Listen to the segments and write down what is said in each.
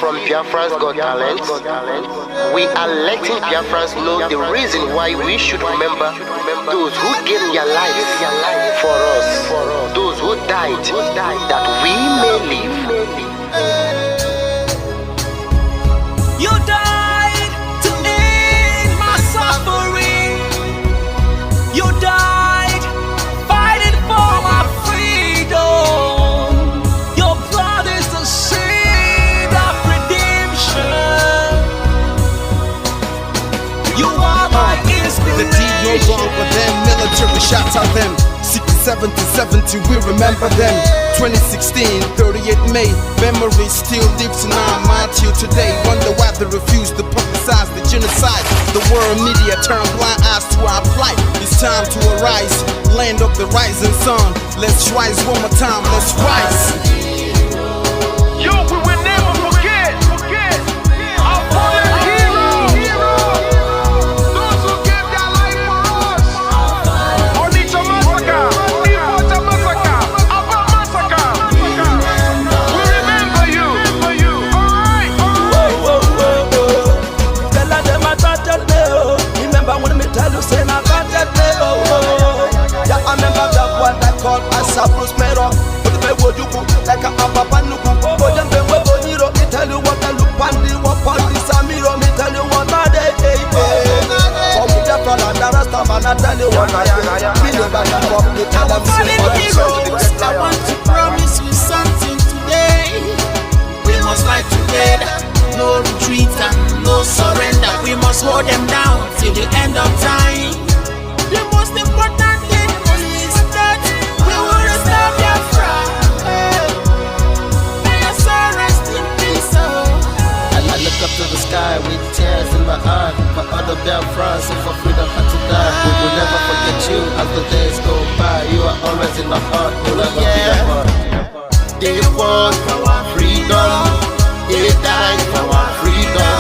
from Biafra's Got Talent. We are letting Biafrans know the reason why we should remember those who gave their lives for us, those who died that we may live. You died to end my suffering. You died fighting for my freedom. Your blood is the seed of redemption. You are my inspiration. The deed no wrong with them, military shots at them. 67 to 70, we remember them. 2016, 38 May, memory still lives in our mind till today. Wonder why they refuse to publicize the genocide. The world media turn blind eyes to our plight. It's time to arise, land of the rising sun. Let's rise one more time, let's rise. Yo, we will never forget our fallen heroes, those who gave their life for us. Onitsha massacre, Ipocha massacre, Aba massacre. We remember you. Alright. Tell them I got that day. Remember when me tell you say I got that day. Yeah, I remember that one that called us a prospero. But the way you go like a papa nuku. But them way boniro, me tell you what I look pandi, what pandi samiro, me tell you what I day. For me the fella, the rasta man, I tell you what I do. Me know that you come, me tell them I want to promise you something today. We must fight together, no retreat and no surrender. We must hold them down till the end of time. The most important thing is that we will restore Biafra. May your soul rest in peace. I look up to the sky with tears in my eye. For other Biafrans and for freedom had to die. We will never forget you as the days go by. You are always in my heart, you'll never be apart. They fought for our freedom, they died for our freedom.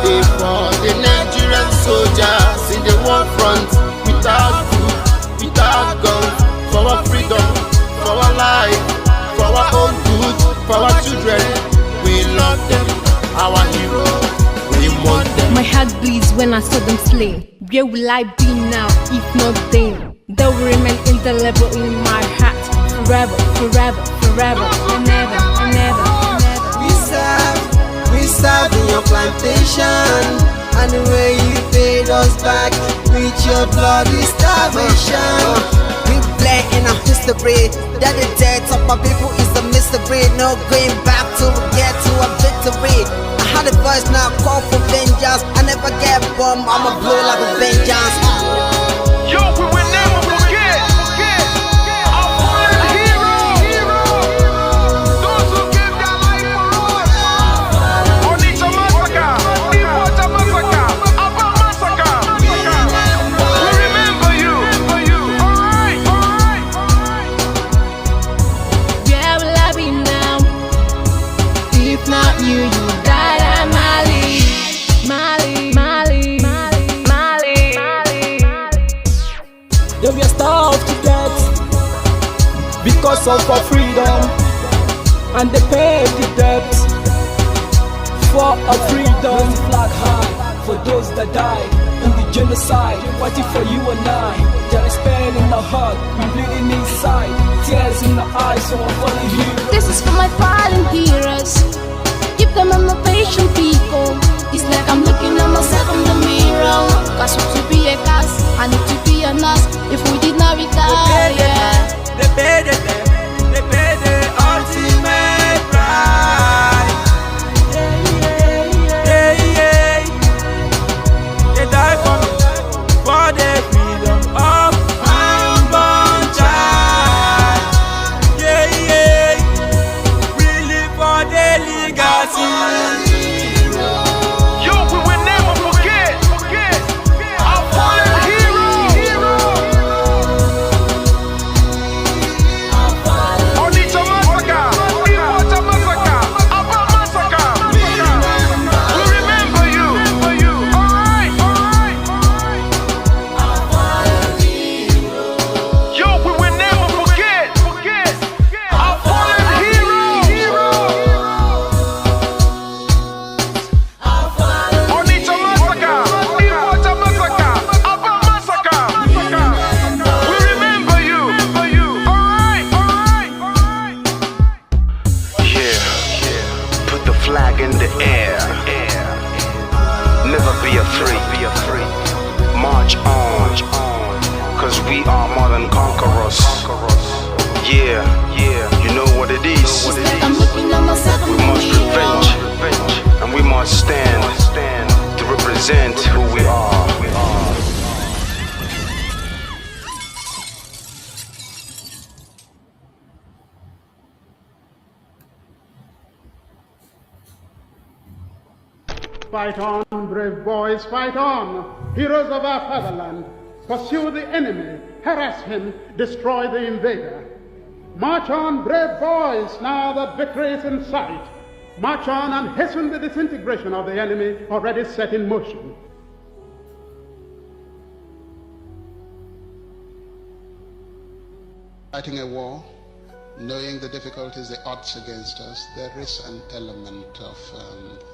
They fought the Nigerian soldiers in the war front, without food, without guns, for our freedom, for our life, for our own good, for our children. We love them, our heroes, we want them. My heart bleeds when I saw them slain. Where will I be now if not then? They will remain indelible in my heart forever, forever, forever, and ever, and ever, and ever. We serve in your plantation, and the way you paid us back with your bloody starvation. We play in our history that the death of my people is a mystery. No going back to get to a victory. I had a voice now call for vengeance. I never get bombed, I'ma blow like a vengeance. Yo, we will never forget our fallen heroes, those who gave their life for us. Onitsha massacre, Ipocha massacre, Aba massacre. We remember you. Alright. Where will I be now if not you? You died at Mali, Mali, Mali, Mali, Mali, Mali. They were starved to death because of our freedom, and they paid the debt for our freedom. Flag high for those that died in the genocide, fighting for you and I. There is pain in our heart, we bleeding inside, tears in our eyes, so I'm following you. This is for my fallen heroes. Keep them on the patient people. It's like I'm looking at myself in the mirror. Cause to be a cast, I need to be a nurse. If we did not retire, They paid the ultimate price. They died for me, for the freedom of unborn child. We live for the legacy. flag in the air. Never be afraid. March on, cause we are more than conquerors. Yeah, you know what it is. We must revenge, and we must stand to represent who we are. Fight on, brave boys, fight on, heroes of our fatherland. Pursue the enemy, harass him, destroy the invader. March on, brave boys, now that victory is in sight. March on and hasten the disintegration of the enemy already set in motion. Fighting a war, knowing the difficulties, the odds against us, there is an element of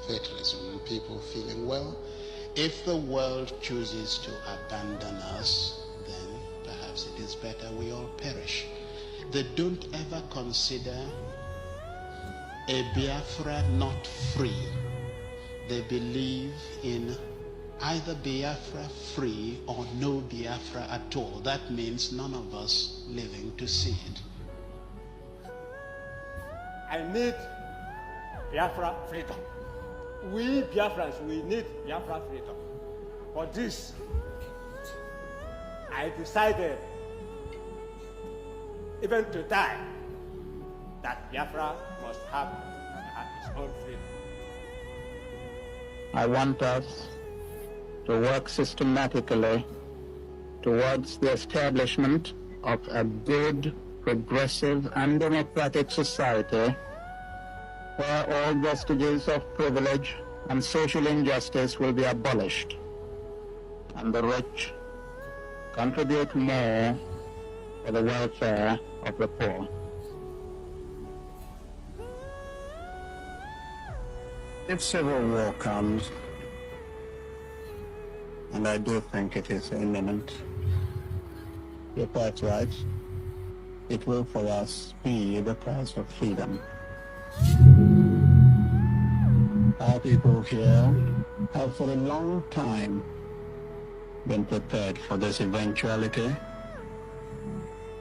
fatalism, people feeling, well, if the world chooses to abandon us, then perhaps it is better we all perish. They don't ever consider a Biafra not free. They believe in either Biafra free or no Biafra at all. That means none of us living to see it. I need Biafra freedom. We Biafrans, we need Biafra freedom. For this, I decided, even to die, that Biafra must have its own freedom. I want us to work systematically towards the establishment of a good, progressive and democratic society where all vestiges of privilege and social injustice will be abolished, and the rich contribute more for the welfare of the poor. If civil war comes, and I do think it is imminent, you're quite right, it will for us be the price of freedom. Our people here have for a long time been prepared for this eventuality,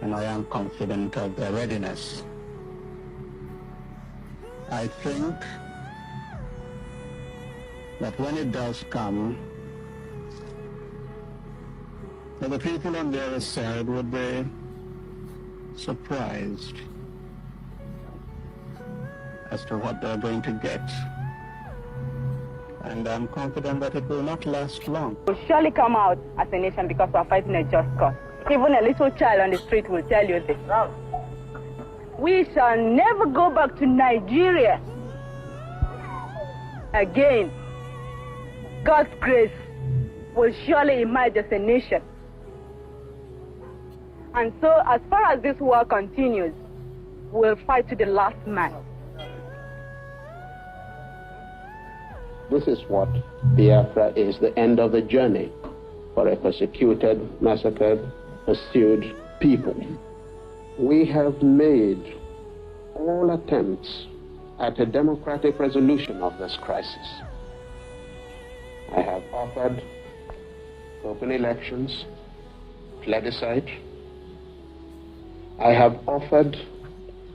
and I am confident of their readiness. I think that when it does come, that the people on the other side would be surprised as to what they're going to get. And I'm confident that it will not last long. We'll surely come out as a nation because we're fighting a just cause. Even a little child on the street will tell you this. We shall never go back to Nigeria again. God's grace will surely emerge as a nation. And so, as far as this war continues, we'll fight to the last man. This is what Biafra is, the end of the journey for a persecuted, massacred, pursued people. We have made all attempts at a democratic resolution of this crisis. I have offered open elections, plebiscite. I have offered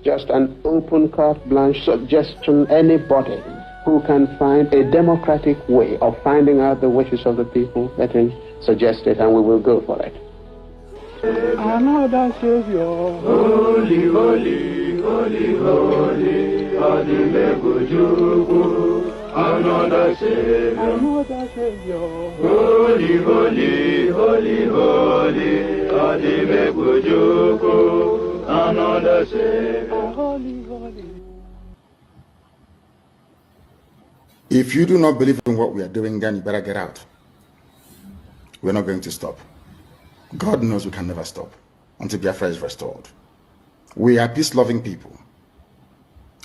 just an open carte blanche suggestion, anybody who can find a democratic way of finding out the wishes of the people, let him suggest it and we will go for it. Another Savior, holy, holy, holy, holy, Adimegujuku. Another Savior, holy, holy, holy, holy, Adimegujuku. Another Savior, holy, holy. If you do not believe in what we are doing, then you better get out. We're not going to stop. God knows we can never stop until Biafra is restored. We are peace-loving people.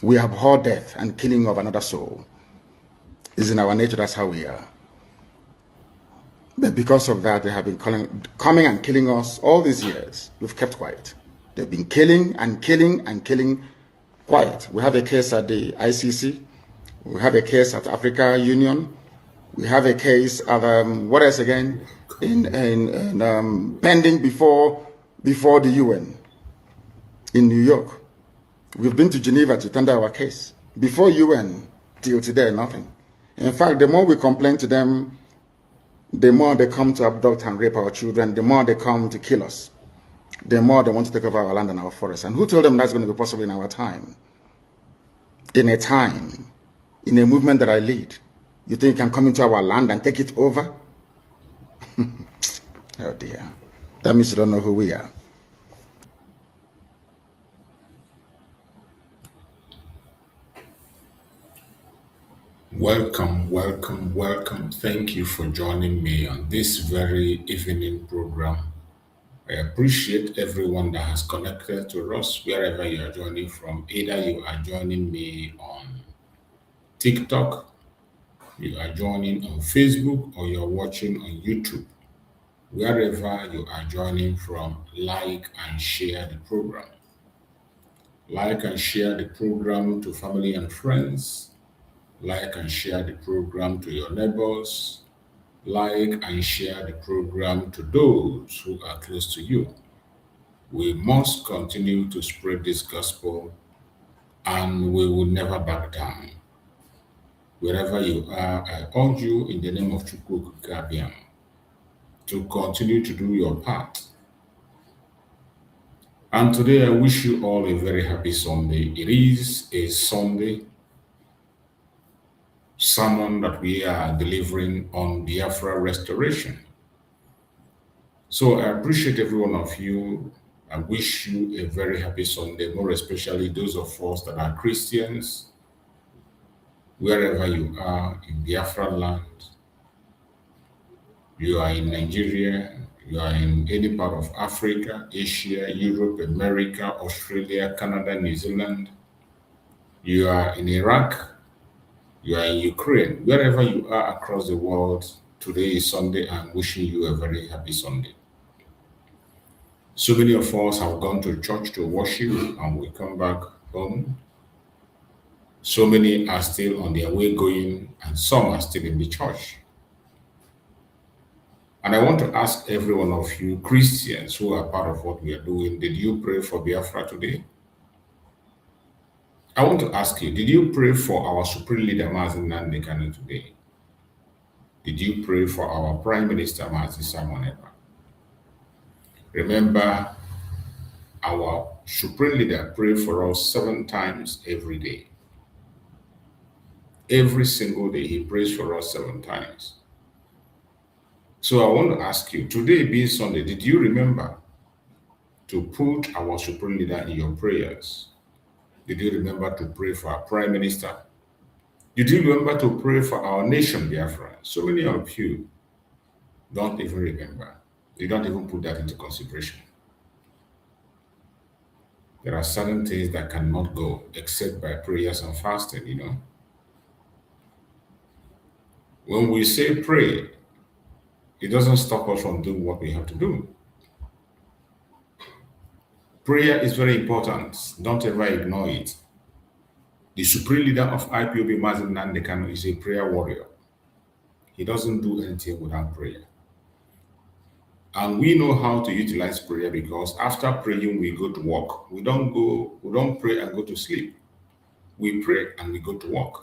We abhor death and killing of another soul. It's in our nature, that's how we are. But because of that, they have been coming and killing us all these years. We've kept quiet. They've been killing and killing and killing quiet. We have a case at the ICC We have a case at Africa Union. We have a case at what else again? Pending before the UN in New York. We've been to Geneva to tender our case. Before UN, till today, nothing. In fact, the more we complain to them, the more they come to abduct and rape our children, the more they come to kill us, the more they want to take over our land and our forests. And who told them that's going to be possible in our time? In a time, in a movement that I lead, you think you can come into our land and take it over? Oh dear. That means you don't know who we are. Welcome, welcome, welcome. Thank you for joining me on this very evening program. I appreciate everyone that has connected to us wherever you are joining from. Either you are joining me on TikTok, you are joining on Facebook, or you're watching on YouTube. Wherever you are joining from, like and share the program. Like and share the program to family and friends. Like and share the program to your neighbors. Like and share the program to those who are close to you. We must continue to spread this gospel, and we will never back down. Wherever you are, I urge you in the name of Chukwu Gabiam to continue to do your part. And today I wish you all a very happy Sunday. It is a Sunday sermon that we are delivering on Biafra restoration. So I appreciate every one of you. I wish you a very happy Sunday, more especially those of us that are Christians, wherever you are in Biafra land. You are in Nigeria, you are in any part of Africa, Asia, Europe, America, Australia, Canada, New Zealand. You are in Iraq, you are in Ukraine, wherever you are across the world. Today is Sunday. I'm wishing you a very happy Sunday. So many of us have gone to church to worship and we come back home. So many are still on their way going, and some are still in the church. And I want to ask every one of you Christians who are part of what we are doing, did you pray for Biafra today? I want to ask you, did you pray for our Supreme Leader, Nnamdi Kanu, today? Did you pray for our Prime Minister, Ekpa? Remember, our Supreme Leader prayed for us 7 times every day. Every single day, he prays for us 7 times. So I want to ask you, today being Sunday, did you remember to put our Supreme Leader in your prayers? Did you remember to pray for our Prime Minister? Did you remember to pray for our nation, Biafra? So many of you don't even remember. You don't even put that into consideration. There are certain things that cannot go except by prayers and fasting, you know. When we say pray, it doesn't stop us from doing what we have to do. Prayer is very important. Don't ever ignore it. The Supreme Leader of IPOB, Nnamdi Kanu, is a prayer warrior. He doesn't do anything without prayer. And we know how to utilize prayer because after praying, we go to work. We don't pray and go to sleep. We pray and we go to work.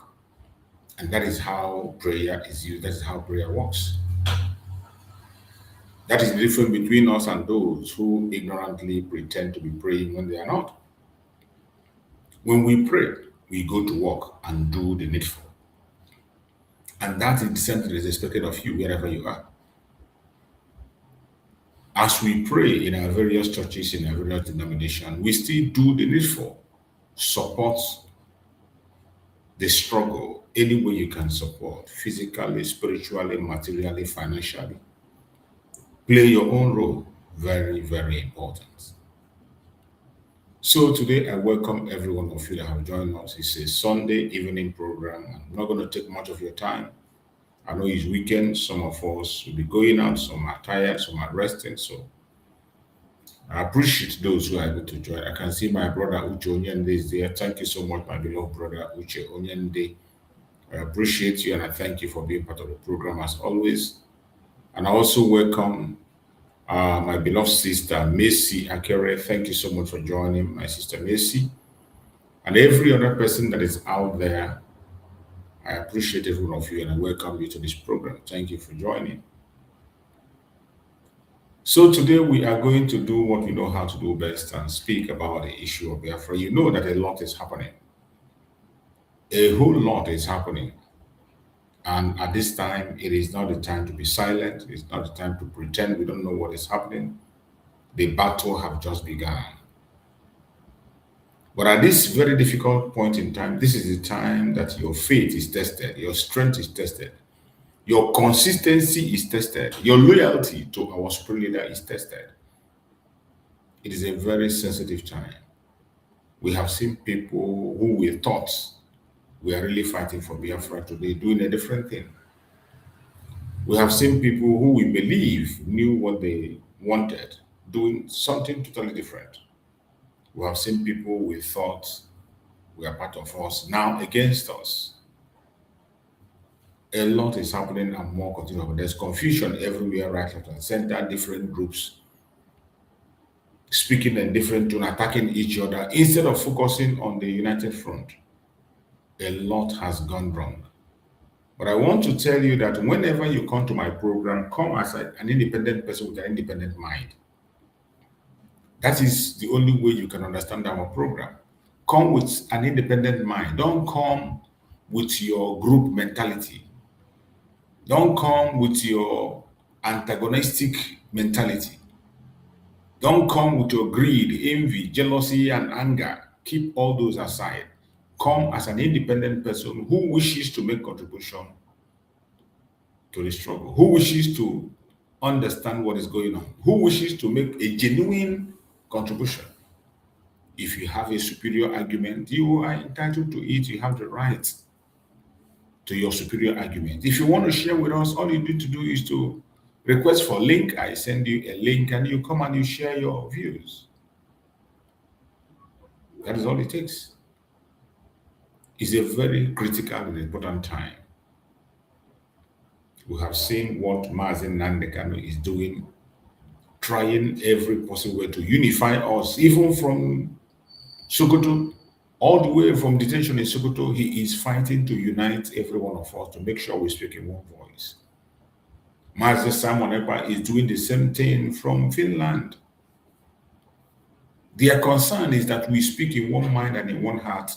And that is how prayer is used. That is how prayer works. That is the difference between us and those who ignorantly pretend to be praying when they are not. When we pray, we go to work and do the needful. And that is the same that is expected of you wherever you are. As we pray in our various churches, in our various denominations, we still do the needful. Support the struggle any way you can support, physically, spiritually, materially, financially. Play your own role. Very, very important. So today I welcome every one of you that have joined us. It's a Sunday evening program. I'm not going to take much of your time. I know it's weekend. Some of us will be going out. Some are tired. Some are resting. So I appreciate those who are able to join. I can see my brother Uche Onyende is there. Thank you so much, my beloved brother Uche Onyende. I appreciate you and I thank you for being part of the program as always. And I also welcome my beloved sister, Macy Akere. Thank you so much for joining, my sister Macy. And every other person that is out there, I appreciate every one of you and I welcome you to this program. Thank you for joining. So today we are going to do what we know how to do best and speak about the issue of Biafra. You know that a lot is happening. A whole lot is happening. And at this time, it is not the time to be silent. It's not the time to pretend we don't know what is happening. The battle have just begun. But at this very difficult point in time, this is the time that your faith is tested, your strength is tested, your consistency is tested, your loyalty to our spiritual leader is tested. It is a very sensitive time. We have seen people who we thought we are really fighting for Biafra today doing a different thing. We have seen people who we believe knew what they wanted doing something totally different. We have seen people we thought were part of us now against us. A lot is happening and more continuing. There's confusion everywhere, right, left, and center, different groups speaking in different tone, attacking each other instead of focusing on the united front. A lot has gone wrong. But I want to tell you that whenever you come to my program, come as an independent person with an independent mind. That is the only way you can understand our program. Come with an independent mind. Don't come with your group mentality. Don't come with your antagonistic mentality. Don't come with your greed, envy, jealousy, and anger. Keep all those aside. Come as an independent person who wishes to make contribution to the struggle, who wishes to understand what is going on, who wishes to make a genuine contribution. If you have a superior argument, you are entitled to it. You have the right to your superior argument. If you want to share with us, all you need to do is to request for link. I send you a link and you come and you share your views. That is all it takes. It's a very critical and important time. We have seen what Nnamdi Kanu is doing, trying every possible way to unify us, even from Sokoto, all the way from detention in Sokoto. He is fighting to unite every one of us to make sure we speak in one voice. Master Simon Ekpa is doing the same thing from Finland. Their concern is that we speak in one mind and in one heart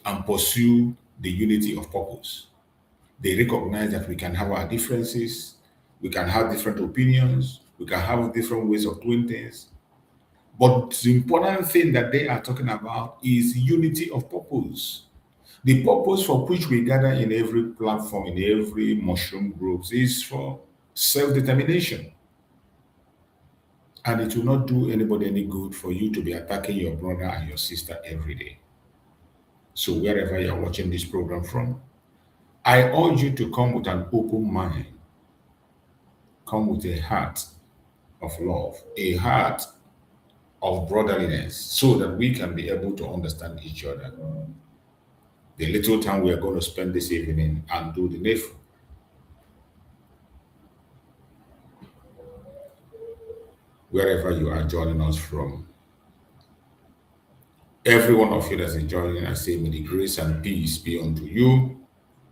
and pursue the unity of purpose. They recognize that we can have our differences, we can have different opinions, we can have different ways of doing things. But the important thing that they are talking about is unity of purpose. The purpose for which we gather in every platform, in every mushroom groups, is for self-determination. And it will not do anybody any good for you to be attacking your brother and your sister every day. So wherever you're watching this program from, I urge you to come with an open mind. Come with a heart of love, a heart of brotherliness, so that we can be able to understand each other. The little time we are going to spend this evening and do the needful. Wherever you are joining us from, every one of you that is joining, I say, may the grace and peace be unto you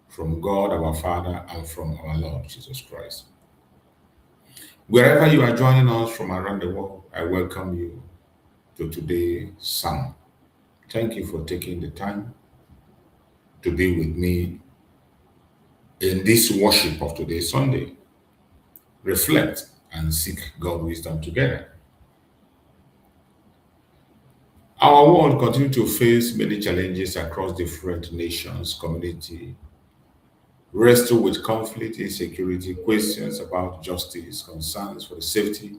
from God our Father and from our Lord Jesus Christ. Wherever you are joining us from around the world, I welcome you to today's sermon. Thank you for taking the time to be with me in this worship of today, Sunday. Reflect and seek God's wisdom together. Our world continues to face many challenges across different nations, community, wrestle with conflict, insecurity, questions about justice, concerns for the safety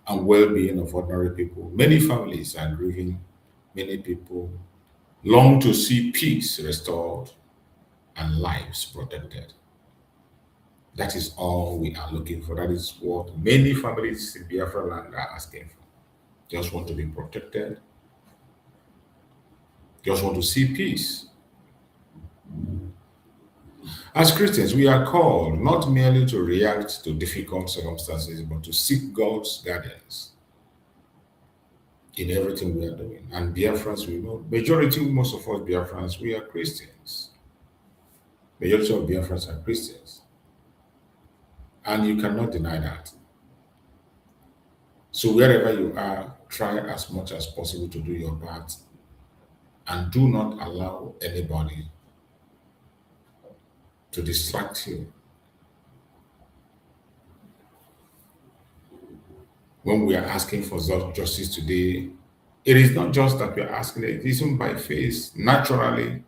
and well-being of ordinary people. Many families are grieving. Many people long to see peace restored and lives protected. That is all we are looking for. That is what many families in Biafra land are asking for. Just want to be protected. Just want to see peace. As Christians, we are called not merely to react to difficult circumstances, but to seek God's guidance in everything we are doing. And Biafrans, we know, most of us Biafrans, we are Christians. Majority of Biafrans are Christians. And you cannot deny that. So wherever you are, try as much as possible to do your part and do not allow anybody to distract you. When we are asking for justice today, it is not just that we are asking it, it isn't by faith. Naturally,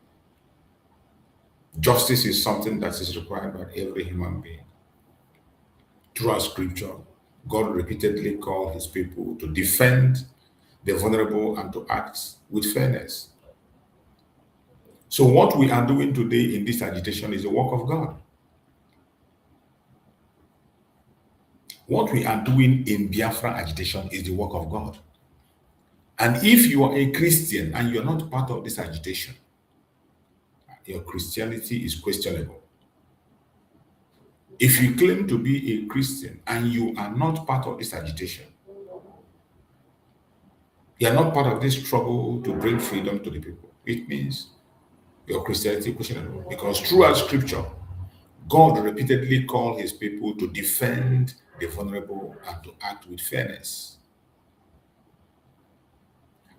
justice is something that is required by every human being. Throughout scripture, God repeatedly called his people to defend the vulnerable and to act with fairness. So what we are doing today in this agitation is the work of God. What we are doing in Biafra agitation is the work of God. And if you are a Christian and you are not part of this agitation, your Christianity is questionable. If you claim to be a Christian and you are not part of this agitation, you are not part of this struggle to bring freedom to the people, it means your Christianity is questionable. Because throughout scripture, God repeatedly called his people to defend the vulnerable and to act with fairness.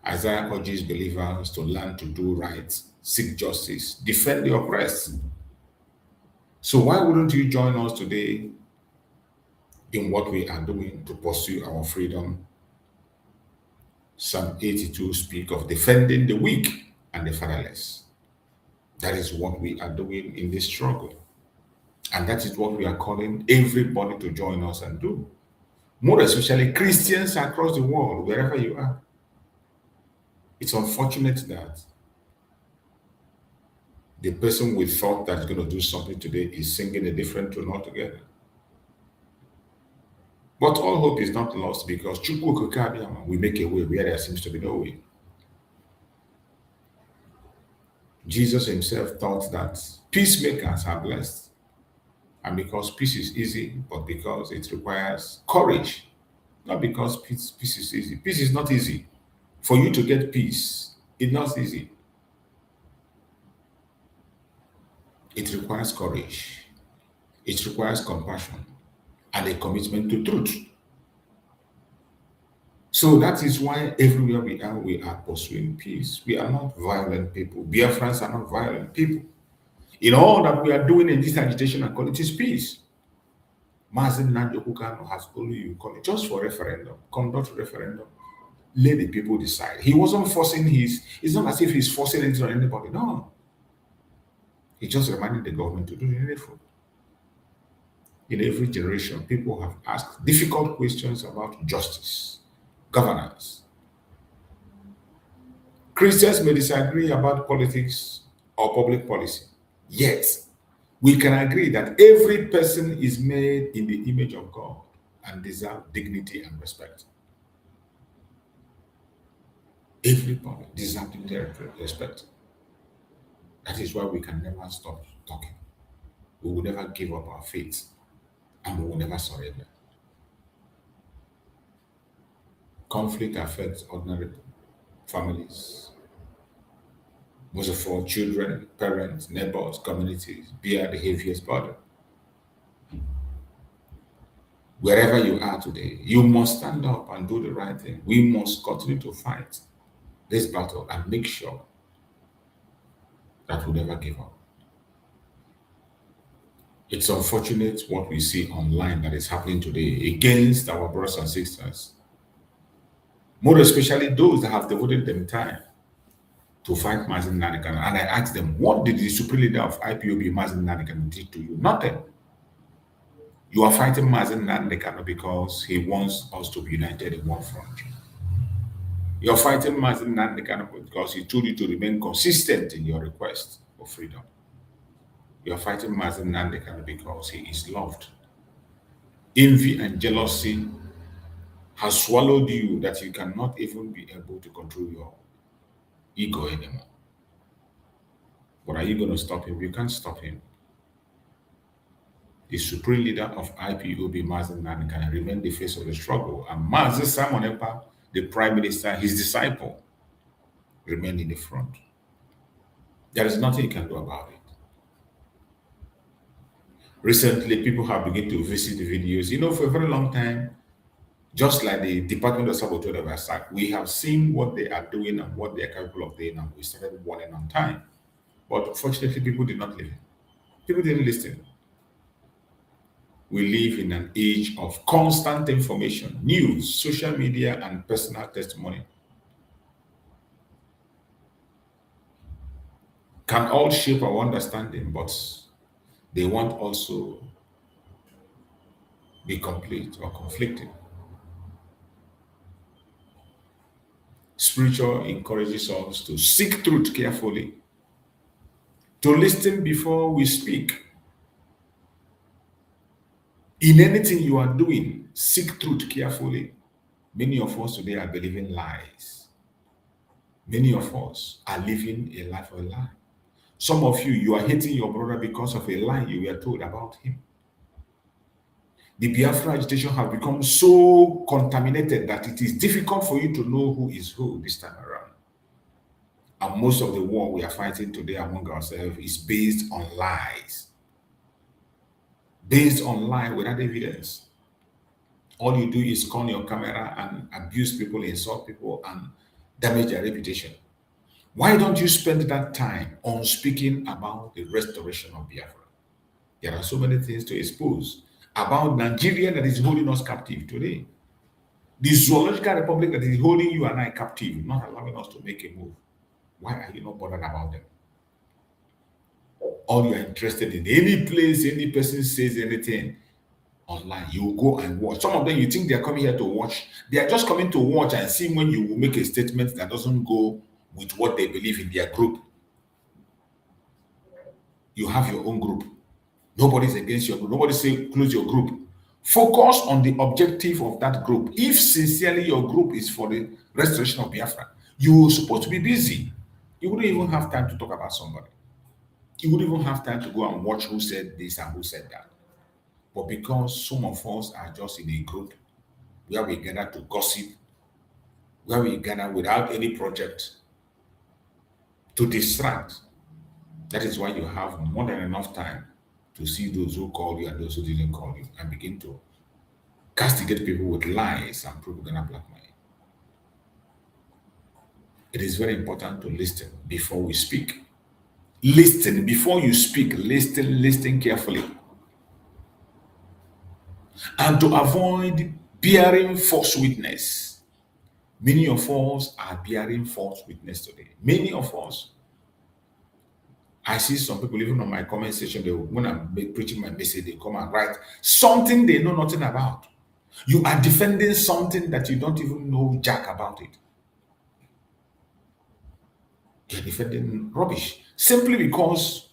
Isaiah urges believers to learn to do right, seek justice, defend the oppressed. So why wouldn't you join us today in what we are doing to pursue our freedom? Psalm 82 speaks of defending the weak and the fatherless. That is what we are doing in this struggle. And that is what we are calling everybody to join us and do. More especially Christians across the world, wherever you are. It's unfortunate that the person we thought that's going to do something today is singing a different tune altogether. But all hope is not lost because we make a way where there seems to be no way. Jesus himself thought that peacemakers are blessed. And because peace is easy, but because it requires courage. Not because peace is easy. Peace is not easy. For you to get peace, it's not easy. It requires courage. It requires compassion and a commitment to truth. So that is why everywhere we are pursuing peace. We are not violent people. Biafrans are not violent people. In all that we are doing in this agitation and call it is peace. Mazen Nnamdi has only you call it just for referendum. Conduct referendum. Let the people decide. He wasn't forcing it's not as if he's forcing it on anybody. No. He just reminded the government to do the needful. In every generation, people have asked difficult questions about justice, governance. Christians may disagree about politics or public policy. Yet, we can agree that every person is made in the image of God and deserves dignity and respect. Everybody deserves dignity and respect. That is why we can never stop talking. We will never give up our faith and we will never surrender. Conflict affects ordinary families. Most of all, children, parents, neighbors, communities bear the heaviest burden. Wherever you are today, you must stand up and do the right thing. We must continue to fight this battle and make sure that we never give up. It's unfortunate what we see online that is happening today against our brothers and sisters. More especially those that have devoted them time to fight Mazen Nnamdi Kanu. And I asked them, what did the supreme leader of IPOB, Mazen Nnamdi Kanu, do to you? Nothing. You are fighting Mazen Nnamdi Kanu because he wants us to be united in one front. You are fighting Mazen Nnamdi Kanu because he told you to remain consistent in your request for freedom. You are fighting Mazen Nnamdi Kanu because he is loved. Envy and jealousy has swallowed you that you cannot even be able to control your ego anymore. But are you going to stop him? You can't stop him. The supreme leader of IPOB, Mazen Nnamdi, can remain the face of the struggle. And Mazen Simon Ekpa, the prime minister, his disciple, remain in the front. There is nothing you can do about it. Recently, people have begun to visit the videos. You know, for a very long time, just like the Department of Sabotage of Attack, we have seen what they are doing and what they are capable of doing, and we started warning on time. But unfortunately, people did not listen. People didn't listen. We live in an age of constant information, news, social media, and personal testimony. Can all shape our understanding, but they won't also be complete or conflicting. Spiritual encourages us to seek truth carefully, to listen before we speak. In anything you are doing, seek truth carefully. Many of us today are believing lies. Many of us are living a life of a lie. Some of you, you are hating your brother because of a lie you were told about him. The Biafra agitation has become so contaminated that it is difficult for you to know who is who this time around. And most of the war we are fighting today among ourselves is based on lies. Based on lies without evidence. All you do is call your camera and abuse people, insult people, and damage their reputation. Why don't you spend that time on speaking about the restoration of Biafra? There are so many things to expose about Nigeria that is holding us captive today. The zoological republic that is holding you and I captive, not allowing us to make a move. Why are you not bothered about them? All you are interested in, any place, any person says anything online, you go and watch. Some of them, you think they are coming here to watch. They are just coming to watch and see when you will make a statement that doesn't go with what they believe in their group. You have your own group. Nobody's against your group. Nobody say close your group. Focus on the objective of that group. If sincerely your group is for the restoration of Biafra, you're supposed to be busy. You wouldn't even have time to talk about somebody. You wouldn't even have time to go and watch who said this and who said that. But because some of us are just in a group where we gather to gossip, where we gather without any project to distract, that is why you have more than enough time to see those who call you and those who didn't call you and begin to castigate people with lies and propaganda blackmail. It is very important to listen before we speak. Listen before you speak. Listen carefully. And to avoid bearing false witness. Many of us are bearing false witness today. Many of us. I see some people even on my comment section, when I'm preaching my message, they come and write something they know nothing about. You are defending something that you don't even know jack about it. You're defending rubbish simply because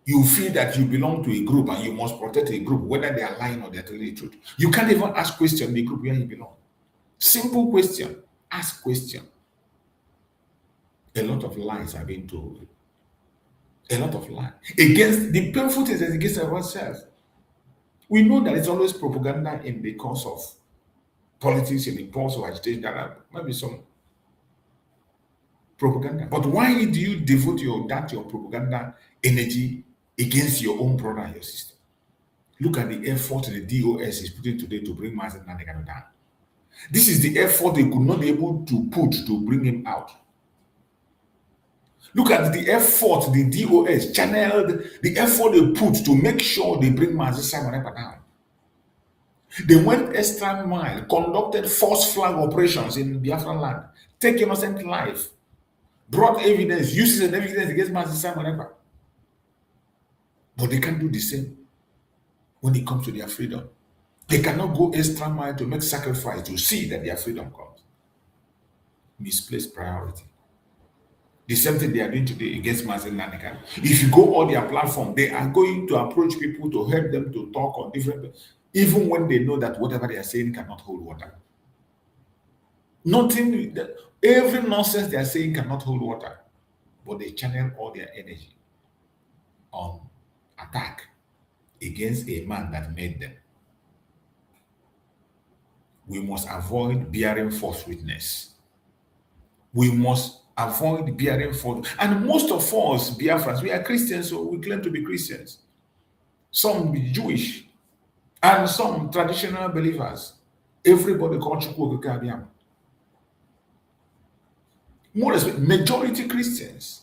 you feel that you belong to a group and you must protect a group, whether they are lying or they're telling the truth. You can't even ask question in the group where you belong. Simple question. Ask question. A lot of lies are being told. A lot of lies. Against the painful things against ourselves. We know that it's always propaganda in the course of politics, in the course of agitation. There are maybe some propaganda. But why do you devote your propaganda energy against your own brother and your sister? Look at the effort the DOS is putting today to bring Mazen Nnamdi down. This is the effort they could not be able to put to bring him out. Look at the effort the DOS channeled, the effort they put to make sure they bring Mazen Nnamdi down. They went extra mile, conducted false flag operations in Biafra land, take innocent life, brought evidence, uses and evidence against Mazen Nnamdi. But they can't do the same when it comes to their freedom. They cannot go extra mile to make sacrifice to see that their freedom comes. Misplaced priority. The same thing they are doing today against Mazen Nnamdi. If you go on their platform, they are going to approach people to help them to talk on different, even when they know that whatever they are saying cannot hold water. Nothing, every nonsense they are saying cannot hold water, but they channel all their energy on attack against a man that made them. We must avoid bearing false witness. We must avoid bearing false. And most of us, Biafrans, we are Christians, so we claim to be Christians. Some be Jewish, and some traditional believers. Everybody called Chukwu Okike Abiyama. More respect, majority Christians.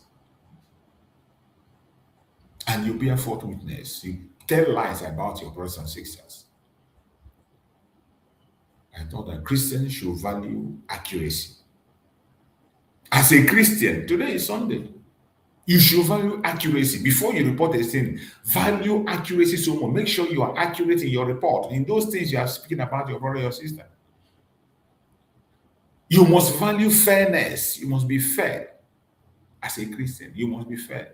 And you bear false witness. You tell lies about your brothers and sisters. I thought that Christians should value accuracy. As a Christian, today is Sunday. You should value accuracy. Before you report a sin, value accuracy so much. Make sure you are accurate in your report. In those things you are speaking about your brother or your sister. You must value fairness. You must be fair. As a Christian, you must be fair.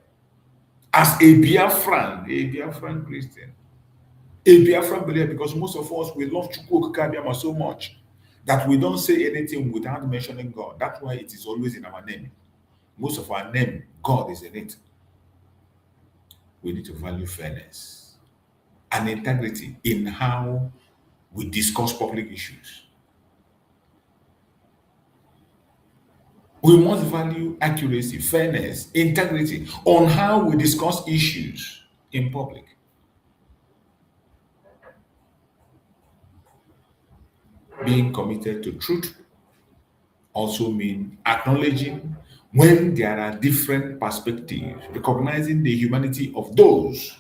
As a Biafran Christian, a Biafran believer, because most of us, we love Chukwu Okike Abiyama so much that we don't say anything without mentioning God. That's why it is always in our name. Most of our name, God is in it. We need to value fairness and integrity in how we discuss public issues. We must value accuracy, fairness, integrity on how we discuss issues in public. Being committed to truth also means acknowledging when there are different perspectives, recognizing the humanity of those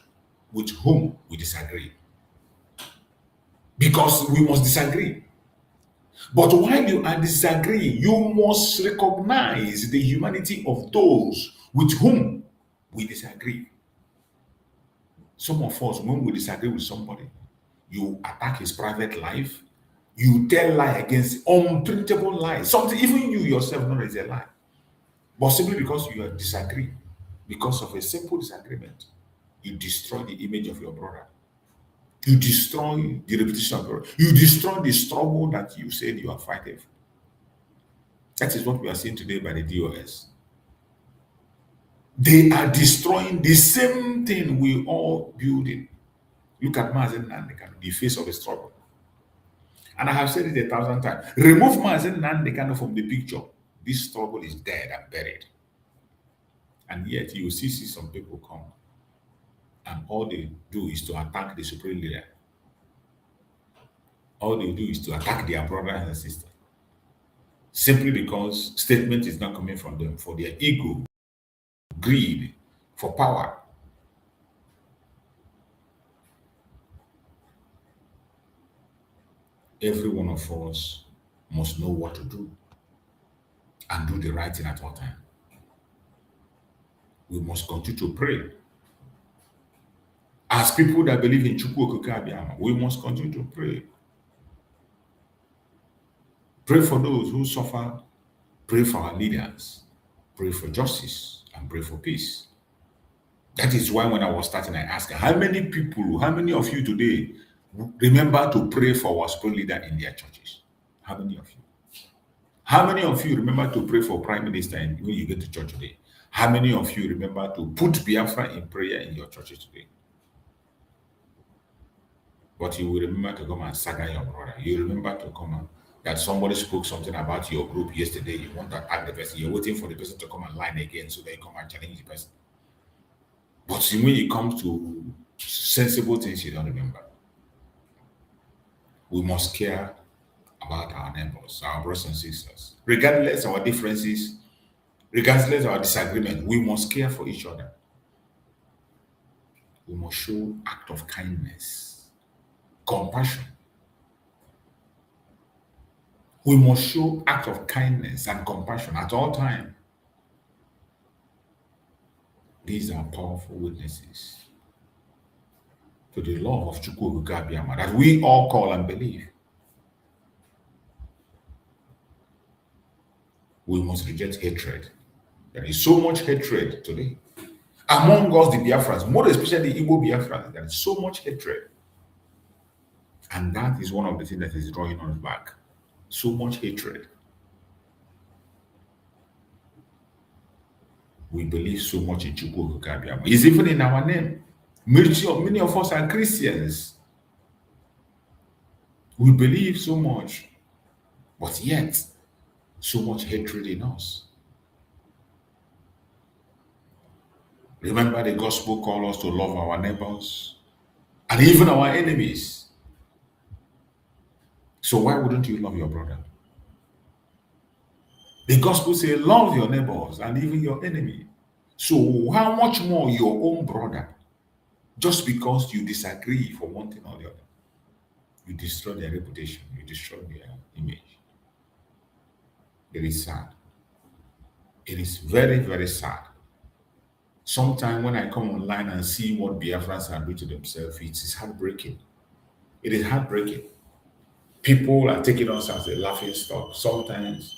with whom we disagree. Because we must disagree. But while you are disagreeing, you must recognize the humanity of those with whom we disagree. Some of us, when we disagree with somebody, you attack his private life, you tell lie against unprintable lies. Something even you yourself know is a lie. But simply because you disagree, because of a simple disagreement, you destroy the image of your brother. You destroy the reputation of your brother. You destroy the struggle that you said you are fighting for. That is what we are seeing today by the DOS. They are destroying the same thing we all building. Look at Mazen Nnamdi, the face of the struggle. And I have said it 1,000 times. Remove Mazen Nnamdi from the picture. This struggle is dead and buried. And yet you see some people come, and all they do is to attack the supreme leader. All they do is to attack their brothers and sisters. Simply because statement is not coming from them, for their ego, greed, for power. Every one of us must know what to do and do the right thing at all times. We must continue to pray. As people that believe in Chukwu Okike Abiyama, we must continue to pray. Pray for those who suffer. Pray for our leaders. Pray for justice and pray for peace. That is why when I was starting, I asked, how many people, how many of you today remember to pray for our spiritual leader in their churches? How many of you? How many of you remember to pray for Prime Minister when you get to church today? How many of you remember to put Biafra in prayer in your churches today? But you will remember to come and saga your brother. You remember to come and that somebody spoke something about your group yesterday. You want to attack the person. You're waiting for the person to come and line again so that you come and challenge the person. But when it comes to sensible things, you don't remember. We must care about our neighbors, our brothers and sisters. Regardless of our differences, regardless of our disagreement, we must care for each other. We must show act of kindness, compassion. We must show act of kindness and compassion at all times. These are powerful witnesses to the law of Chukwu Okike Abiyama that we all call and believe. We must reject hatred. There is so much hatred today. Among us, the Biafrans, more especially the Igbo Biafrans, there is so much hatred. And that is one of the things that is drawing us back. So much hatred. We believe so much in Chukwu Kabiama. It's even in our name. Many of us are Christians. We believe so much, but yet so much hatred in us. Remember, the gospel calls us to love our neighbors and even our enemies. So why wouldn't you love your brother? The gospel says, love your neighbors and even your enemy. So how much more your own brother? Just because you disagree for one thing or the other, you destroy their reputation, you destroy their image. It is sad. It is very, very sad. Sometimes when I come online and see what Biafrans are doing to themselves, it is heartbreaking. It is heartbreaking. People are taking us as a laughing stock. Sometimes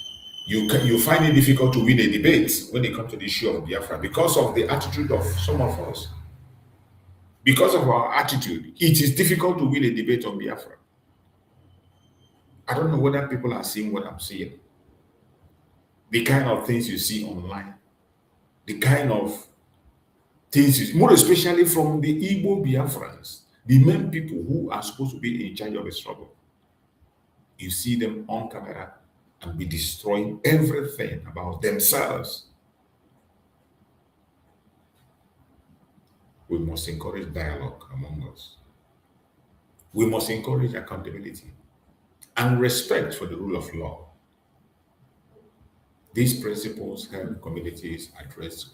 you find it difficult to win a debate when it comes to the issue of Biafra because of the attitude of some of us. Because of our attitude, it is difficult to win a debate on Biafra. I don't know whether people are seeing what I'm seeing. The kind of things you see online, the kind of things, more especially from the Igbo Biafrans, the main people who are supposed to be in charge of the struggle. You see them on camera and be destroying everything about themselves. We must encourage dialogue among us. We must encourage accountability and respect for the rule of law. These principles help communities address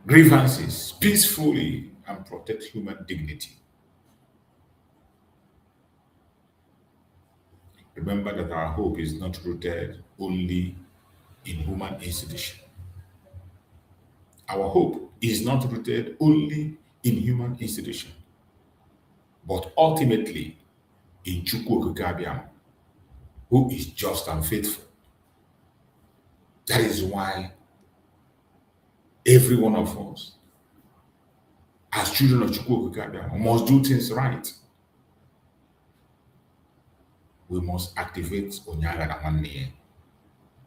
grievances peacefully and protect human dignity. Remember that our hope is not rooted only in human institutions. Our hope is not rooted only in human institutions, but ultimately in Chukwu Kabiam, who is just and faithful. That is why every one of us, as children of Chukwu Kabiam, must do things right. We must activate Onyaga Namaneye,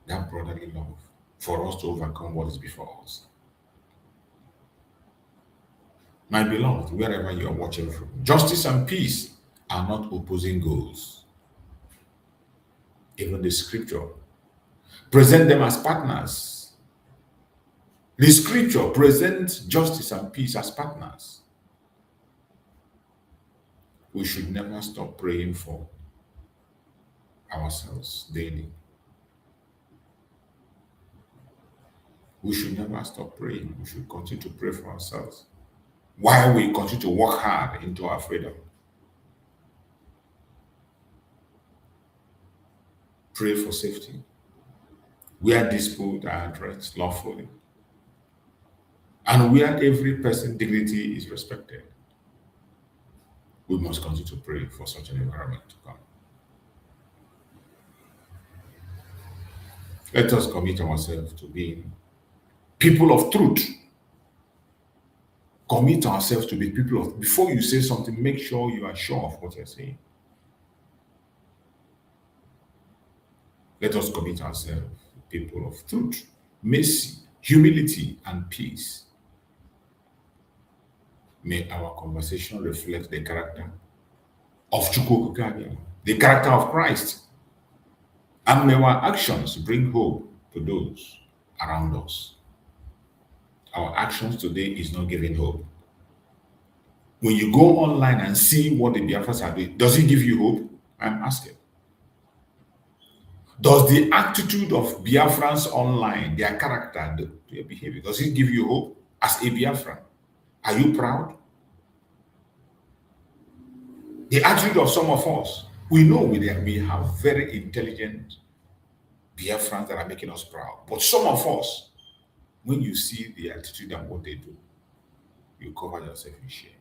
that brotherly love, for us to overcome what is before us. My beloved, wherever you are watching from, justice and peace are not opposing goals. Even the scripture present them as partners. The scripture presents justice and peace as partners. We should never stop praying for ourselves daily. We should never stop praying. We should continue to pray for ourselves while we continue to work hard into our freedom. Pray for safety. Where disputes are addressed lawfully, and where every person's dignity is respected, we must continue to pray for such an environment to come. Let us commit ourselves to being people of truth. Commit ourselves to be people of, before you say something, make sure you are sure of what you're saying. Let us commit ourselves to people of truth, mercy, humility, and peace. May our conversation reflect the character of Chukwu Kabiam, the character of Christ, and may our actions bring hope to those around us. Our actions today is not giving hope. When you go online and see what the Biafras are doing, does it give you hope? I'm asking. Does the attitude of Biafrans online, their character, their behavior, does it give you hope as a Biafran? Are you proud? The attitude of some of us, we know we have very intelligent Biafrans that are making us proud. But some of us, when you see the attitude and what they do, you cover yourself in shame.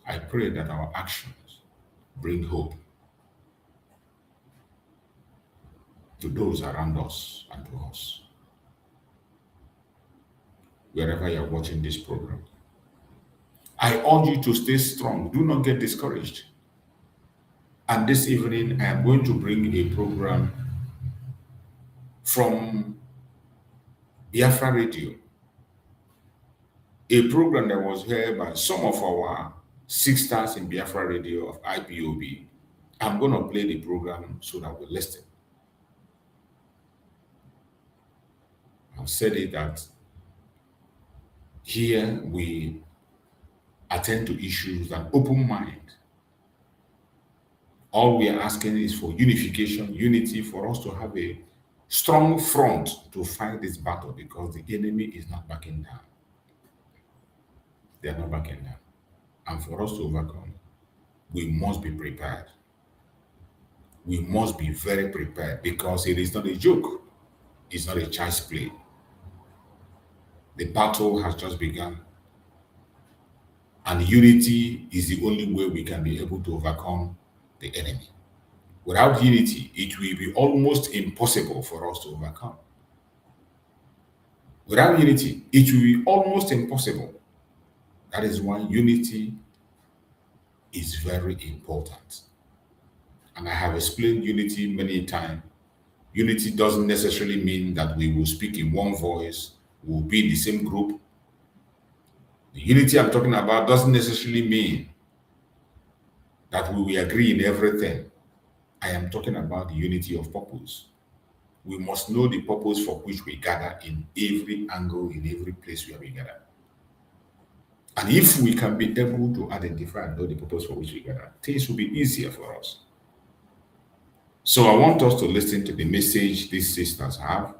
I pray that our actions bring hope to those around us and to us. Wherever you are watching this program, I urge you to stay strong. Do not get discouraged. And this evening, I am going to bring a program from Biafra Radio, a program that was heard by some of our sisters in Biafra Radio of IPOB. I'm going to play the program so that we listen. I've said it that here we attend to issues with an open mind. All we are asking is for unification, unity, for us to have a strong front to fight this battle, because the enemy is not backing down. They are not backing down. And for us to overcome, we must be prepared. We must be very prepared, because it is not a joke. It's not a child's play. The battle has just begun. And unity is the only way we can be able to overcome the enemy. Without unity, it will be almost impossible for us to overcome. Without unity, it will be almost impossible. That is why unity is very important. And I have explained unity many times. Unity doesn't necessarily mean that we will speak in one voice, we will be in the same group. The unity I'm talking about doesn't necessarily mean that we will agree in everything. I am talking about the unity of purpose. We must know the purpose for which we gather in every angle, in every place where we gather. And if we can be able to identify and know the purpose for which we gather, things will be easier for us. So I want us to listen to the message these sisters have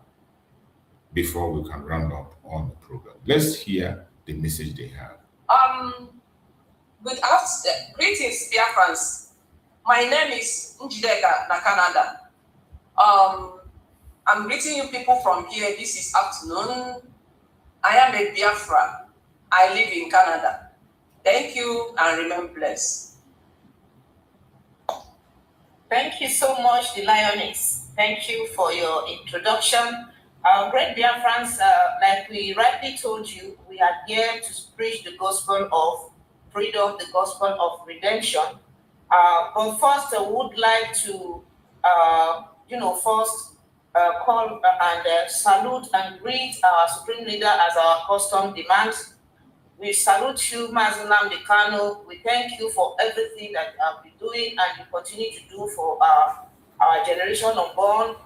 before we can round up on the program. Let's hear the message they have. Good afternoon. Greetings, Biafrans. My name is Njideka na Canada. I'm greeting you people from here this afternoon. I am a Biafra. I live in Canada. Thank you and remain blessed. Thank you so much, the Lioness. Thank you for your introduction. Great Biafrans, like we rightly told you, we are here to preach the gospel of freedom, the gospel of redemption. But first, I would like to, call and salute and greet our Supreme Leader as our custom demands. We salute you, Nnamdi Kanu. We thank you for everything that you have been doing and you continue to do for our generation unborn,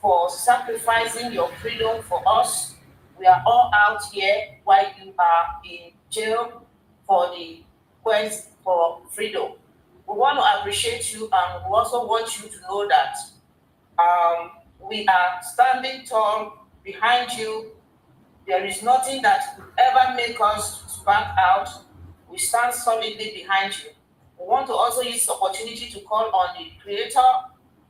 for sacrificing your freedom for us. We are all out here while you are in jail for the quest for freedom. We want to appreciate you, and we also want you to know that we are standing tall behind you. There is nothing that will ever make us back out. We stand solidly behind you. We want to also use this opportunity to call on the Creator,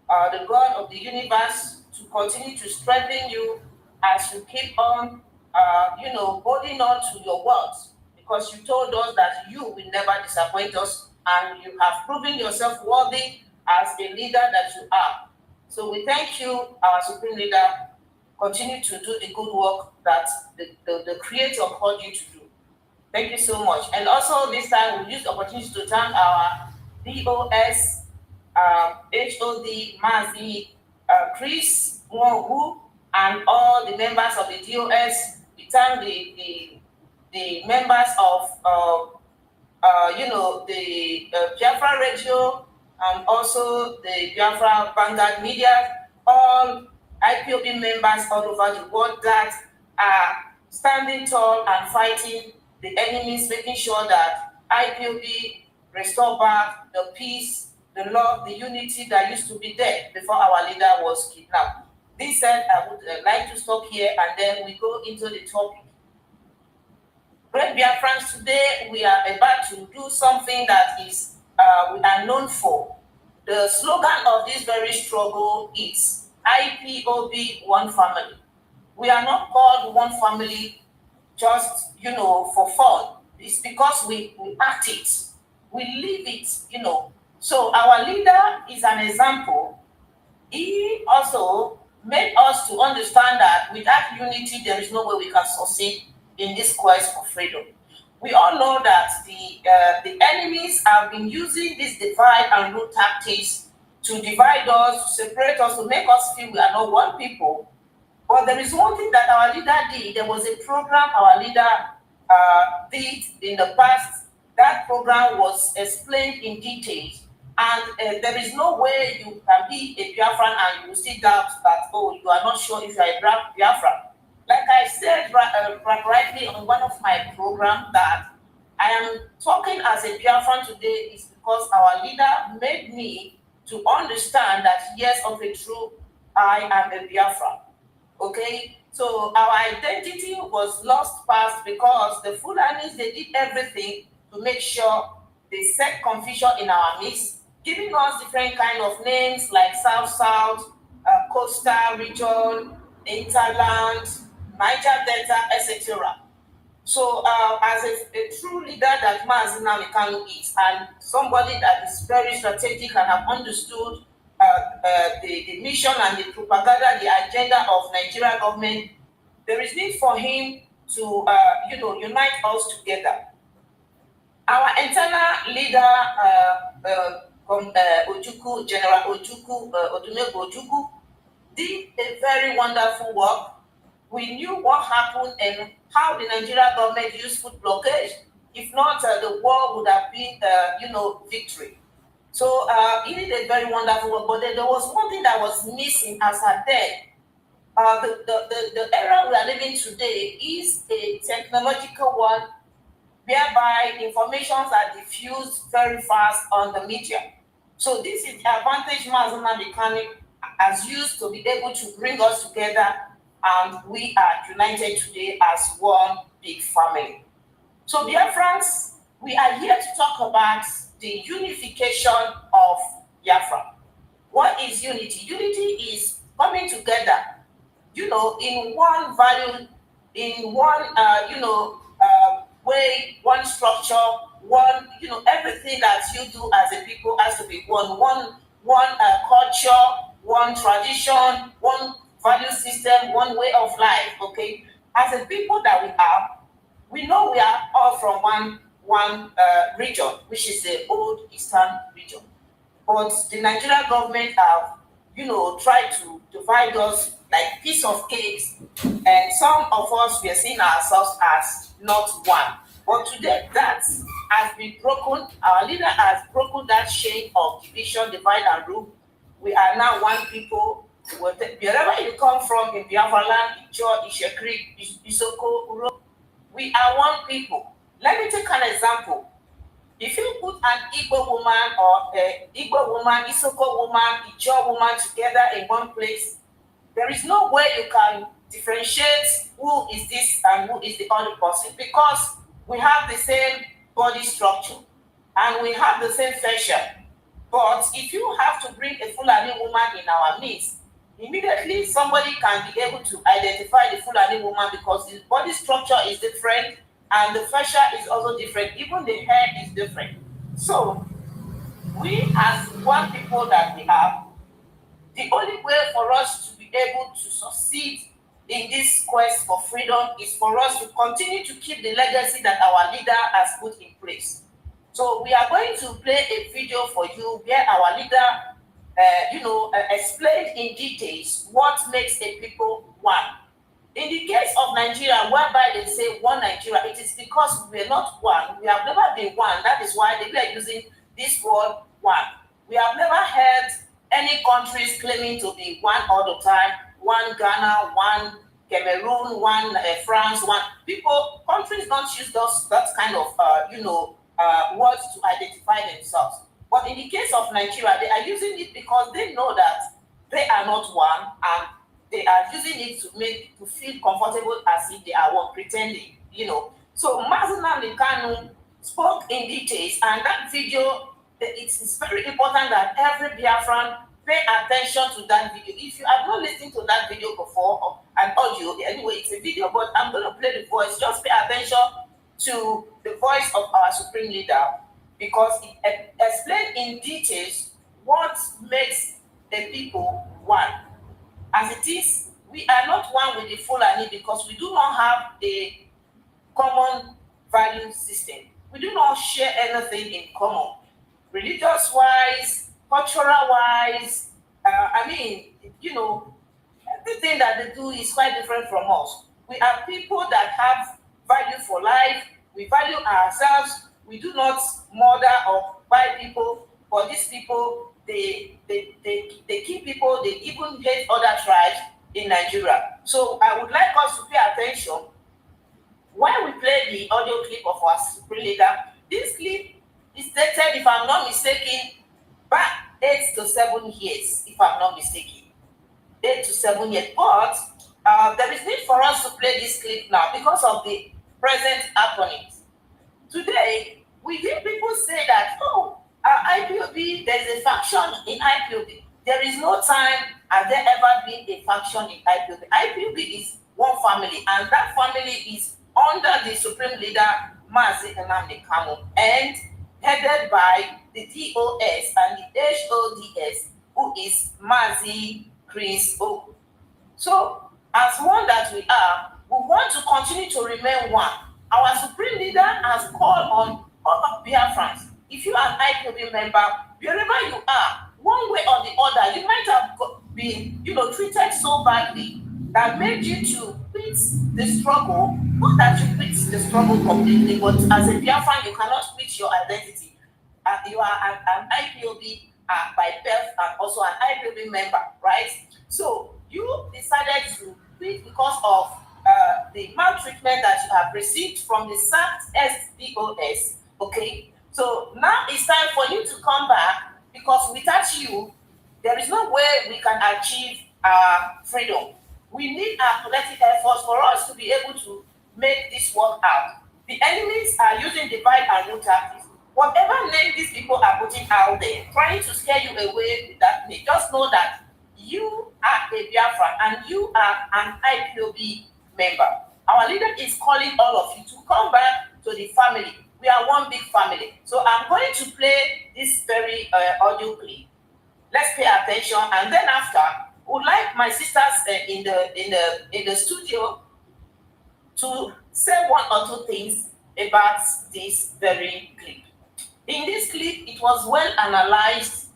the God of the universe, to continue to strengthen you as you keep on, holding on to your words, because you told us that you will never disappoint us, and you have proven yourself worthy as a leader that you are. So we thank you, our Supreme Leader. Continue to do the good work that the Creator called you to do. Thank you so much. And also this time we use the opportunity to thank our DOS, HOD, Mazi, Chris, Mwogu, and all the members of the DOS. We thank the members of the Biafra Radio, and also the Biafra Vanguard Media, all IPOB members all over the world that are standing tall and fighting the enemies, making sure that IPOB restore back the peace, the love, the unity that used to be there before our leader was kidnapped. This said, I would like to stop here and then we go into the topic. Great Biafrans, today we are about to do something that is we are known for. The slogan of this very struggle is IPOB One Family. We are not called One Family just, for fun. It's because we act it. We live it, So our leader is an example. He also made us to understand that without unity, there is no way we can succeed in this quest for freedom. We all know that the enemies have been using this divide and rule tactics to divide us, to separate us, to make us feel we are not one people. But there is one thing that our leader did. There was a program our leader did in the past. That program was explained in detail. And there is no way you can be a Biafran and you will still doubt that, oh, you are not sure if you are a Biafran. Like I said rightly on one of my programs, that I am talking as a Biafran today is because our leader made me to understand that, yes, of a truth, I am a Biafran. Okay? So our identity was lost past because the Fulanis, they did everything to make sure they set confusion in our midst, giving us different kind of names like South, Coastal Region, Interland, Niger Delta, etc. So as a true leader that Nnamdi Kanu is, and somebody that is very strategic and have understood the mission and the propaganda, the agenda of Nigeria government, there is need for him to unite us together. Our internal leader, Ojukwu, General Ojukwu, Odumegwu Ojukwu, did a very wonderful work. We knew what happened and how the Nigerian government used food blockade. If not, the war would have been, victory. So he did a very wonderful work. But there was one thing that was missing as at then. The era we are living today is a technological one, whereby informations are diffused very fast on the media. So this is the advantage Nnamdi Kanu has used to be able to bring us together, and we are united today as one big family. So dear friends, we are here to talk about the unification of Biafra. What is unity? Unity is coming together, in one value, in one, way, one structure, one, everything that you do as a people has to be one culture, one tradition, one value system, one way of life, okay? As a people that we are, we know we are all from one region, which is the old Eastern region. But the Nigerian government have, tried to divide us like piece of cakes, and some of us, we are seeing ourselves as not one. But today, that has been broken. Our leader has broken that chain of division, divide and rule. We are now one people. Wherever you come from in Biafra land, Ijo, Ishekri, Isoko, Uro, we are one people. Let me take an example. If you put an Igbo woman or Igbo woman, Isoko woman, Ijo woman together in one place, there is no way you can differentiate who is this and who is the other person, because we have the same body structure and we have the same fashion. But if you have to bring a Fulani woman in our midst, immediately somebody can be able to identify the Fulani woman because the body structure is different and the fashion is also different. Even the hair is different. So we as one people that we have, the only way for us to be able to succeed in this quest for freedom is for us to continue to keep the legacy that our leader has put in place. So we are going to play a video for you where our leader, explained in details what makes a people one. In the case of Nigeria, whereby they say one Nigeria, it is because we are not one. We have never been one. That is why they are using this word one. We have never heard any countries claiming to be one all the time. One Ghana, one Cameroon, one France, one people. Countries don't use that kind of words to identify themselves. But in the case of Nigeria, they are using it because they know that they are not one, and they are using it to feel comfortable as if they are one, pretending, So Nnamdi Kanu spoke in details, and that video, it's very important that every Biafran pay attention to that video. If you have not listened to that video before, or an audio, anyway, it's a video, but I'm going to play the voice. Just pay attention to the voice of our Supreme Leader, because it explains in details what makes the people one. As it is, we are not one with the Fulani because we do not have a common value system. We do not share anything in common. Religious-wise, cultural-wise, Everything that they do is quite different from us. We are people that have value for life. We value ourselves. We do not murder or buy people. But these people, they kill people. They even hate other tribes in Nigeria. So I would like us to pay attention when we play the audio clip of our supreme leader. This clip is dated, if I'm not mistaken, back 8 to 7 years, if I'm not mistaken. 8 to 7 years. But there is need for us to play this clip now because of the present happenings. Today, we hear people say that, oh, IPOB, there's a faction in IPOB. There is no time has there ever been a faction in IPOB. IPOB is one family, and that family is under the Supreme Leader, Nnamdi Kanu, and headed by the DOS and the HODS, who is Mazi Chris O. So, as one that we are, we want to continue to remain one. Our Supreme Leader has called on all Biafrans. If you are an IPOB member, wherever you are, one way or the other, you might have been, treated so badly that made you to quit the struggle. Not that you quit the struggle completely, but as a Biafran, you cannot quit your identity. You are an IPOB by birth and also an IPOB member, right? So you decided to quit because of the maltreatment that you have received from the sacked SDOS, okay? So now it's time for you to come back, because without you, there is no way we can achieve our freedom. We need our collective efforts for us to be able to make this work out. The enemies are using divide and rule tactics. Whatever name these people are putting out there, trying to scare you away with that name, just know that you are a Biafra and you are an IPOB member. Our leader is calling all of you to come back to the family. We are one big family. So I'm going to play this very audio clip. Let's pay attention, and then after, I would like my sisters in the studio to say one or two things about this very clip. In this clip, it was well analyzed,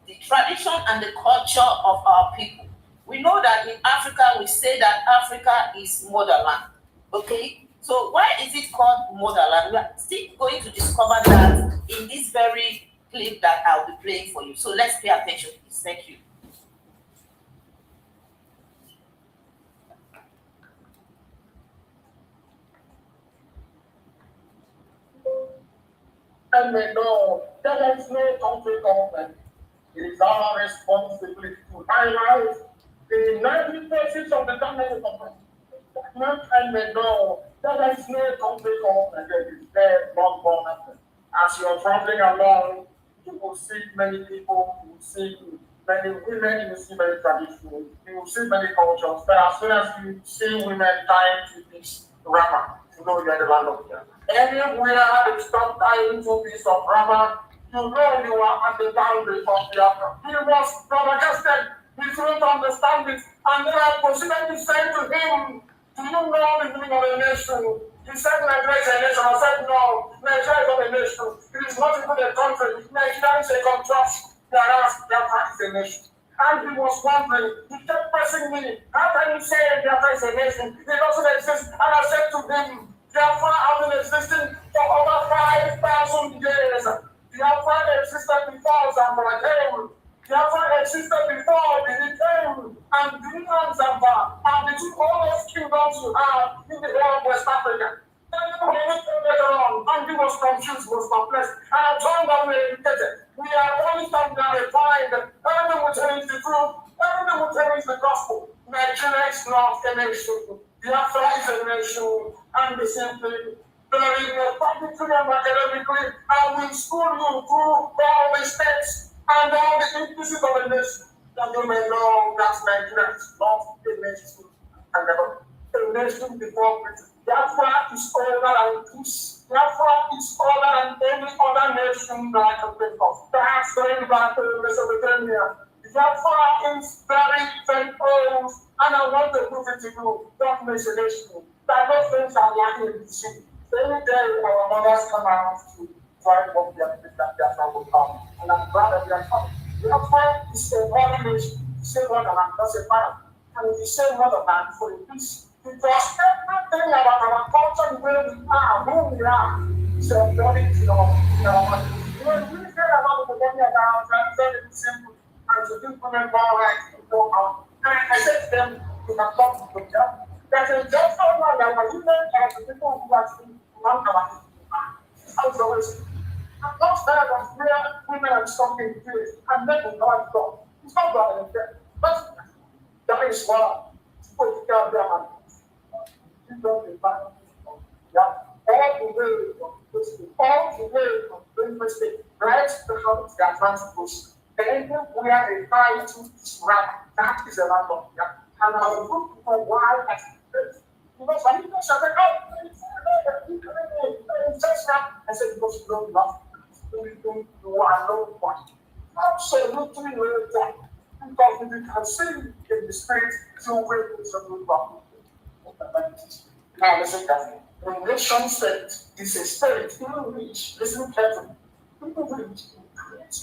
the tradition and the culture of our people. We know that in Africa, we say that Africa is motherland, okay? So why is it called motherland? We are still going to discover that in this very clip that I'll be playing for you. So let's pay attention, please. Thank you. And we know there is no country government. It is our responsibility to highlight the 90 places of the government and we know there is no country government that is there not government. As you are traveling along, you will see many people, you will see many women, you will see many traditions, you will see many cultures. But as soon as you see women tying to this rubber, you know you are the land of Biafra. Anywhere they stop tying to piece of rubber, you know you are at the boundary of Biafra. He was flabbergasted. He couldn't understand it. And then I proceeded to say to him, do you know the meaning of a nation? He said Nigeria is a nation. I said no, Nigeria is not a nation. It is not even a country. Nigeria is a contrast, whereas Biafra is a nation. And he was wondering, he kept pressing me, how can you say Biafra is a nation? It doesn't exist. And I said to him, Biafra has been existing for over 5,000 years. Biafra existed before Zamora came. Biafra existed before Benin came. And Benin and Zamba are the two oldest kingdoms you have in the whole of West Africa. Then later on, and he was confused, was perplexed. And I told them we educated. We are only something that refined. Everything will change the truth. Everything will change the gospel. Nigeria is not a nation. Biafra is a nation. And the same thing. There is no practically and academically. I will school you through all the steps and all the impieces of a nation. That you may know that Nigeria is not a nation. And never a nation before Britain. Biafra is older than peace. Biafra is older than any other nation that I can think of. Perhaps going back to Mesopotamia. Biafra is very, very old, and I want to prove it to you. Don't miss a nation. That those things are lacking in the city. Every day our mothers come out to try what Biafra will come. And I'm glad that they are coming. Biafra is a holy nation. Say what I'm not a fire. and the same motherland for the peace. Because everything about our culture, the way we are, who we are, is embodied in our money. When we hear about the money about very simple, and to give women more rights to go out, and I said to them, you can talk to them. That is just how long that our women and the people who are still among our as always. I'm not tired of where women are talking to you and men will not talk. It's not bad in there. But that is why people can't be a man. You don't be bad. Yeah. All the way from doing mistake, right? To help the advanced push. Then we are a fight to right. That is a lot of yeah. And I will look for why that's this. Because when you say, oh, just that, I said, because you don't love you are no one. Absolutely no one. Because we can see in the spirit two ways of the rock. Now listen carefully. The nation state is a spirit in which, listen carefully, people which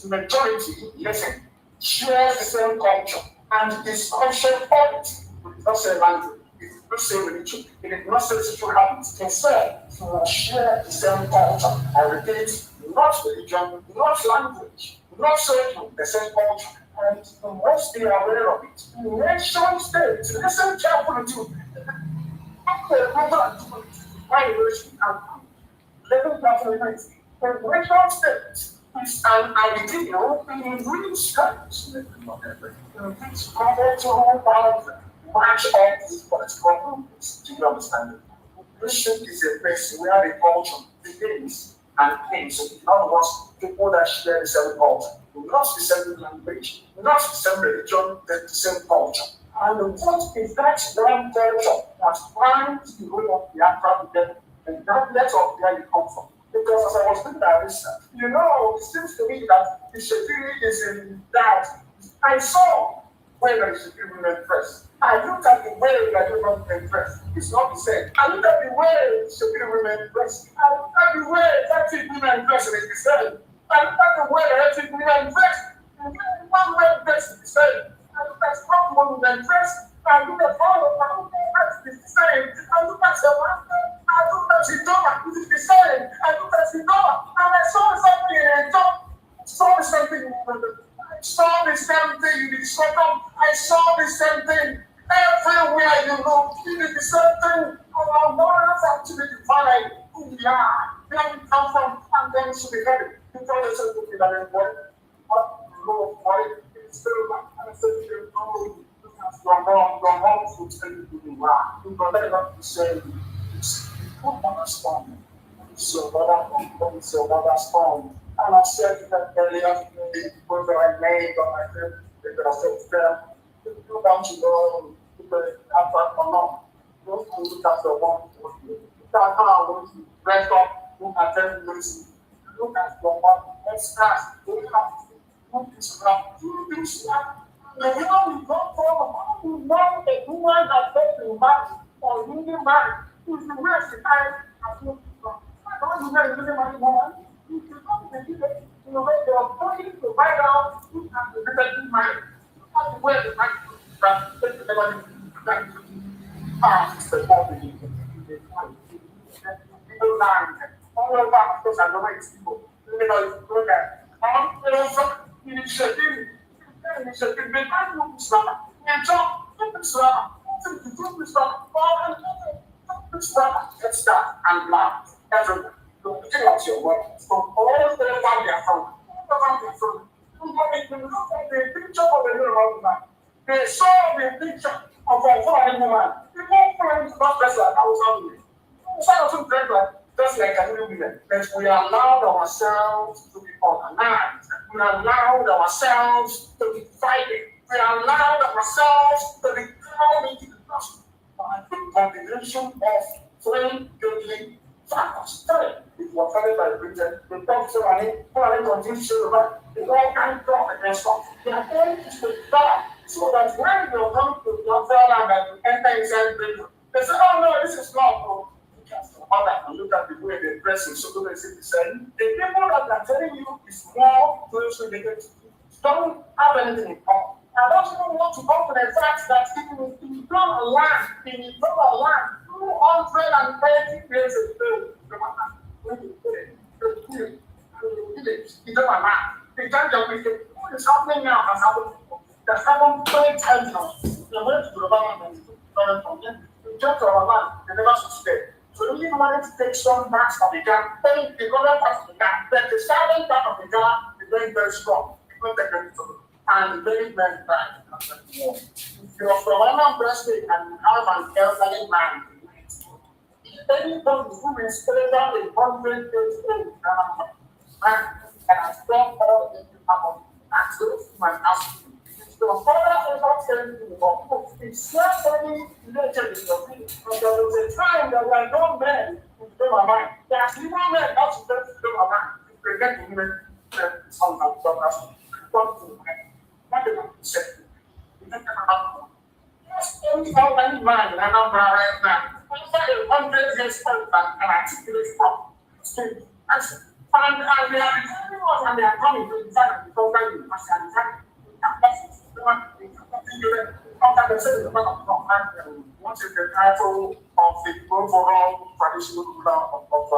majority, listen, shares the same culture and is also point. It is not say language, it is not say religion, it is not say sexual habits. Instead, you will share the same culture. I repeat, not religion, not language, not saying the same culture. And you must be aware of it. The nation state, listen carefully to living government. The nation state is an ideal in which countries cover to boundary match all these political movements. Do you understand it? Nation is a place where the culture begins and ends. So in other words, people that share the same culture, not the same language, not the same religion, but the same culture. And what is that one culture that finds the way of the Biafra together, regardless of where you come from? Because as I was doing that research, it seems to me that the Shekiri is in doubt. I saw where the Shekiri women dress. I looked at the way that you women dress. It's not the same. I looked at the way the Shekiri women dress. I looked at the way ethnic women dress and it's the same. I looked at the way ethnic women dress. One way dress is the same. I look at how women dress. I look at how dress is the same. I look at the one. I look at the door. It is the same. I look at the door. And I saw something in the door. I saw something in the I saw the same thing in the circle. I saw the same thing. Everywhere you look, it is the same thing. Our morals actually define who we are, where we come from, and then to be headed. Because it's a good thing that is important. What you know for it. Still like I said, your mom would tell you who you are. You can never say put on a storm. It's your mother's storm. And I said to them earlier, the people that I made on my trip, they could have said to them, you don't know people have that or not. Don't look at the one who look at how I want to break up, look at them losing. Look at your one extras, they have to do this now. The woman we go for, we want a woman that gets married or really married. If you waste the time, I don't know. I don't know if you're a woman. If you come to the way they are going to buy out, you have to get married. You have to wear the right that take the money. It's the body. People land all over because I don't know it's people. You know, you look at initiative. Initiative. They can't move this one. And John, this one. Let's start and laugh. Everyone. Look at your work. From all the way down there from. The picture of the little man. They saw the picture of a foreign woman. People friends not dressed like Hausa. Some of them dress like just like a little women. But we allowed ourselves to be organized. We allowed ourselves to be fighting. We allowed ourselves to be thrown into the dust by the combination of three deadly factors. It was founded by Britain. The top foreign continues to run. The all kind of against us. They are going to stay back so that when you come to your fatherland and you enter inside Britain, they say, oh no, this is not good. And look at the way they dress in so they say the same. The people that are telling you is more closely related to you don't have anything in common. I don't even want to go to the fact that in Idola land, 230 years ago, Idola land, the judge of what is happening now has happened before. That's happened 20 times now. They went to the government, the judge of our land, they never succeeded. So we wanted to take some parts of the jar, take the other parts of the jar, but the southern part of the jar is very, very strong. People take it to and very, very bad. If you're from one breastfeed and have an elderly man, anybody who is over 100 years old and has done all the things you have ask those man ask you. If your father ever telling you about it's not only related in your village, but there was a time that were no men in my mind. There's even men not to get to my mind. If they get to women, sometimes don't do what they want to say. You don't have just only how many man and I'm right now. After 100 years old and articulate from state. And they are the only ones and they are coming to the side of the program in Pascal. What is the title of the overall traditional ruler of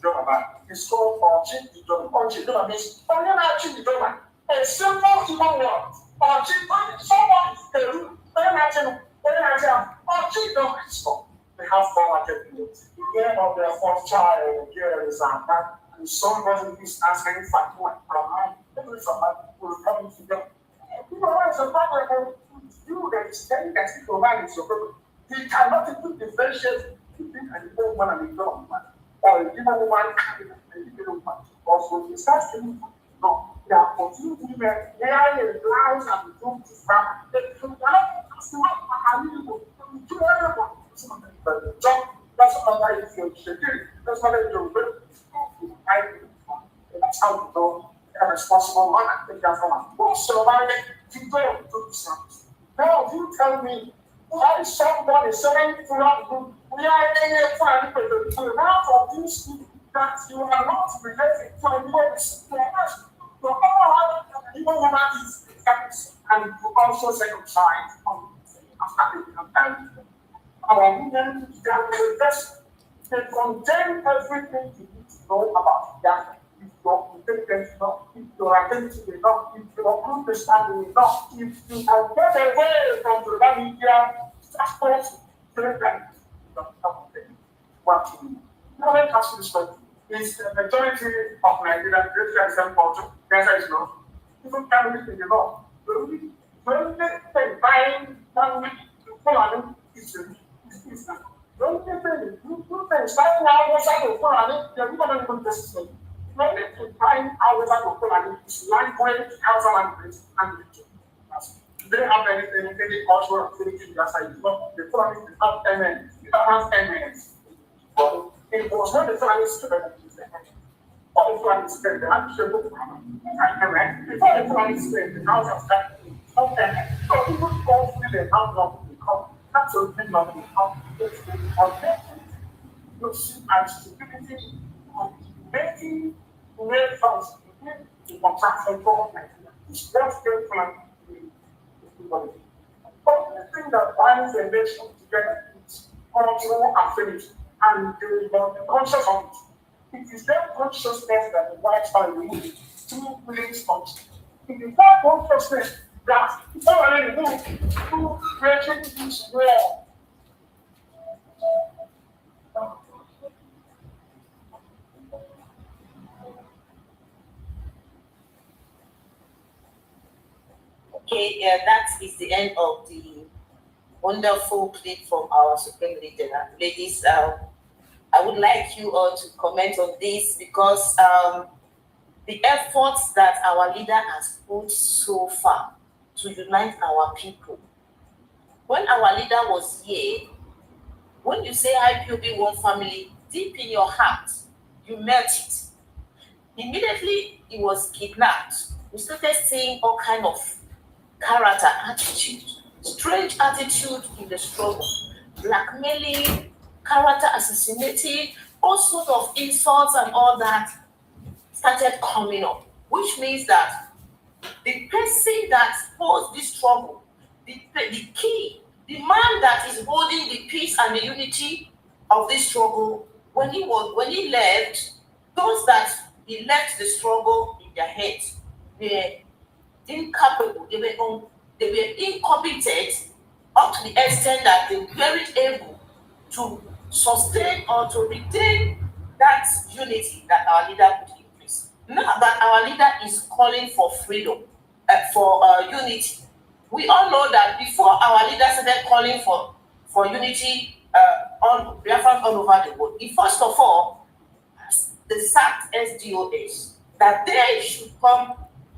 Yoruba? It's called Oji Ijoba. Oji Ijoba means only Oji Ijoba. A simple human word. Oji, someone is Peru. Oji Ijoba is called. They have 4 attributes. The year of their 4th child, the year is and somebody is asking for what from my will come to them. People are so powerful you that is telling that people are so good. He cannot even differentiate between an evil one and a good woman, or an evil woman and an evil woman. Also, he starts to no, they are continuing women, they are in the lives and the room to farm. They cannot do everyone. That's not why you feel security. That's not why you do. That's how you know a responsible man and take that from us. What's surviving to go to the service? Now, you tell me why somebody saying throughout the group, we are in a plan to now for these people that you are not related to anyone. Your other even woman is and you also circumcised after the our women, they are the best. They contain everything you need to know about that. If your intelligence enough, if your identity enough, if your understanding enough, if you can get away from the media, transport, telegram, what you need. Now let us respect. Is the majority of Nigerian Christian culture, the answer is no. Even families in the law. The only thing buying one week to follow is not. The only thing you can starting out outside of Fulani, the woman don't even participate. The only thing buying outside of Fulani is language, outside language, and religion. Do they have any cultural activity outside? The Fulani have MN. You don't have MN. But it was not the Fulani student that used the MN. Or the Fulani student, they had to show the MN. Before the Fulani student, the house of that, of MN. So people don't feel they have not become. Absolutely nothing. You see, and stupidity of making real funds in contraction for Nigeria. It's just very fun. But the thing that binds the nation together is cultural affinity and the conscious of it. It is their consciousness that the white man removed through police function. It is that consciousness that it's already removed through creating this war. Okay, that is the end of the wonderful clip from our Supreme Leader. Ladies, I would like you all to comment on this because the efforts that our leader has put so far to unite our people. When our leader was here, when you say IPOB one family, deep in your heart, you melt it. Immediately he was kidnapped. We started seeing all kind of character, attitude, strange attitude in the struggle, blackmailing, character assassinating, all sorts of insults and all that started coming up, which means that the person that holds this struggle, the key, the man that is holding the peace and the unity of this struggle, when he left, those that he left the struggle in their heads were incapable, they were incompetent up to the extent that they weren't able to sustain or to retain that unity that our leader put in place. Now that our leader is calling for freedom, for unity, we all know that before our leader started calling for unity on Biafra all over the world, he first of all the sacked SDOS that they should come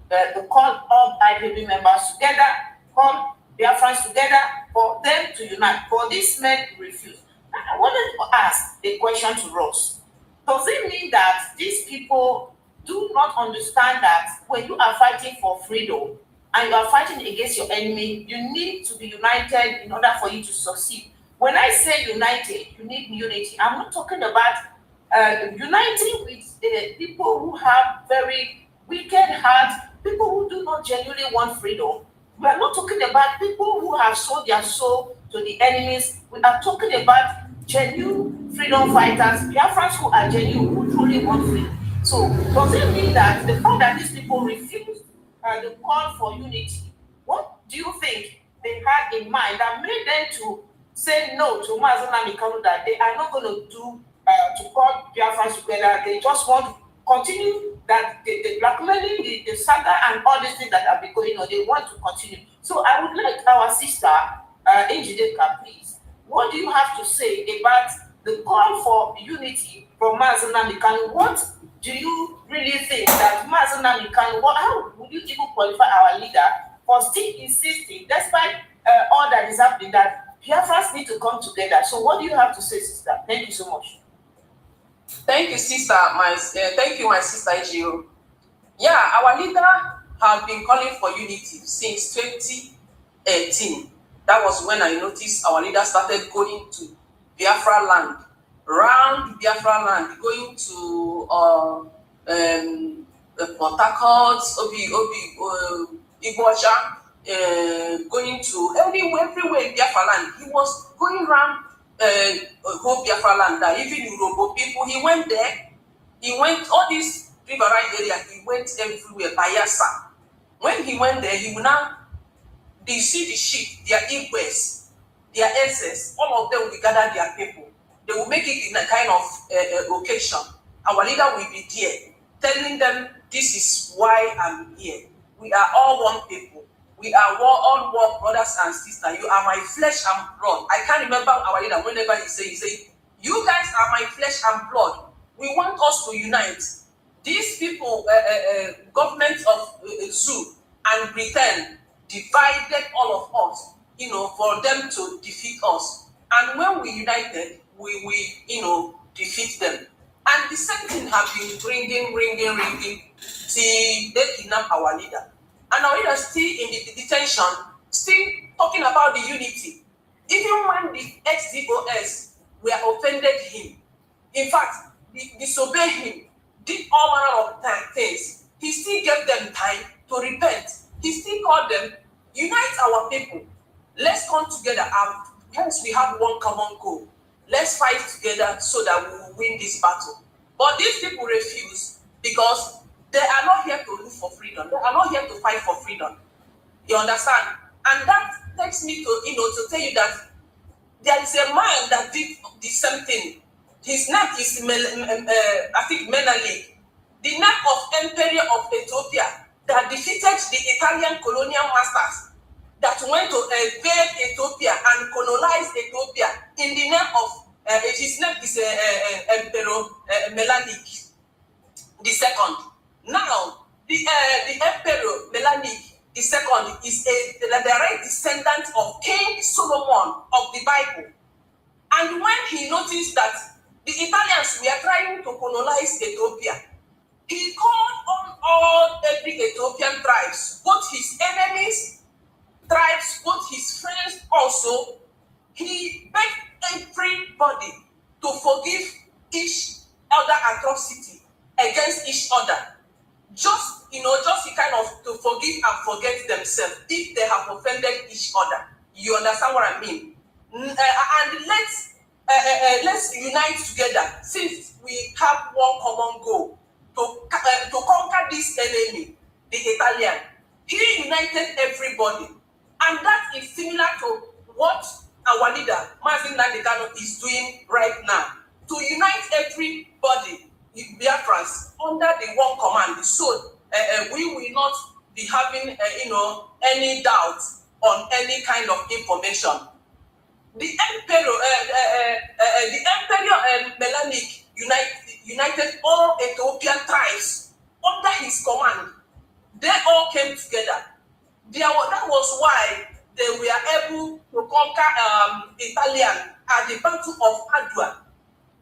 to call all IPB members together, call Biafrans together for them to unite. But these men refused. I wanted to ask a question to Ross. Does it mean that these people do not understand that when you are fighting for freedom and you are fighting against your enemy, you need to be united in order for you to succeed? When I say united, you need unity. I'm not talking about uniting with people who have very wicked hearts, people who do not genuinely want freedom. We are not talking about people who have sold their soul to the enemies. We are talking about genuine freedom fighters, Biafrans who are genuine, who truly want freedom. So does it mean that the fact that these people refused the call for unity, what do you think they had in mind that made them to say no to Nnamdi Kanu, that they are not going to do to call Biafrans together? They just want to continue that the blackmailing, the saga, and all these things that have been going on. They want to continue. So I would like our sister, Njideka, please. What do you have to say about the call for unity from Nnamdi Kanu? What do you really think that Nnamdi Kanu, how would you even qualify our leader for still insisting, despite all that is happening, that Biafrans need to come together? So what do you have to say, sister? Thank you so much. Thank you, sister. Thank you, my sister Ejiro. Yeah, our leader has been calling for unity since 2018. That was when I noticed our leader started going to Biafra land, round Biafra land, going to Port Harcourt, Igbocha, going to everywhere in Biafra land. He was going around whole Biafra land, that even Urobo people, he went there, he went all these riverine area, he went everywhere, Bayelsa. When he went there, he will now, they see the sheep, their Igwes, their SS, all of them will gather their people. They will make it in a kind of occasion. Our leader will be there, telling them, this is why I'm here. We are all one people. We are all one brothers and sisters. You are my flesh and blood. I can't remember our leader, whenever he say, you guys are my flesh and blood. We want us to unite. These people, government of Zoo and Britain, divided all of us, for them to defeat us. And when we united, we defeat them. And the same thing has been ringing till they kidnap our leader. And our leader still in the detention, still talking about the unity. Even when the ex-DOS were offended him, in fact, disobeyed him, did all manner of things, he still gave them time to repent. He still called them, unite our people. Let's come together, and hence we have one common goal. Let's fight together so that we will win this battle. But these people refuse because they are not here to look for freedom. They are not here to fight for freedom. You understand? And that takes me to, to tell you that there is a man that did the same thing. His name is, I think, Menelik, the name of Emperor of Ethiopia, that defeated the Italian colonial masters that went to invade Ethiopia and colonize Ethiopia in the name of, his name is Emperor Menelik II. Now, the Emperor Menelik II is the direct descendant of King Solomon of the Bible. And when he noticed that the Italians were trying to colonize Ethiopia, he called on every Ethiopian tribes, both his enemies, tribes, both his friends also. He begged everybody to forgive each other atrocity against each other. Just just kind of to forgive and forget themselves if they have offended each other. You understand what I mean? And let's unite together since we have one common goal to conquer this enemy, the Italian. He united everybody, and that is similar to what our leader, Nnamdi Kanu, is doing right now. To unite everybody, Biafrans, under the one command, so we will not be having, any doubt on any kind of information. The Emperor Melanic united all Ethiopian tribes under his command. They all came together. That was why they were able to conquer Italian at the Battle of Adwa.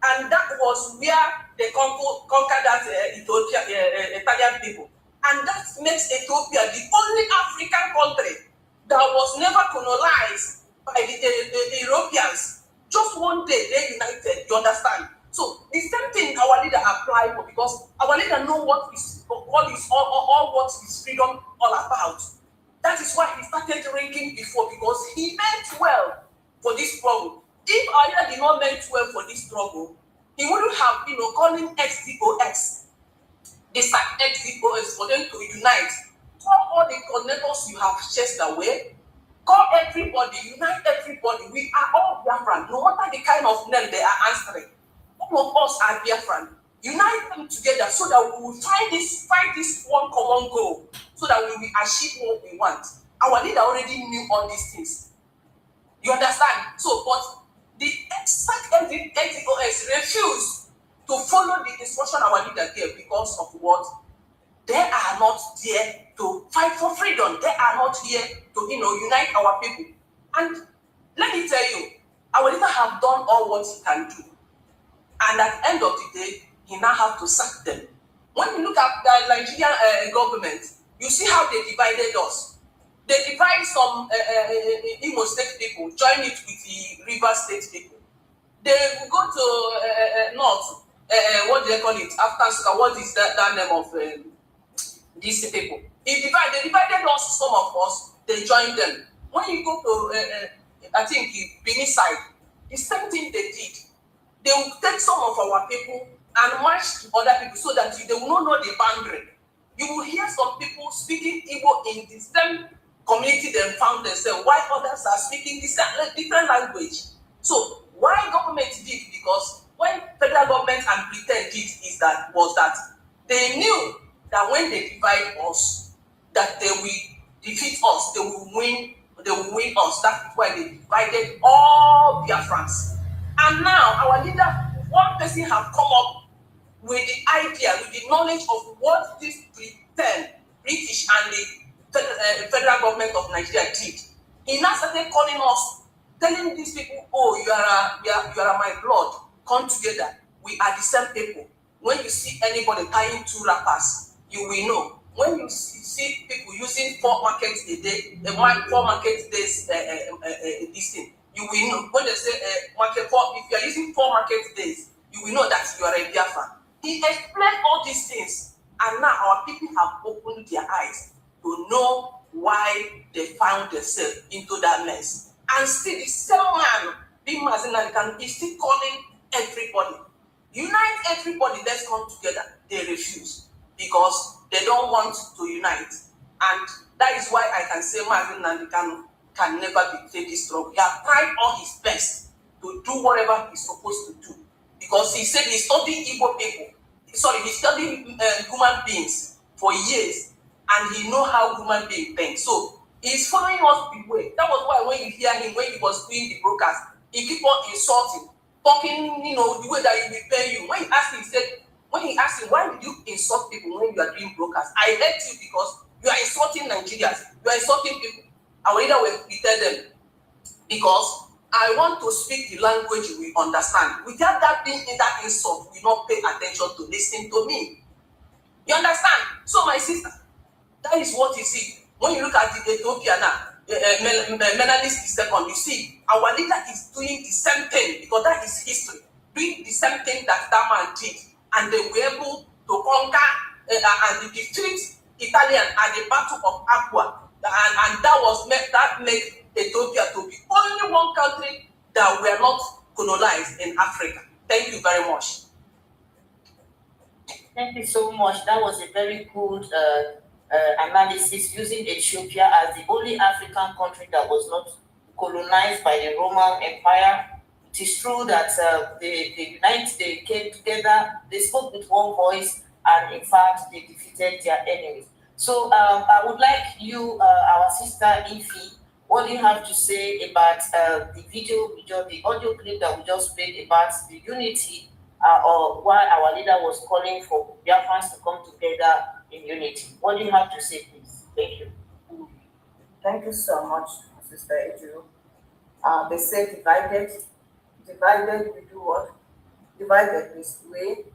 And that was where they conquered that Italian people. And that makes Ethiopia the only African country that was never colonized by the Europeans. Just one day they united, you understand? So the same thing our leader applied for, because our leader know what is what is freedom all about. That is why he started ranking before, because he meant well for this struggle. If our leader did not meant well for this struggle, he wouldn't have, calling XDOX, this XDOX, for them to unite. Call all the coordinators you have chased away. Call everybody, unite everybody. We are all Biafran, no matter the kind of name they are answering. All of us are Biafran. Unite them together so that we will fight this one common goal, so that we will achieve what we want. Our leader already knew all these things. You understand? So, but the exact XDOS refused to follow the instruction our leader gave because of what? They are not there to fight for freedom. They are not here to, unite our people. And let me tell you, our leader have done all what he can do. And at the end of the day, he now have to sack them. When you look at the Nigerian government, you see how they divided us. They divide some Imo State people, join it with the River State people. They will go to North, what do they call it? After Suka, what is that name of these people? They divided us, some of us, they joined them. When you go to, I think, Benin side, the same thing they did. They will take some of our people and march to other people so that they will not know the boundary. You will hear some people speaking Igbo in the same community they found themselves, while others are speaking different language. So why government did? Because when federal government and Britain did was that they knew that when they divide us, that they will defeat us, they will win us. That's why they divided all Biafrans. And now our leader, one person have come up with the idea, with the knowledge of what this British and the federal government of Nigeria did. He now started calling us, telling these people, oh, you are my blood, come together. We are the same people. When you see anybody tying two wrappers, you will know. When you see people using 4 markets a day, 4 market days, this thing, you will know. When they say if you are using 4 market days, you will know that you are a Biafra. He explained all these things, and now our people have opened their eyes to know why they found themselves into that mess. And still the same man, being Mazinalikan, is still calling everybody. Unite everybody, let's come together. They refuse because they don't want to unite. And that is why I can say Mazinalikan can never betray this struggle. He has tried all his best to do whatever he's supposed to do. Because he said he studied Igbo people. He studied human beings for years. And he know how human beings think. So he's following us the way. That was why when you hear him, when he was doing the broadcast, he keep on insulting, talking, the way that he will pay you. When he asked him, why did you insult people when you are doing broadcast? I hate you because you are insulting Nigerians. You are insulting people. Our leader will tell them, because I want to speak the language we understand. Without that being in that insult, we not pay attention to listen to me. You understand? So my sister, that is what you see. When you look at the Ethiopia now, Menalis is second, you see, our leader is doing the same thing, because that is history. Doing the same thing that man did. And they were able to conquer and defeat Italian at the Battle of Aqua, and that made Ethiopia to be only one country that were not colonized in Africa. Thank you very much. Thank you so much. That was a very good analysis using Ethiopia as the only African country that was not colonized by the Roman Empire. It is true that they came together, they spoke with one voice, and in fact, they defeated their enemies. So I would like you, our sister Ifi, what do you have to say about the the audio clip that we just played about the unity, or why our leader was calling for Biafrans to come together in unity? What do you have to say, please? Thank you. Thank you so much, Sister Edu. They say divided we do what? Divided we sway.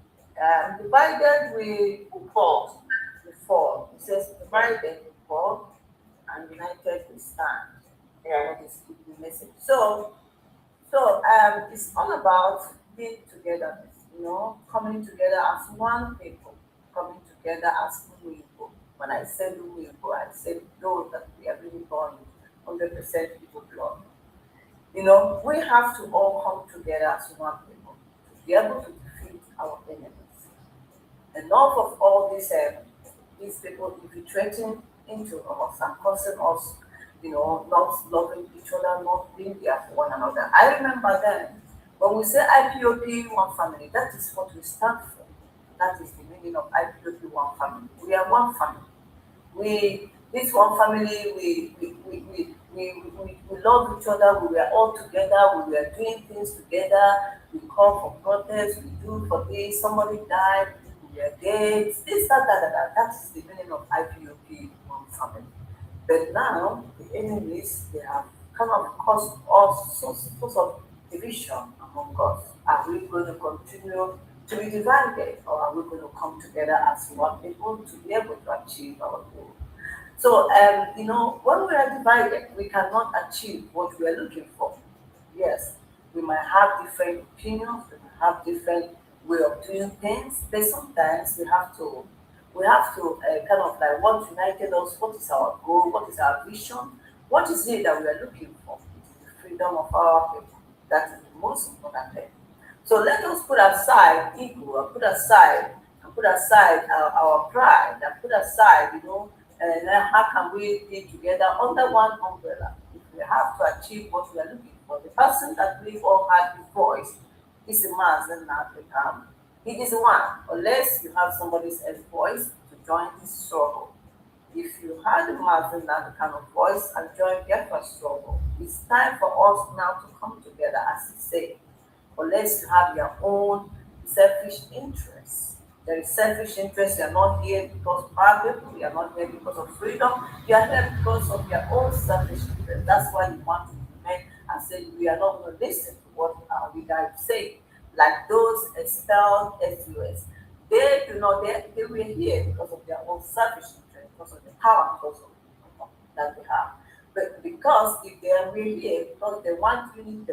Divided we fall. We fall. It says divided we fall, and united we stand. Yeah, that is the message. So it's all about being together. Coming together as one people, coming together as people. When I say people, I say those that we are really born 100% people blood. We have to all come together as one people to be able to defeat our enemies. Enough of all these people infiltrating into us and causing us, not loving each other, not being there for one another. I remember then, when we say IPOP one family, that is what we stand for. That is the meaning of IPOP one family. We are one family. This one family, we love each other, we were all together, we were doing things together, we call for protests, we do for this, somebody died, we were dead, this, that is the meaning of IPOP one family. But now, the enemies, they have kind of caused all sorts of division among us. Are we going to continue to be divided, or are we going to come together as one people to be able to achieve our goal? So, when we are divided, we cannot achieve what we are looking for. Yes, we might have different opinions, we might have different way of doing things, but sometimes we have to kind of like what united us, what is our goal, what is our vision, what is it that we are looking for? It is the freedom of our people. That is the most important thing. So let us put aside ego, and put aside our pride, and put aside, and how can we be together under one umbrella? If we have to achieve what we are looking for, the person that we all had his voice is a man and not become. It is one, unless you have somebody else's voice to join this struggle. If you had a man that kind of voice and join Biafra struggle, it's time for us now to come together, as he said. Unless you have your own selfish interests. There is selfish interest. You are not here because of our people. You are not here because of freedom. You are here because of your own selfish interest. That's why you want to remain and say we are not going to listen to what our leader is saying. Like those expelled SUS, they were here because of their own selfish interest, because of the power, because of that they have. But because if they are really here, because they want unity, they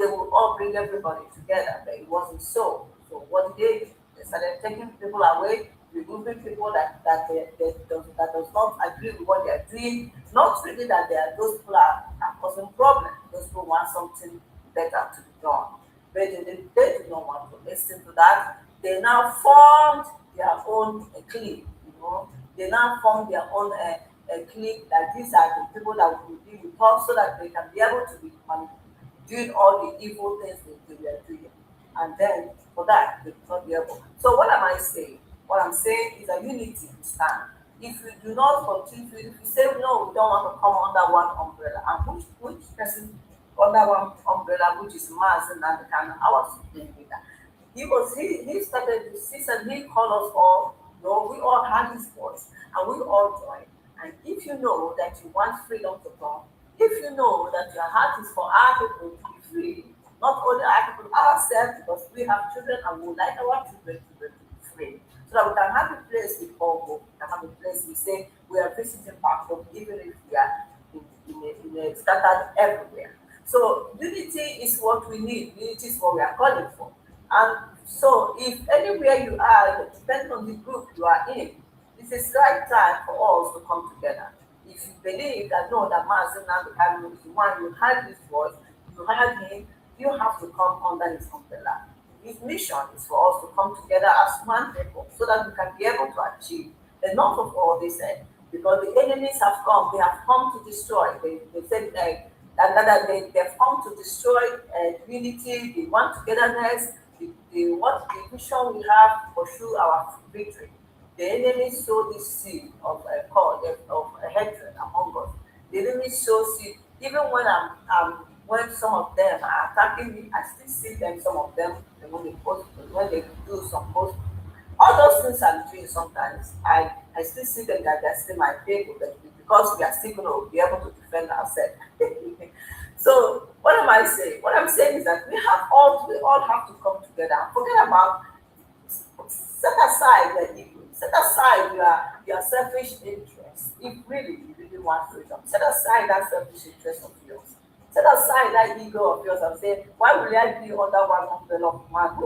will all bring everybody together. But it wasn't so. So what did they do? They started taking people away, removing people that does not agree with what they are doing. Not really that those people are causing problems. Those people want something better to be done. But they do not want to listen to that. They now formed their own clique. They now formed their own clique that these are the people that will be with us, so that they can be able to be doing all the evil things they were doing. And then for that, they will not be able. So what am I saying? What I'm saying is a unity stand. If we do not continue, if we say no, we don't want to come under one umbrella, and which person under one umbrella, which is Mazen and the Kanu, our supreme leader. He said he called us all, we all had his voice, and we all joined. And if you know that you want freedom to come, if you know that your heart is for our people to be free, not only our people, ourselves, because we have children and we would like our children to be free, so that we can have a place we call home, we can have a place we say we are visiting back home, even if we are in a scattered everywhere. So unity is what we need. Unity is what we are calling for. And so if anywhere you are, depending on the group you are in, It is right time for us to come together. If you believe that no, that Mazi Nnamdi Kanu is the one, you heard his voice, you heard him, you have to come under his umbrella. His mission is for us to come together as one people so that we can be able to achieve enough of all this. Because the enemies have come, they have come to destroy. They said that they've come to destroy unity, they want togetherness, what the vision we have to pursue our victory. The enemy sow this seed of hatred among us. The enemy sow seed. Even when some of them are attacking me, I still see them. Some of them when they post, when they do some post, all those things I'm doing sometimes. I still see them that they're still my people, but because we are still going to be able to defend ourselves. So what am I saying? What I'm saying is that we all have to come together and forget about, set aside the ego, set aside your selfish interest. If really you really want freedom, set aside that selfish interest of yours. Set aside that ego of yours and say, why will I be under one umbrella of man?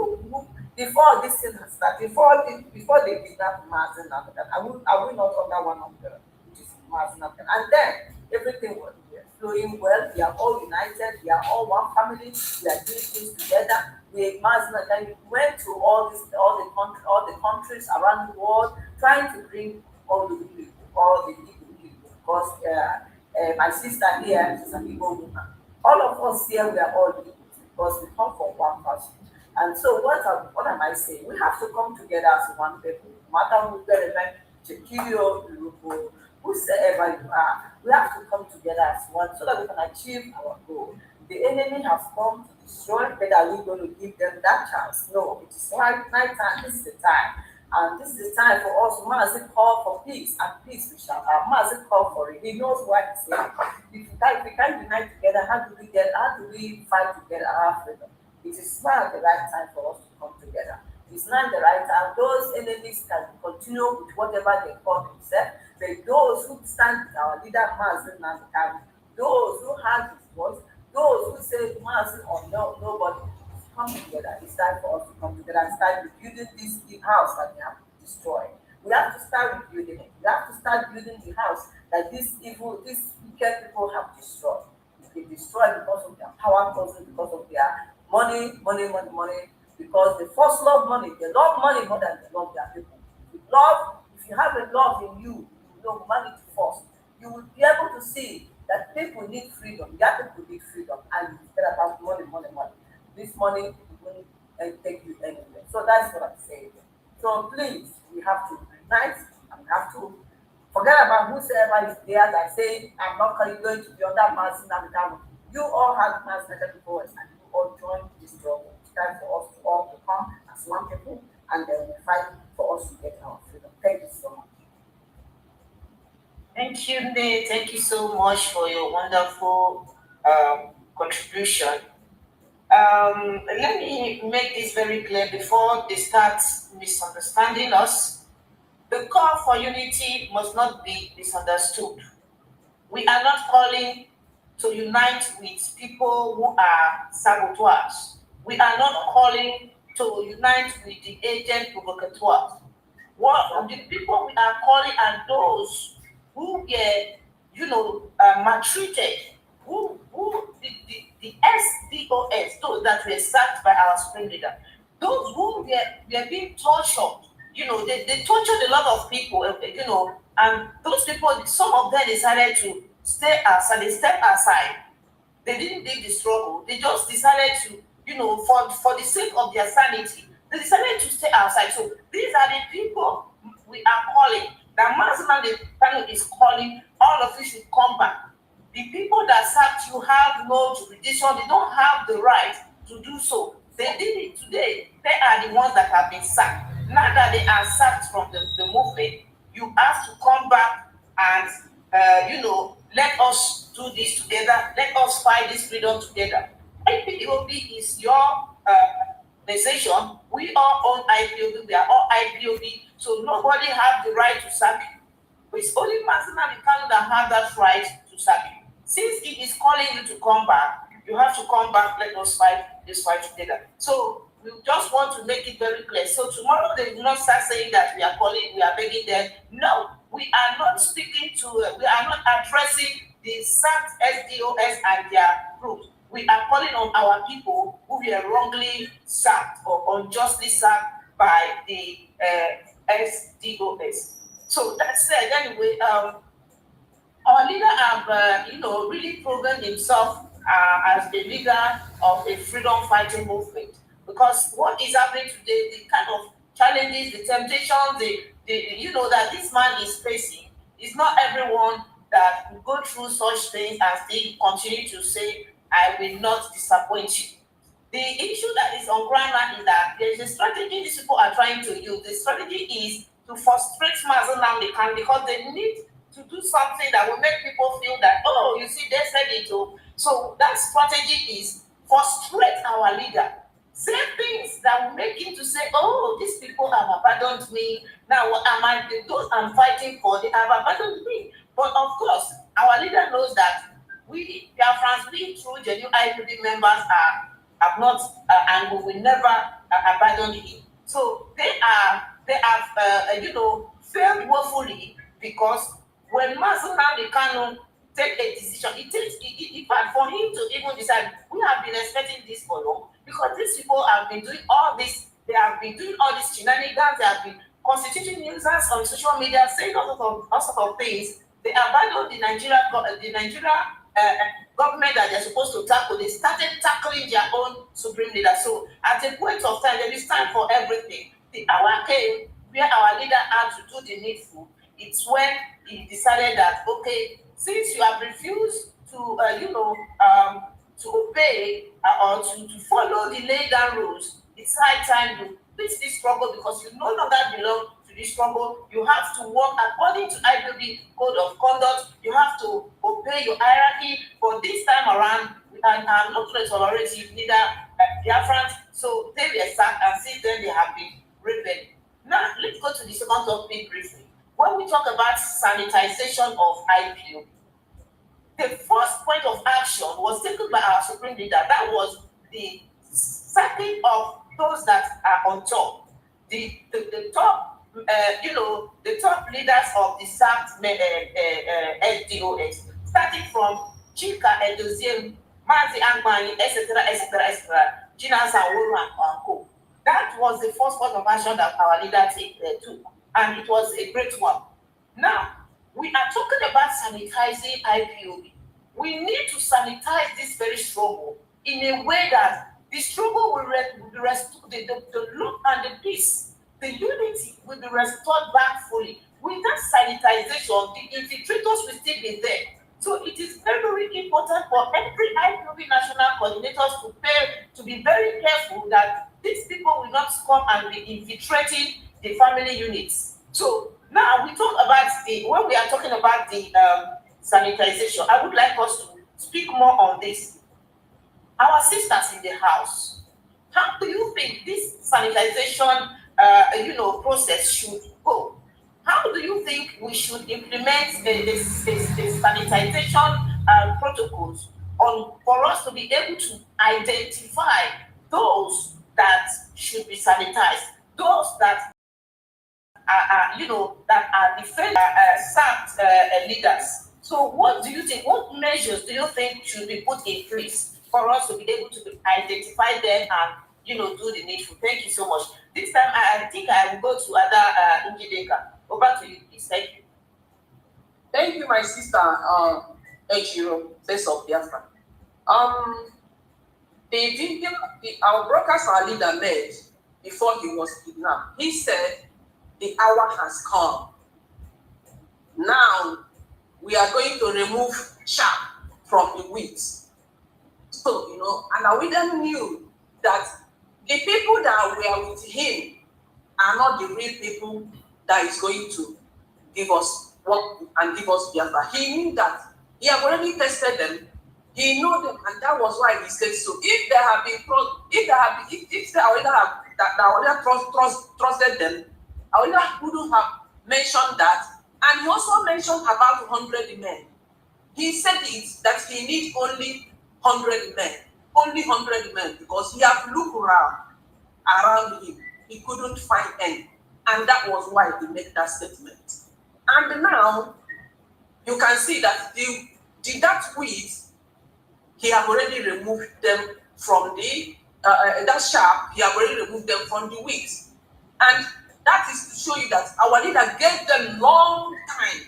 Before this thing has started, before they kidnap Mazi Nnamdi, I will not under one umbrella, which is Mazi Nnamdi. And then everything will be flowing well. We are all united. We are all one family. We are doing things together. Mazi Nnamdi went to all the countries around the world, trying to bring all the people, all the Igbo people. Because my sister here is an Igbo woman. All of us here, we are all Igbos because we come from one person. And so what am I saying? We have to come together as one people. No matter who represent Chekiro, Lupo, whosoever you are, we have to come together as one so that we can achieve our goal. The enemy has come to destroy, but are we going to give them that chance? No, it is night time. This is the time. And this is the time for us. Mazi call for peace, and peace we shall have. Mazi call for it. He knows what he's saying. If we can't unite together, how do we fight together our freedom? It is not the right time for us to come together. It's not the right time. Those enemies can continue with whatever they call themselves. But those who stand with our leader, Mazi Nnamdi Kanu, those who have his voice, those who say Mazi or nobody, come together. It's time for us to come together and start rebuilding this house that we have destroyed. We have to start rebuilding it. We have to start building the house that these wicked people have destroyed. They destroyed because of their power, because of their money, because they first love money. They love money more than they love their people. If you have a love in you, you know humanity first, you will be able to see that people need freedom. Their people need freedom, and you care about money. This money will take you anywhere. So that's what I'm saying. So please, we have to unite and we have to forget about whosoever is there that saying, I'm not going to be under Mazi Nnamdi Kanu. You all have Mazi Nnamdi voice and you all join this struggle. It's time for us to all to come as one people and then we fight for us to get our freedom. Thank you so much. Thank you, Nate. Thank you so much for your wonderful contribution. Let me make this very clear before they start misunderstanding us. The call for unity must not be misunderstood. We are not calling to unite with people who are saboteurs. We are not calling to unite with the agent provocateurs. What the people we are calling are those who get, maltreated, who the SDOS, those that were sacked by our supreme leader, those who were being tortured. They tortured a lot of people, and those people, some of them decided to stay outside. They stepped aside. They didn't leave the struggle. They just decided to, for the sake of their sanity, they decided to stay outside. So these are the people we are calling. That Mazi Nnamdi Kanu is calling, all of you should come back. The people that sacked you have no jurisdiction. They don't have the right to do so. They did it today. They are the ones that have been sacked. Now that they are sacked from the movement, you have to come back and, let us do this together. Let us fight this freedom together. IPOB is your organization. We all own IPOB. We are all IPOB. So nobody has the right to sack you. It's only Mazi Nnamdi Kanu that have that right to sack you. Since he is calling you to come back, you have to come back. Let us fight this fight together. So we just want to make it very clear. So tomorrow they will not start saying that we are calling, we are begging them. No, we are not speaking to, we are not addressing the sacked SDOS and their groups. We are calling on our people who were wrongly sacked or unjustly sacked by the SDOS. So that said, anyway, our leader have, really proven himself as the leader of a freedom fighting movement. Because what is happening today, the kind of challenges, the temptations, that this man is facing, is not everyone that will go through such things and still continue to say, I will not disappoint you. The issue that is on ground now is that there is a strategy these people are trying to use. The strategy is to frustrate Nnamdi Kanu because they need to do something that will make people feel that, oh, you see, they said it too. So that strategy is frustrate our leader. Say things that will make him to say, oh, these people have abandoned me. Now, what am I? Those I'm fighting for, they have abandoned me. But of course, our leader knows that we Biafrans, we true genuine IPOB members have not and we will never abandon him. So they have failed woefully because when Nnamdi Kanu take a decision, it takes in fact for him to even decide. We have been expecting this for long because these people have been doing all this. They have been doing all these shenanigans. They have been constituting nuisance on social media, saying all sorts of things. They abandoned the Nigeria government that they're supposed to tackle. They started tackling their own supreme leader. So at a point of time, there is time for everything. The hour came where our leader had to do the needful. It's when he decided that, okay, since you have refused to, to obey or to follow the laid down rules, it's high time you quit this struggle because you no longer belong to this struggle. You have to work according to IPOB code of conduct. You have to obey your hierarchy. But this time around, I'm not going to tolerate you, neither Biafrans. So they were sacked, and since then they have been rebelling. Now, let's go to the second topic briefly. When we talk about sanitization of IPOB, the first point of action was taken by our supreme leader. That was the sacking of those that are on top. The top, the top leaders of the sacked SDOS, starting from Chika Edoziem, Mazi Angmani, etc., Gina Zawuru and Co. That was the first point of action that our leader took, and it was a great one. Now, we are talking about sanitizing IPOB. We need to sanitize this very struggle in a way that the struggle will restore the look and the peace, the unity will be restored back fully. With that sanitization, the infiltrators will still be there. So it is very, very important for every IPOB national coordinators to be very careful that these people will not come and be infiltrating the family units. So now we talk about when we are talking about the sanitization, I would like us to speak more on this. Our sisters in the house, how do you think this sanitization process should go? How do you think we should implement the sanitization protocols for us to be able to identify those that should be sanitized, those that that are defending sacked leaders? So what do you think, what measures do you think should be put in place for us to be able to identify them and do the needful? Thank you so much. This time I think I will go to other Njideka. Over to you, please. Thank you. Thank you, my sister, Ejiro, face of Biafra. The video our broadcast our leader made before he was kidnapped, he said, the hour has come. Now, we are going to remove chaff from the wheat. So, and our leader knew that the people that were with him are not the real people that is going to give us work and give us Biafra. He knew that. He had already tested them. He knew them, and that was why he said so. If they have been trusted them, I wouldn't have mentioned that. And he also mentioned about 100 men. He said that he needs only 100 men. Only 100 men, because he have looked around. around him. He couldn't find any. And that was why he made that statement. And now, you can see that that wheat, he have already removed them from that sharp, he have already removed them from the wheat. And that is to show you that our leader gave them long time.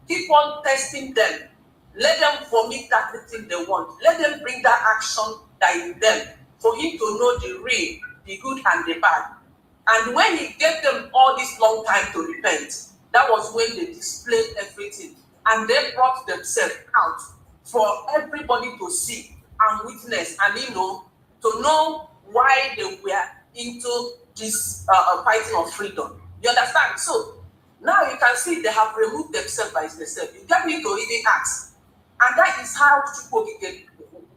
Keep on testing them. Let them vomit that thing they want. Let them bring that action that is in them for him to know the real, the good and the bad. And when he gave them all this long time to repent, that was when they displayed everything. And they brought themselves out for everybody to see and witness and, to know why they were into this fighting of freedom. You understand? So now you can see they have removed themselves by themselves. You don't need to even ask. And that is how Chukwuoki can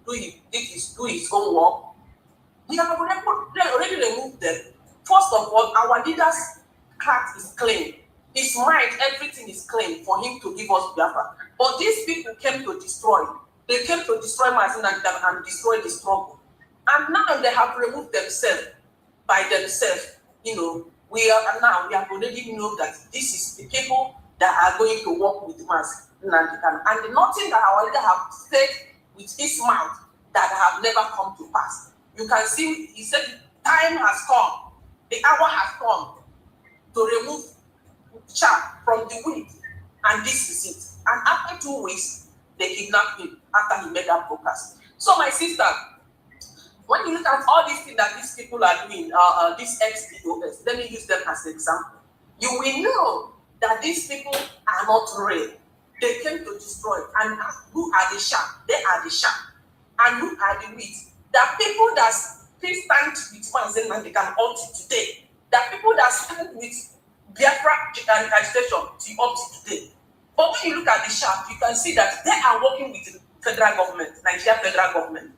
do his own work. We have already removed them. First of all, our leader's heart is clean. His mind, everything is clean for him to give us Biafra. But these people came to destroy. They came to destroy Mazin and destroy the struggle. And now they have removed themselves by themselves. We have already know that this is the people that are going to work with Mazin and nothing that our leader have said with his mouth that have never come to pass. You can see, he said, time has come, the hour has come to remove chaff from the wheat, and this is it. And after 2 weeks, they kidnapped him after he made that broadcast. So my sister, when you look at all these things that these people are doing, these ex-DOS, let me use them as an example. You will know that these people are not real. They came to destroy. And who are the sharp? They are the sharp. And who are the wheat? The people that still stand with Mazin and they can up to today. The people that stand with Biafra and agitation to up to today. But when you look at the sharp, you can see that they are working with the federal government, Nigeria federal government.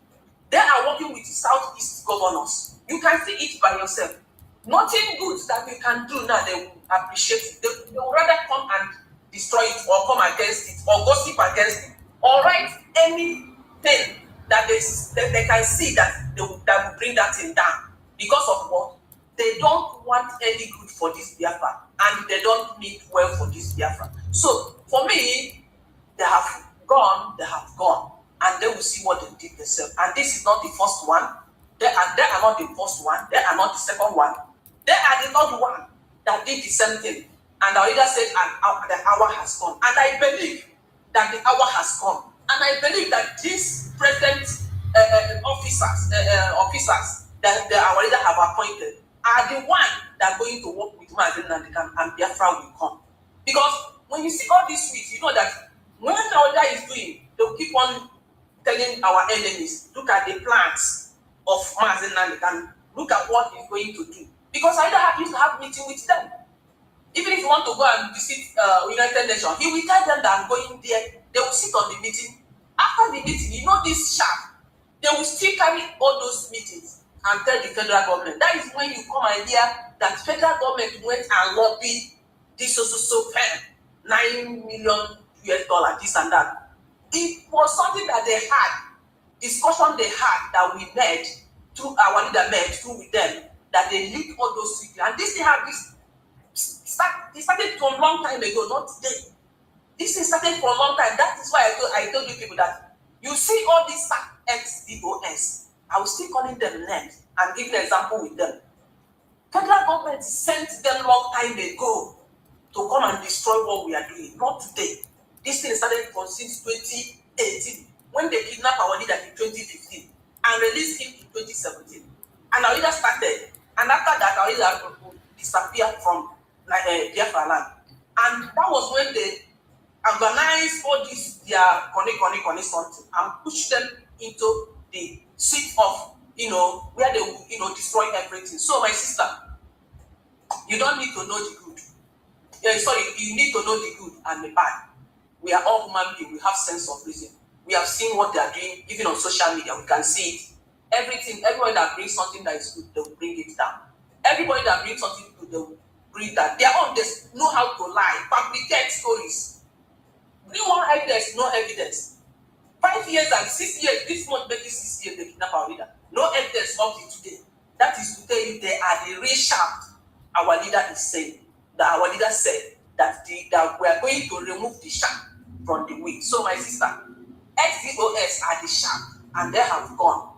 They are working with the Southeast governors. You can see it by yourself. Nothing good that we can do now, they will appreciate it. They will rather come and destroy it or come against it or gossip against it or write anything that they can see that will bring that thing down. Because of what? They don't want any good for this Biafra and they don't mean well for this Biafra. So for me, they have gone, and they will see what they did themselves. And this is not the first one. They are not the first one. They are not the second one. They are the third one that did the same thing. And our leader said, the hour has come. And I believe that the hour has come. And I believe that these present officers that our leader have appointed are the ones that are going to work with Mazin and Biafra will come. Because when you see all these tweets, you know that when our leader is doing, they'll keep on telling our enemies, look at the plans of Mazin and look at what he's going to do. Because our leader used to have meeting with them. Even if you want to go and visit United Nations, he will tell them that I'm going there. They will sit on the meeting. After the meeting, this sharp, they will still carry all those meetings and tell the federal government. That is when you come and hear that federal government went and lobbied this so firm, $9 million, this and that. It was something that they had, discussion they had that we made, through our leader made, through with them, that they leaked all those secrets. And this they have this. It started from a long time ago, not today. This is started for a long time. That is why I told you people that you see all these ex-DOS. I will still calling them names and give an example with them. Federal government sent them long time ago to come and destroy what we are doing, not today. This thing started from since 2018 when they kidnapped our leader in 2015 and released him in 2017. And our leader started, and after that our leader disappeared from Biafra land. And that was when they organized all this, their Kone something, and pushed them into the seat of, where they will, destroy everything. So my sister, you don't need to know the good. You need to know the good and the bad. We are all human beings. We have sense of reason. We have seen what they are doing, even on social media. We can see it. Everybody that brings something that is good, they will bring it down. Everybody that brings something good, they will bring that. They are all just know how to lie, fabricate stories. Bring more evidence, no evidence. 5 years and 6 years, this month making 6 years, they kidnap our leader. No evidence up to today. That is to tell you they are the real shaft. Our leader is saying that our leader said that that we are going to remove the shaft from the wheat. So my sister, XDOS are the shaft, and they have gone.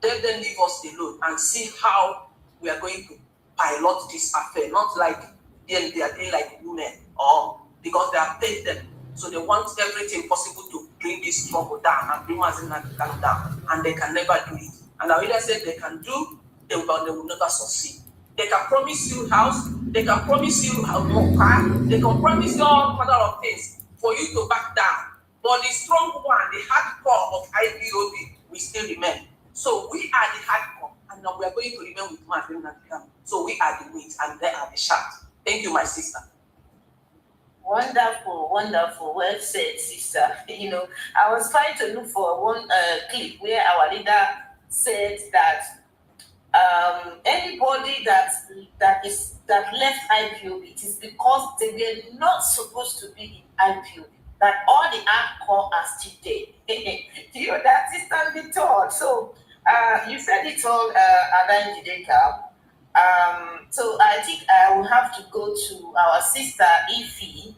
Let them leave us alone and see how we are going to pilot this affair. Not like they are doing like women, or because they have paid them. So they want everything possible to bring this trouble down and bring Nnamdi down, and they can never do it. And our leader said they can do, they will never succeed. They can promise you house, they can promise you more car, they can promise you all manner of things for you to back down. But the strong one, the hardcore of IPOB, will still remain. So we are the hardcore, and now we are going to remain with Nnamdi. So we are the wheat, and they are the shaft. Thank you, my sister. Wonderful, wonderful. Well said, sister. You know, I was trying to look for one clip where our leader said that anybody that left IPOB, it is because they were not supposed to be in IPOB. That all the hardcore are still there. You know, that is standing tall. So you said it all, Adan Jideka. So I think I will have to go to our sister Ify.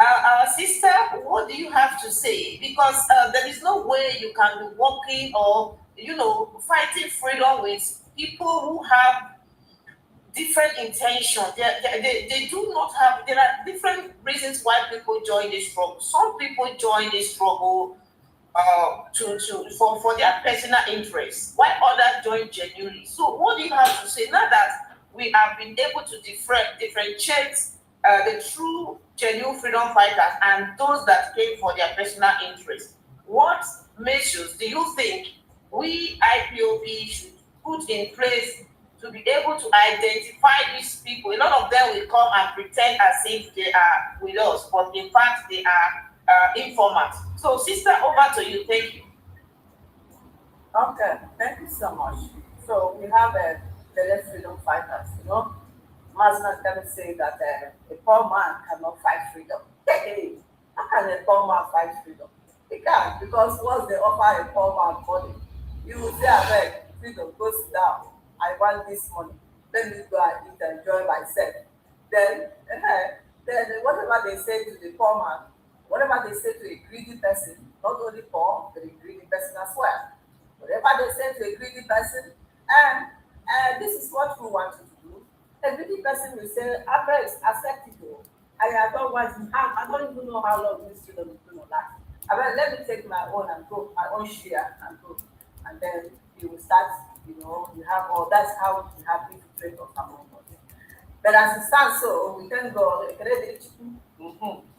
Our sister, what do you have to say? Because there is no way you can be working or, you know, fighting freedom with people who have different intentions. They do not have, there are different reasons why people join this struggle. Some people join this struggle for their personal interests, while others join genuinely. So what do you have to say now that we have been able to differentiate the true genuine freedom fighters and those that came for their personal interests? What measures do you think we IPOB should put in place to be able to identify these people? A lot of them will come and pretend as if they are with us, but in fact they are informants. So, sister, over to you. Thank you. Okay, thank you so much. So we have the freedom fighters, you know. Masna can say that a poor man cannot fight freedom. How can a poor man fight freedom? He can't, because once they offer a poor man money, you will say, I beg, freedom, go sit down. I want this money. Let me go and eat and enjoy myself. Then whatever they say to the poor man, whatever they say to a greedy person, not only poor, but a greedy person as well. Whatever they say to a greedy person, and this is what we want to do. A greedy person will say, I beg, accept it. I don't want to have, I don't even know how long this freedom is going to last. I mean, let me take my own and go, my own share and go. And then you will start, you know, you have all, that's how we have infiltrators among us. But as it stands, so we thank God,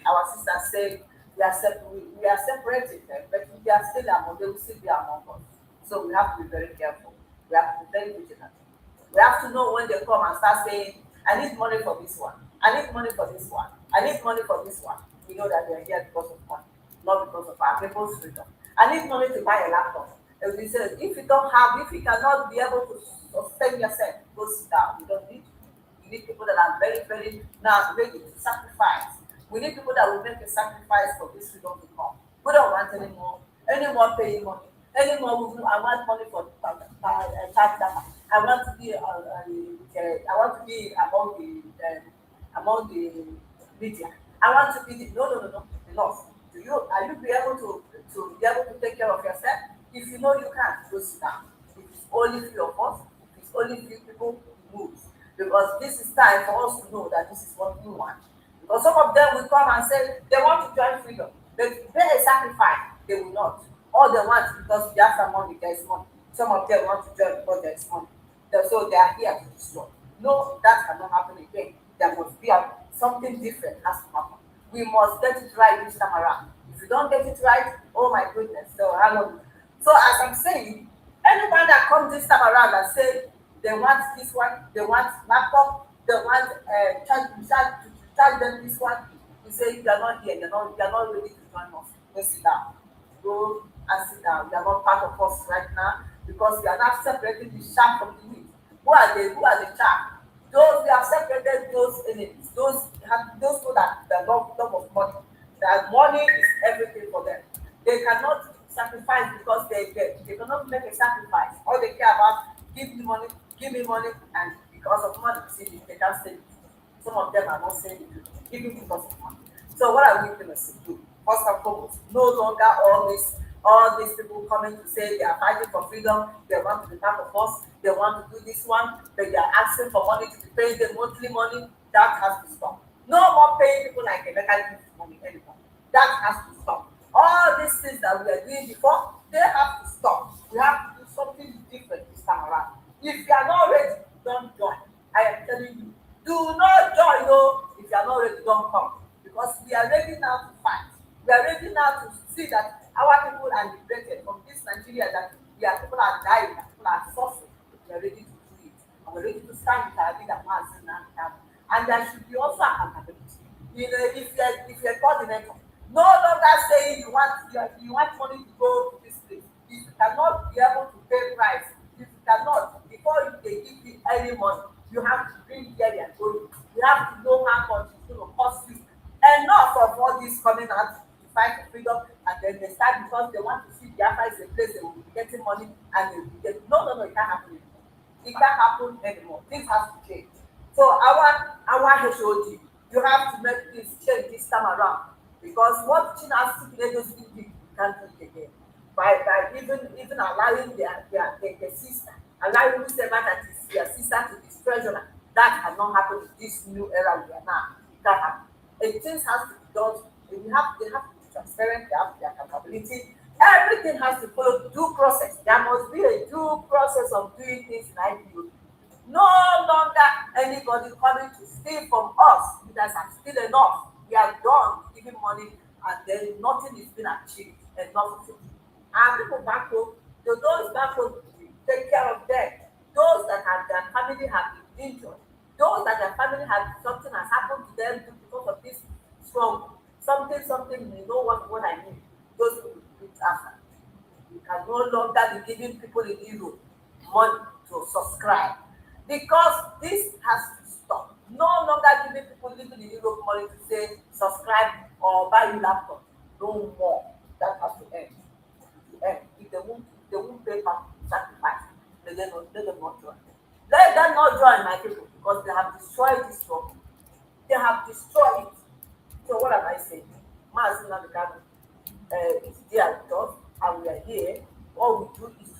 our sisters say we are separated, but we are still among, they will still be among us. So we have to be very careful. We have to be very vigilant. We have to know when they come and start saying, I need money for this one. I need money for this one. I need money for this one. We know that they are here because of money, not because of our people's freedom. I need money to buy a laptop. And we say, if you don't have, if you cannot be able to sustain yourself, go sit down. You don't need. We need people that are very, very now ready to sacrifice. We need people that will make a sacrifice for this freedom to come. We don't want any more paying money. Any more, I want money for tax data. I want to be among the media. I want to be no, enough. Are you be able to be able to take care of yourself? If you know you can't, go sit down. If it's only few of us, if it's only few people, move. Because this is time for us to know that this is what we want. Because some of them will come and say they want to join freedom. But they sacrifice, they will not. All they want because they have some money, there is money. Some of them want to join because there is money. So they are here to destroy. No, that cannot happen again. There must be something different has to happen. We must get it right this time around. If you don't get it right, oh my goodness, so how long? So as I'm saying, anyone that comes this time around and say they want this one, they want laptop, they want charge them this one, you say you are not here, you are not ready to join us. Go sit down. Go and sit down. You are not part of us right now because we are not separating the chaff from the wheat. Who are the chaff? Those we have separated those enemies, those people that love of money. That money is everything for them. They cannot sacrifice because they cannot make a sacrifice. All they care about give the money give me money, and because of money, see, they can't stay. Some of them are not saying it, even because of money. So what are we going to do? First and foremost, no longer all these people coming to say they are fighting for freedom, they want to be part of us, they want to do this one, they are asking for money to be paid the monthly money. That has to stop. No more paying people like a gives money anymore. That has to stop. All these things that we are doing before, they have to stop. We have to do something different this time around. If you are not ready, don't join. I am telling you, do not join. No, if you are not ready, don't come. Because we are ready now to fight. We are ready now to see that our people are liberated from this Nigeria, that people are dying, that people are suffering. We are ready to do it. And we're ready to stand with our leader, and there should be also accountability. If you're a coordinator, no longer saying you want money to go to this place. If you cannot be able to pay price, if you cannot, before they give you any money, you have to bring here and go. You have to know how much it's going to cost you. Enough of all this coming out to fight for freedom, and then they start because they want to see Biafra is a place they will be getting money, and they will be getting. No, it can't happen anymore. It can't happen anymore. Things have to change. So our HOD, you have to make this change this time around, because what China stipulated did, you can't do it again. By even allowing their sister, allowing whoever that is their sister to be treasurer, that cannot happen in this new era we are now. It can't happen. And things has to be done. They have to be transparent. They have to be accountability. Everything has to follow due process. There must be a due process of doing things in IPO. No longer anybody coming to steal from us. You guys are still enough. We are done giving money, and then nothing is being achieved, and nothing. And people back home, those back home, take care of them. Those that have their family have been injured, those that their family have something has happened to them because of this struggle, something, you know what I mean. Those people look after. You can no longer be giving people in Europe money to subscribe, because this has to stop. No longer giving people living in Europe money to say subscribe or buy you laptop. No more. That has to end. If they won't pay back sacrifice, let them not join. Let them not join, my people, because they have destroyed this struggle. They have destroyed it. So what am I saying? Nnamdi Kanu is there with us, and we are here. All we do is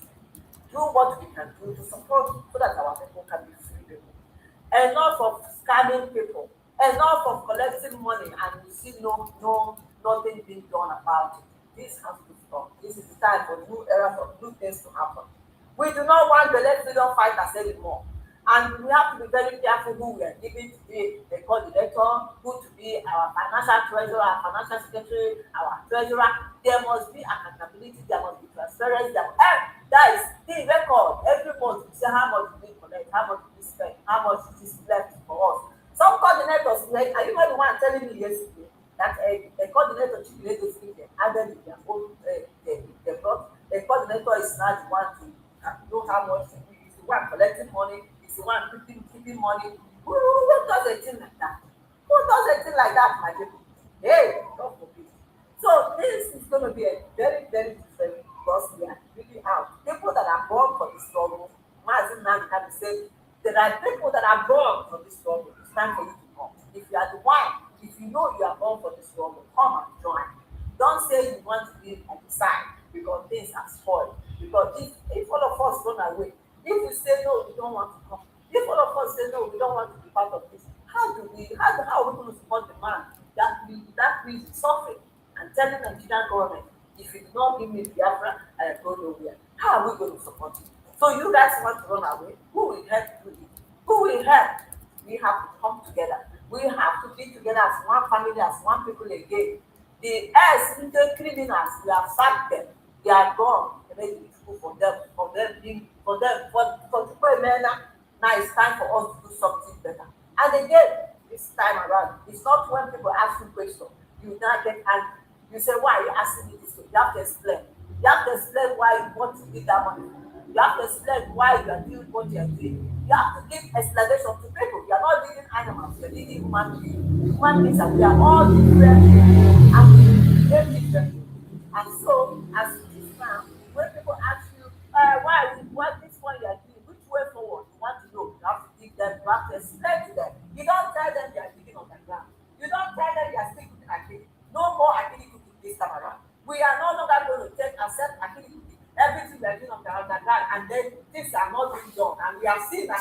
do what we can do to support, so that our people can be free people. Enough of scamming people. Enough of collecting money, and we see nothing being done about it. This has to stop. This is the time for new era, for new things to happen. We do not want the let freedom fighters anymore. And we have to be very careful who we are giving to be a coordinator, who to be our financial treasurer, our financial secretary, our treasurer. There must be accountability, there must be transparency. That is the record. Every month we say how much we collect, how much we spend, how much is left for us. Some coordinators, like, are you the one telling me yesterday that a coordinator chief Lagos State added in their own they brought a coordinator is not the one to know how much to do, is the one collecting money, is the one keeping money. Who does a thing like that? Who does a thing like that, my people? Hey, God forbid. So this is going to be a very, very different, because we are really out. People that are born for this struggle, Mazin Nnamdi Kanu said, there are people that are born for this struggle. It's time for you to come. If you are the one, if you know you are born for this struggle, come and join. Don't say you want to be on the side because things are spoiled. Because if all of us run away, if you say no, we don't want to come. If all of us say no, we don't want to be part of this. How are we going to support the man that is suffering and telling the Nigerian government, if you do not give me Biafra, I am going nowhere? How are we going to support it? So you guys want to run away? Who will help do it? Who will help? We have to come together. We have to be together as one family, as one people again. The criminals, we have sacked them. They are gone. And then it's good for them now it's time for us to do something better. And again, this time around, it's not when people ask you questions, you now get angry. You say, why are you asking me this way? You have to explain. You have to explain why you want to give that money. You have to explain why you are doing what you are doing. You have to give explanation to people. You are not leading animals, you are leading human beings. Human beings, and we are all different and we behave differently. And so, as it is now, when people ask you, why this one you are doing, which way forward you want We are no longer going to accept everything we are doing on the underground, and then things are not being done. And we have seen for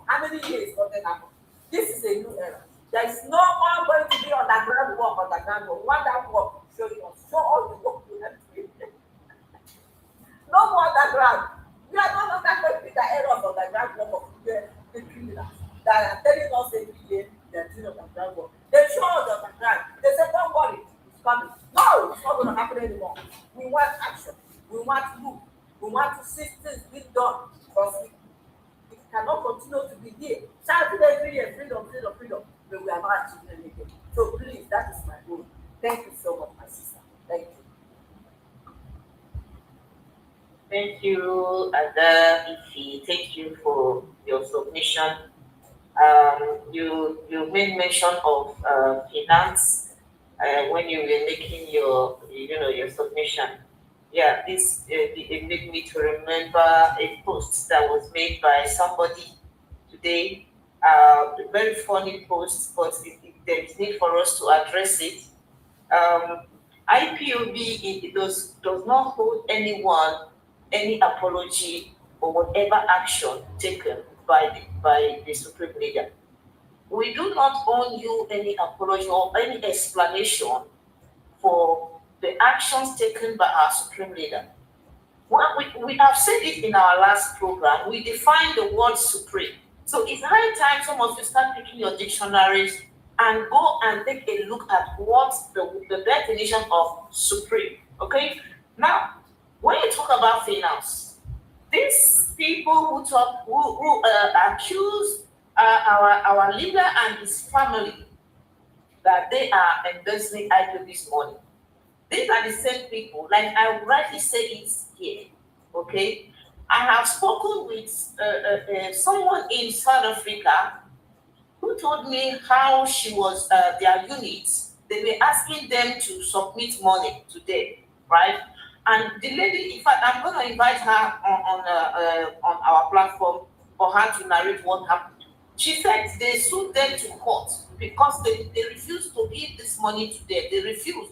how many years nothing happened. This is a new era. There is no more going to be underground work. We want that work showing us. Show all the work we have doing. No more underground. We are no longer going to be the era of underground work of the criminals that are telling us every day they are doing underground work. They show us the underground. They say, don't worry, it's coming. No, it's not going to happen anymore. We want action. We want to move. We want to see things being done. Because it cannot continue to be here. Shouting every year, freedom, freedom, freedom. But we are not achieving anything. So please, that is my goal. Thank you so much, my sister. Thank you. Thank you, Ada Ifi. Thank you for your submission. You made mention of finance when you were making your submission. Yeah, this it made me to remember a post that was made by somebody today. A very funny post, but there is need for us to address it. IPOB does not hold anyone any apology or whatever action taken by the Supreme Leader. We do not owe you any apology or any explanation for the actions taken by our Supreme Leader. Well, we have said it in our last program. We defined the word supreme. So it's high time some of you start picking your dictionaries and go and take a look at what the definition of supreme. Okay? Now, when you talk about finance, these people who accuse our leader and his family that they are embezzling IPOB's money. These are the same people, like I rightly say it here, okay? I have spoken with someone in South Africa who told me how she was, their units, they were asking them to submit money today, right? And the lady, in fact, I'm going to invite her on our platform for her to narrate what happened. She said they sued them to court because they refused to give this money to them. They refused.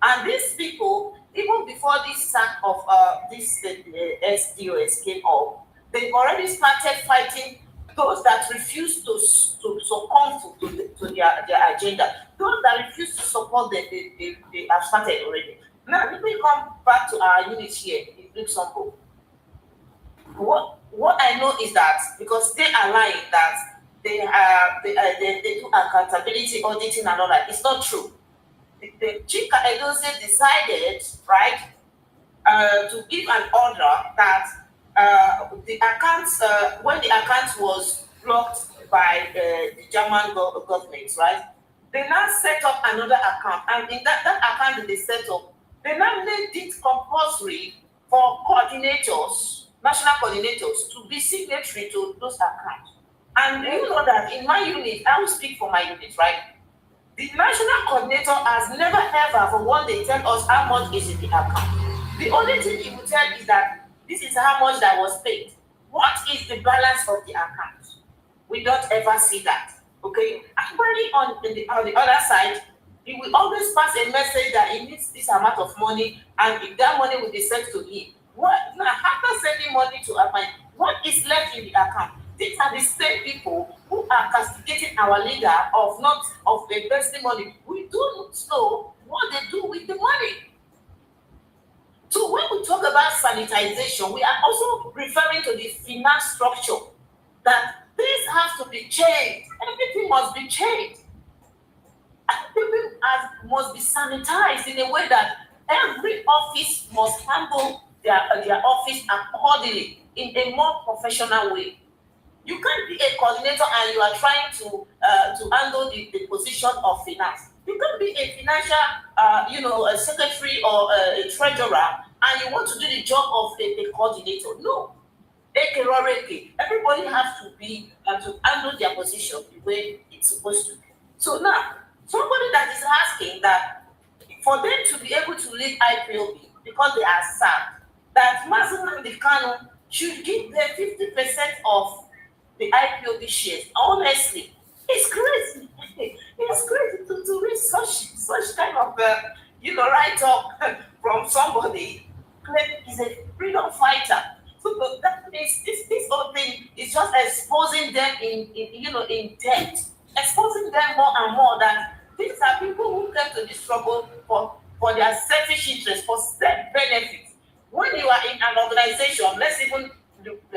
And these people, even before this sack of this SDOS came up, they've already started fighting those that refuse to succumb to their agenda. Those that refuse to support them, they have started already. Now, let me come back to our unit here in Luxembourg. What I know is that because they are lying that they do accountability auditing and all that, it's not true. The Chief Edozie decided, right, to give an order that the accounts, when the account was blocked by the German government, right, they now set up another account, and in that account that they set up, they now made it compulsory for coordinators, national coordinators, to be signatory to those accounts. And you know that in my unit, I will speak for my unit, right? The national coordinator has never ever for one day tell us how much is in the account. The only thing he will tell is that this is how much that was paid. What is the balance of the account? We don't ever see that. Okay? Actually, on the other side, he will always pass a message that he needs this amount of money, and if that money will be sent to him. What now? After sending money to a bank, what is left in the account? These are the same people who are castigating our leader of investing money. We do not know what they do with the money. So when we talk about sanitization, we are also referring to the finance structure, that this has to be changed. Everything must be changed. Everything must be sanitized in a way that every office must handle their office accordingly in a more professional way. You can't be a coordinator and you are trying to handle the position of finance. You can't be a financial, a secretary or a treasurer, and you want to do the job of a coordinator. No. Everybody has to be to handle their position the way it's supposed to be. So now, somebody that is asking that for them to be able to lead IPOB because they are sacked, that Nnamdi Kanu should give them 50% of the IPOB shares. Honestly, it's crazy. It's crazy to reach such kind of write up from somebody claim he's a freedom fighter. So that means this whole thing is just exposing them in depth, exposing them more and more that these are people who came to this struggle for their selfish interest, for self-benefit. When you are in an organization, let's even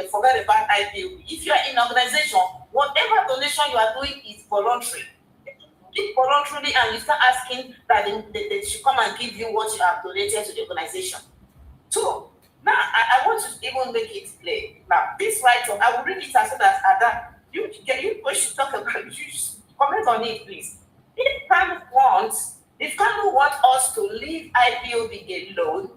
forget about IPOB. If you are in an organization, whatever donation you are doing is voluntary. It's voluntarily, and you start asking that they should come and give you what you have donated to the organization. So now I want to even make it clear. Now this write-up, I will read it as soon as Ada. You should talk about it. You should comment on it, please. If Kanu wants us to leave IPOB alone,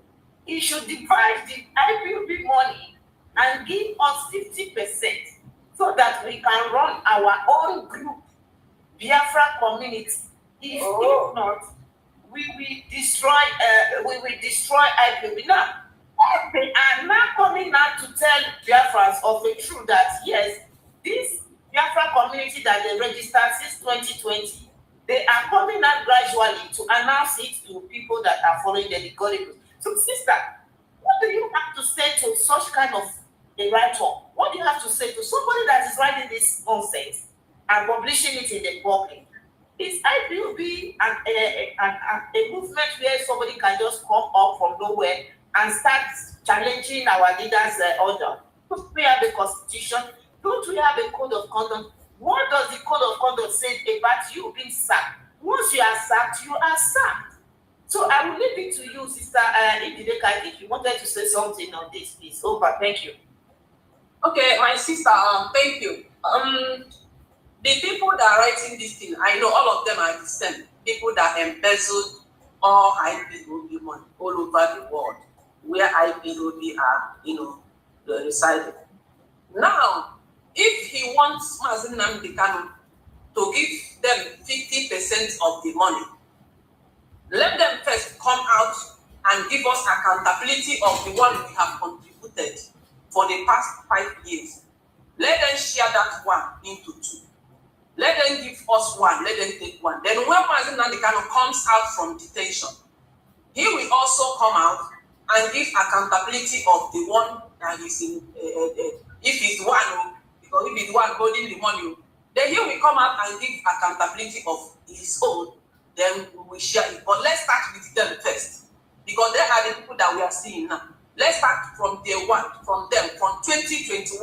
he should divide the IPOB money and give us 50% so that we can run our own group, Biafra community. If not, we will destroy IPOB. Now, they are now coming out to tell Biafrans of the truth that yes, this Biafra community that they registered since 2020, they are coming out gradually to announce it to people that are following the algorithm. So, sister, what do you have to say to such kind of a write-up? What do you have to say to somebody that is writing this nonsense and publishing it in the public? Is IPOB a movement where somebody can just come up from nowhere and start challenging our leaders' order? Don't we have a constitution? Don't we have a code of conduct? What does the code of conduct say about you being sacked? Once you are sacked, you are sacked. So I will leave it to you, Sister Idideka. I think you wanted to say something on this, please. Over. Thank you. Okay, my sister, thank you. The people that are writing this thing, I know all of them are the same. People that embezzled all IPOB money all over the world, where IPOB are, residing. Now, if he wants Nnamdi Kanu to give them 50% of the money, let them first come out and give us accountability of the one we have contributed for the past 5 years. Let them share that one into two. Let them give us one, let them take one. Then when Nnamdi Kanu comes out from detention, he will also come out and give accountability of the one that is in, if it's one, because if it's one holding the money, then he will come out and give accountability of his own. Then we will share it. But let's start with them first, because they are the people that we are seeing now. Let's start from day one, from them, from 2021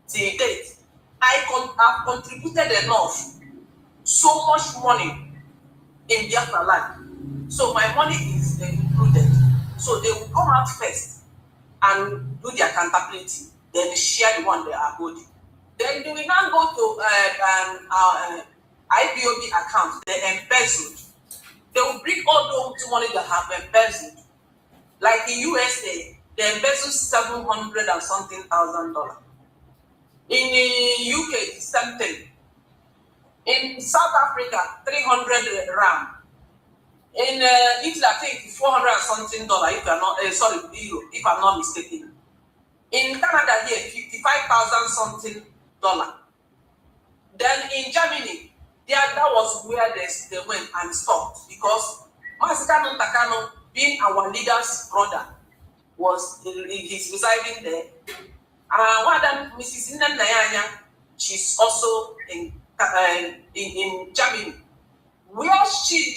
till date. I've contributed enough, so much money in Biafra land. So my money is included. So they will come out first and do the accountability, then share the one they are holding. Then they will now go to our IPOB account, they embezzled. They will bring all those money that have embezzled. Like in USA, they embezzled $700 and something thousand. In the UK, it's the same thing. In South Africa, 300 rand. In Italy, I think $400 and something if you're not euro, if I'm not mistaken. In Canada here, 55,000 something dollar. Then in Germany, that was where they went and stopped, because Kanu Takano, being our leader's brother, he's residing there. Mrs. Nnamdi, she's also in Germany, where she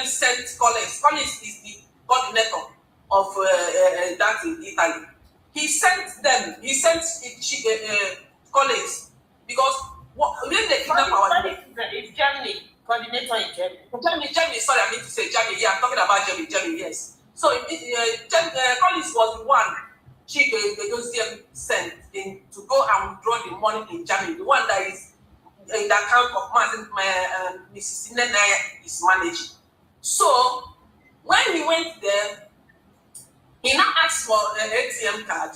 sent Collins. Collins is the coordinator of that in Italy. He sent Collins, because when they kidnap our it's Germany, coordinator in Germany. Germany, sorry, I mean to say Germany. Yeah, I'm talking about Germany, yes. So Collins was the one Chike sent in to go and withdraw the money in Germany, the one that is in the account of Mrs. Nnamdi is managing. So when he went there, he now asked for an ATM card.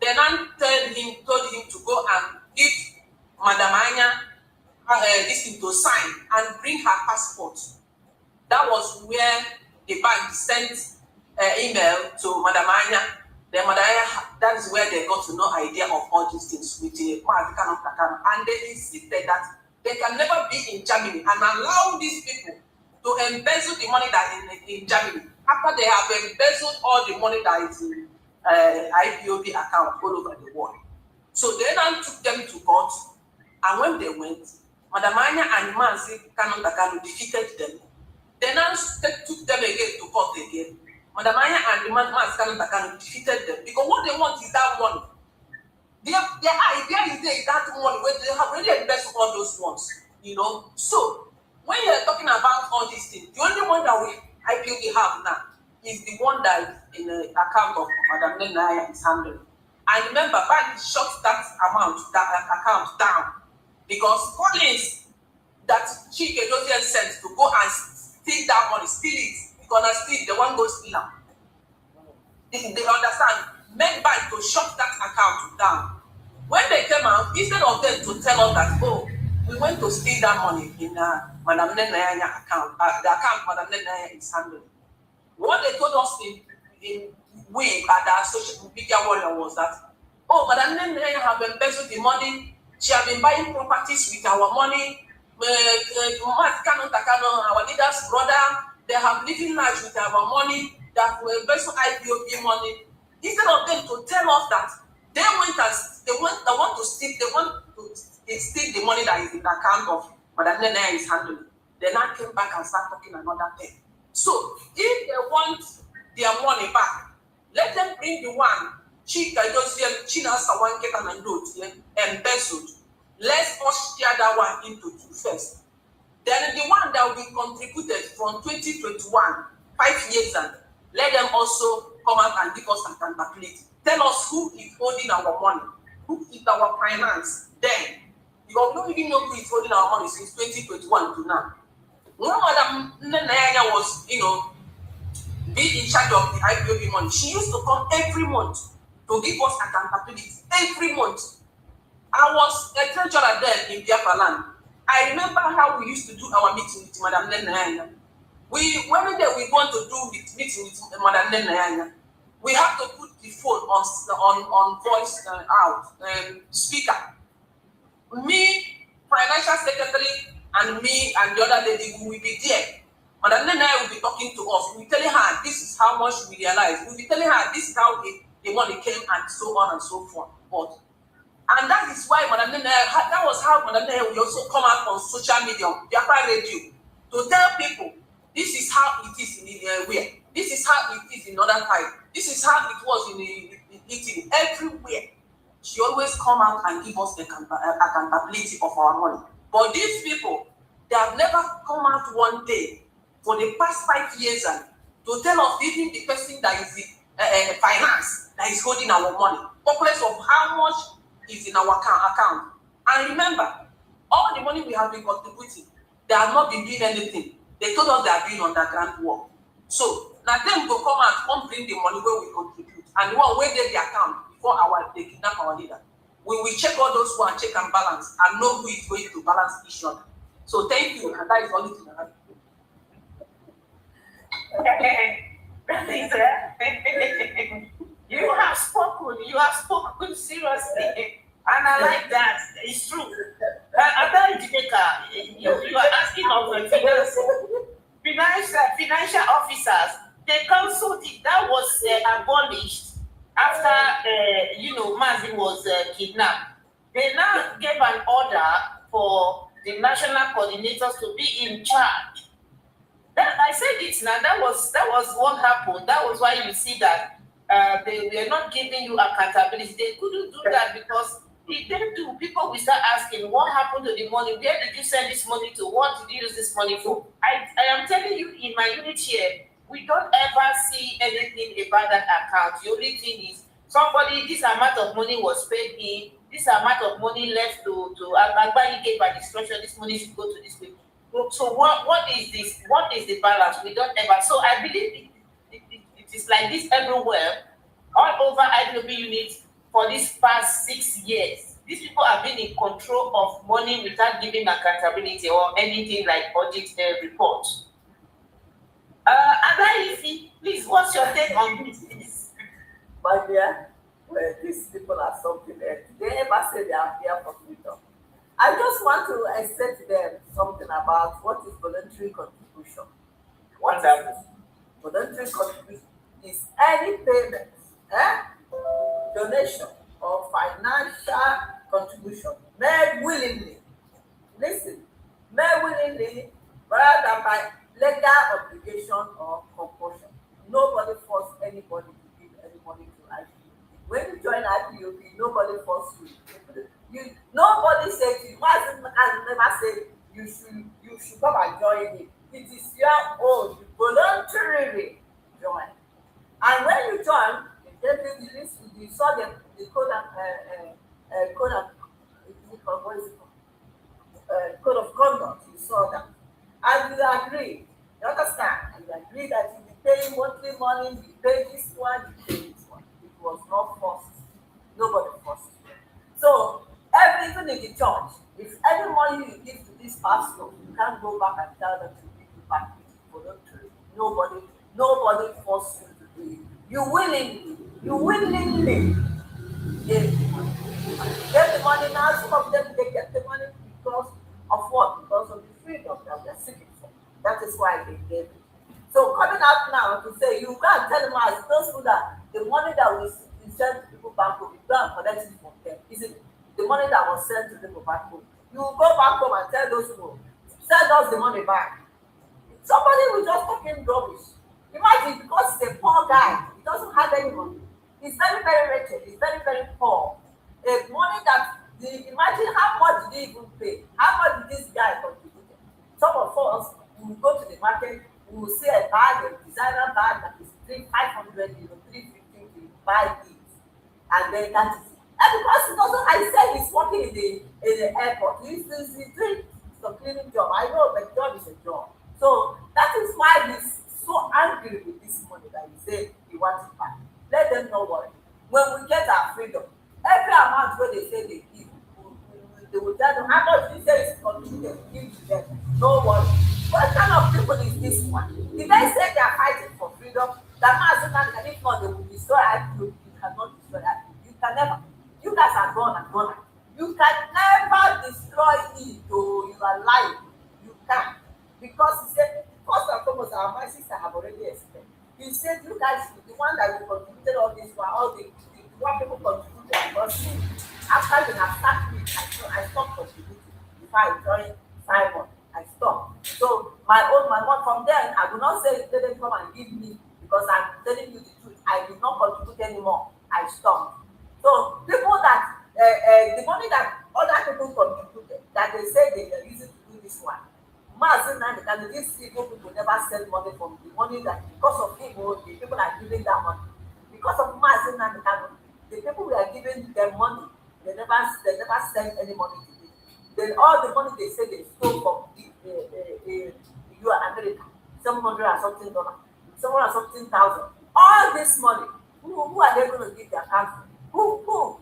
Then I told him to go and give Madam Anya this thing to sign and bring her passport. That was where the bank sent email to Madam Anya. Then Madam Anya, that is where they got to know idea of all these things with the and they insisted that they can never be in Germany and allow these people to embezzle the money that in Germany. After they have embezzled all the money that is in IPOB account all over the world. So they then took them to court, and when they went, Madam Anya and Mansi Kanu defeated them. They now took them again to court again. Madam Anya and Mansi Kanu defeated them because what they want is that money. Their idea is that money where they have already invested all those ones, you know. So when you're talking about all these things, the only one that we IPOB have now is the one that is in the account of Madam Nenaya is handling. And remember, bank shut that amount, that account down because Collins that Chike Dosian sent to go and steal that money, steal it. Because I steal, the one goes steal now. They understand. Make bank to shut that account down. When they came out, instead of them to tell us that, oh, we went to steal that money in Madam Nenaya account, the account Madam Nenaya is handling. What they told us in we at the social media warrior was that, oh, Madam Nenaya have embezzled the money. She have been buying properties with our money. Kanu, our leader's brother, they have living life with our money. That we embezzle IPOB money. Instead of them to tell us that they want to steal the money that is in the account of Madam Nenaya is handling. They now came back and start talking another thing. So if they want their money back, let them bring the one China Sawan and Road embezzled. Let's us share that one into two first. Then the one that will be contributed from 2021, 5 years and let them also come out and give us accountability. Tell us who is holding our money, who is our finance. Then, because we don't even know who is holding our money since 2021 to now. When Madam Nenaya was, be in charge of the IPOB money, she used to come every month to give us accountability. Every month. I was a treasurer there in Biafra land. I remember how we used to do our meeting with Madam Nenaya. When we want to do meeting with Madam Nenaya, we have to put the phone on voice speaker. Me, financial secretary, and me and the other lady will be there. Madam Nenaya will be talking to us. We'll be telling her this is how much we realize. We'll be telling her this is how the money came and so on and so forth. And that is why Madam Nenaya, that was how Madam Nenaya will also come out on social media, Biafra radio, to tell people this is how it is in where. This is how it is in other time. This is how it was in Italy. Everywhere. She always come out and give us the accountability of our money. But these people, they have never come out one day for the past 5 years and to tell us even the person that is in finance that is holding our money, complex of how much is in our account. And remember, all the money we have been contributing, they have not been doing anything. They told us they are doing underground work. So now them go come out, come bring the money where we contribute, and the one where they the account before they kidnap our leader. We will check all those one, check and balance, and know who is going to balance each other. So thank you, and that is all it is. You have spoken seriously. And I like that. It's true. About Jamaica, you are asking of financial officers. The council that was abolished after Mazi was kidnapped. They now gave an order for the national coordinators to be in charge. I said it now. That was what happened. That was why you see that they were not giving you accountability. They couldn't do that because if they do, people will start asking, what happened to the money? Where did you send this money to? What did you use this money for? I am telling you, in my unit here, we don't ever see anything about that account. The only thing is this amount of money was paid in, this amount of money left to Agba gave by discretion, this money should go to this way. So what is this? What is the balance? We don't ever. So I believe it is like this everywhere, all over IPOB units. For these past 6 years, these people have been in control of money without giving accountability or anything like audit reports. Adaisi, please, what's your take on this? My dear, well, these people are something else. They ever say they are here for freedom. I just want to say to them something about what is voluntary contribution. contribution. What is voluntary contribution? Is any payment, donation, or financial contribution made willingly. Listen, made willingly rather than by legal obligation or compulsion. Nobody forced anybody to give any money to IPOB. When you join IPOB, nobody forced you. Nobody said to you, I never said you should come and join it. It is your own. You voluntarily join. And when you join, they tell you the list, you saw the code code of conduct, you saw that. And you agree, you understand? And you agree that you be paying monthly money, you pay this one, you pay this one. It was not forced. Nobody forced you. So, even in the church, if any money you give to this pastor, you can't go back and tell them to give you back. It's voluntary. Nobody forced you to do it. You willingly gave the money. Get the money now. Some of them, they get the money because of what? Because of the freedom that they're seeking for. That is why they gave it. So coming out now to say, you can't tell them as those people that the money that we send to people back home, you go and collect it from them. Is it the money that was sent to people back home? You go back home and tell those people, send us the money back. Somebody will just talking rubbish. Imagine, because he's a poor guy, he doesn't have any money. He's very, very wretched. He's very, very poor. Money that, imagine how much did he even pay? How much did this guy contribute? Some of us will go to the market, we will see a bag, a designer bag that is 500 euro, 350, we buy it. And then that is it. And because he doesn't, I said he's working in the airport. He's doing some cleaning job. I know the job is a job. So that is why he's so angry with this money that he said he wants it back. Let them know what. When we get our freedom, every amount where they say they give, they will tell them how much they say is contributed, give to them. No one. What kind of people is this one? If they say they are fighting for freedom, that man can, if not, they will destroy IPOB. You cannot destroy IPOB. You can never. You guys are gone and gone. You can never destroy it, though you are lying. You can't. Because he said, first and foremost, my sister have already explained. He said, you guys, the one that we contributed all this one, all the one people contributed, because after they have sacked me, I stopped contributing. Before I joined Simon, I stopped. So my mom from then, I will not say let them come and give me, because I'm telling you the truth. I did not contribute anymore. I stopped. So people that the money that other people contributed, that they say they are using to do this one. And these people never send money from the money that because of him, the people are giving that money. Because of the people who are giving them money, they never send any money to them. Then all the money they say they stole from you are America, $700 and something, $700 and something thousand. All this money, who are they going to give their country? Who?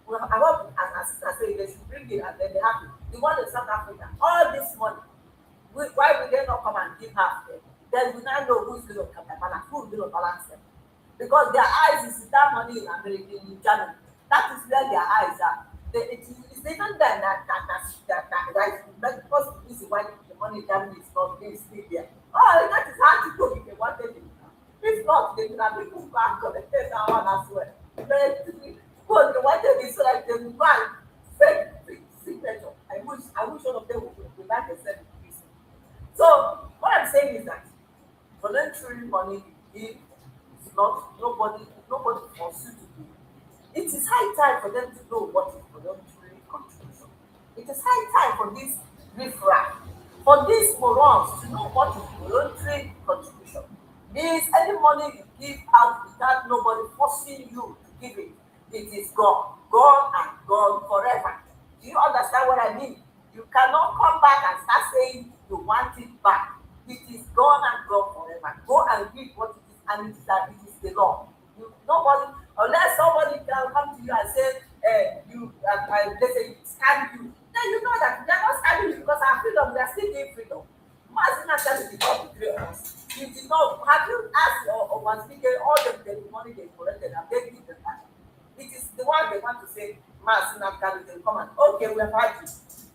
Well, I hope, as I say, they should bring it and then they have it. The one in South Africa, all this money. Why will they not come and give half them? Then we now know who is going to balance, who is going to balance them. Because their eyes is that money in America, in Germany. That is where their eyes are. It's even then that because the reason why the money in Germany is not being still there. Oh, that is how to go if they wanted it. If not, they will have people back collected that one as well. But because they wanted it so that they will buy fake signature. I wish all of them would like a certain. So what I'm saying is that voluntary money you give is not nobody forces you to do. It is high time for them to know what is voluntary contribution. It is high time for this riffraff, for these morons to know what is voluntary contribution. Means any money you give out without nobody forcing you to give it, it is gone and gone forever. Do you understand what I mean? You cannot come back and start saying you want it back. It is gone and gone forever. Go and read what it is, and it is the law. Nobody, unless somebody can come to you and say, they say scam you, then you know that they are not scamming you because our freedom, we are still giving freedom. Martin did not betray us. You did not. Have you asked or was speaking all the money they collected and they give them back? It is the one they want to say, Martin they come and okay, we have had you.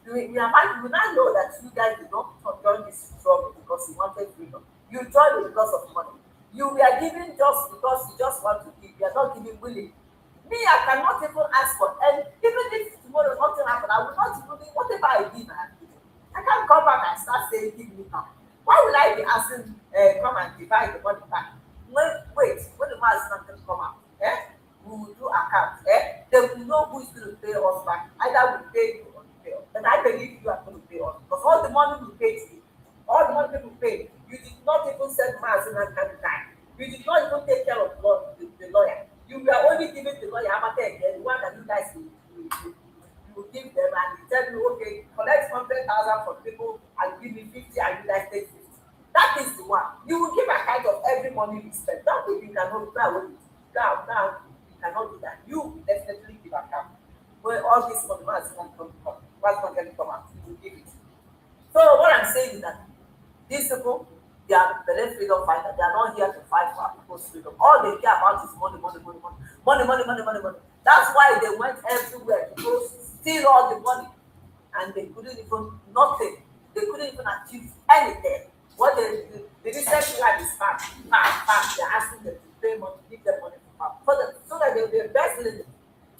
you will not know that you guys did not join this struggle because you wanted freedom. You joined it because of money. You were giving just because you just want to give. You are not giving willingly. Me, I cannot even ask for any. Even if tomorrow nothing happen, I will not even whatever I give. I can't come back and start saying give me now. Why will I be asking come and divide the money back? When the man is not going to come out, we will do account. They will know who is going to pay us back. Either we pay you or you pay us. And I believe you are going to pay us because all the money we paid to you, all the money people paid, you did not even send Mars in that kind of time. You did not even take care of the lawyer. You were only giving the lawyer Amate again, the one that you guys will give them and you tell you, okay, collect 100,000 from people and give me 50 and you guys take 50. That is the one. You will give account of every money you spend. That way you cannot go away. Now, you cannot do that. You will definitely give account. When all this money is not going to come, what's not going to come out, you will give it. So what I'm saying is that these people, they are the freedom fighters. They are not here to fight for people's freedom. All they care about is money, money, money, money, money, money, money, money, money. That's why they went everywhere to go steal all the money, and they couldn't even nothing. They couldn't even achieve anything. What the recent line is back. They're asking them to pay money, give them money so that they'll be investing in it.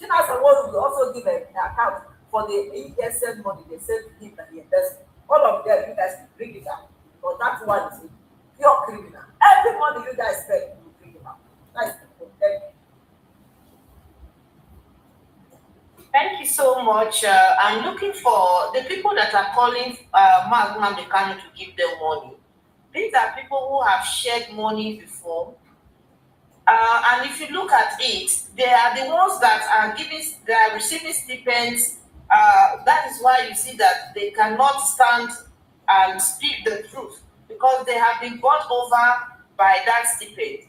Chinas Award will also give an account for the ESN money they sent to him and the investment. All of them, you guys will bring it out. Because that one is pure criminal. Every money you guys spend, you will bring it out. That's the point. Thank you so much. I'm looking for the people that are calling Nnamdi Kanu to give them money. These are people who have shared money before. And if you look at it, they are the ones that are receiving stipends. That is why you see that they cannot stand and speak the truth because they have been bought over by that stipend.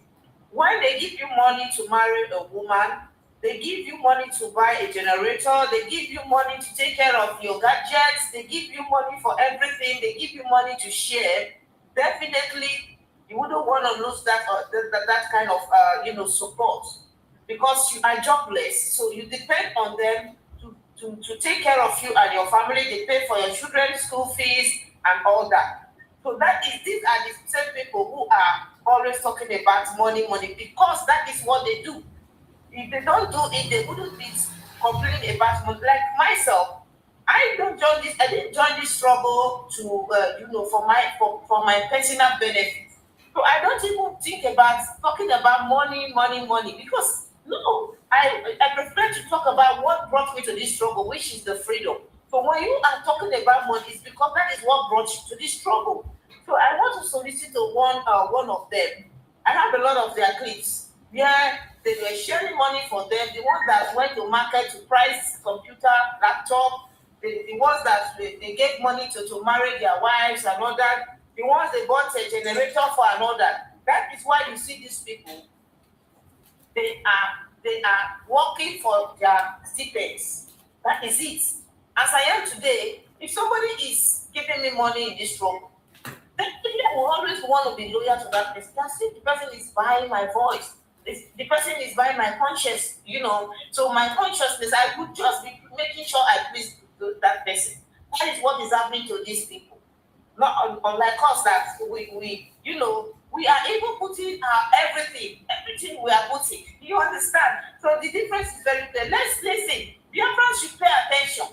When they give you money to marry a woman, they give you money to buy a generator, they give you money to take care of your gadgets, they give you money for everything, they give you money to share. Definitely, you wouldn't want to lose that kind of support because you are jobless, so you depend on them to take care of you and your family. They pay for your children's school fees and all that. So these are the same people who are always talking about money, because that is what they do. If they don't do it, they wouldn't be complaining about money. Like myself, I didn't join this struggle to for my personal benefit. So I don't even think about talking about money because no, I prefer to talk about what brought me to this struggle, which is the freedom. So when you are talking about money, it's because that is what brought you to this struggle. So I want to solicit to one of them. I have a lot of their clips where they were sharing money for them. The ones that went to market to price computer, laptop, the ones that they gave money to marry their wives and all that. The ones they bought a generator for and all that. That is why you see these people. They are working for their stipends. That is it. As I am today, if somebody is giving me money in this struggle, then I will always want to be loyal to that person. That's it. The person is buying my voice. The person is buying my conscience, So my consciousness, I would just be making sure I please that person. That is what is happening to these people. Not unlike us that we are even putting everything we are putting. You understand? So the difference is very clear. Let's listen. Biafrans should pay attention.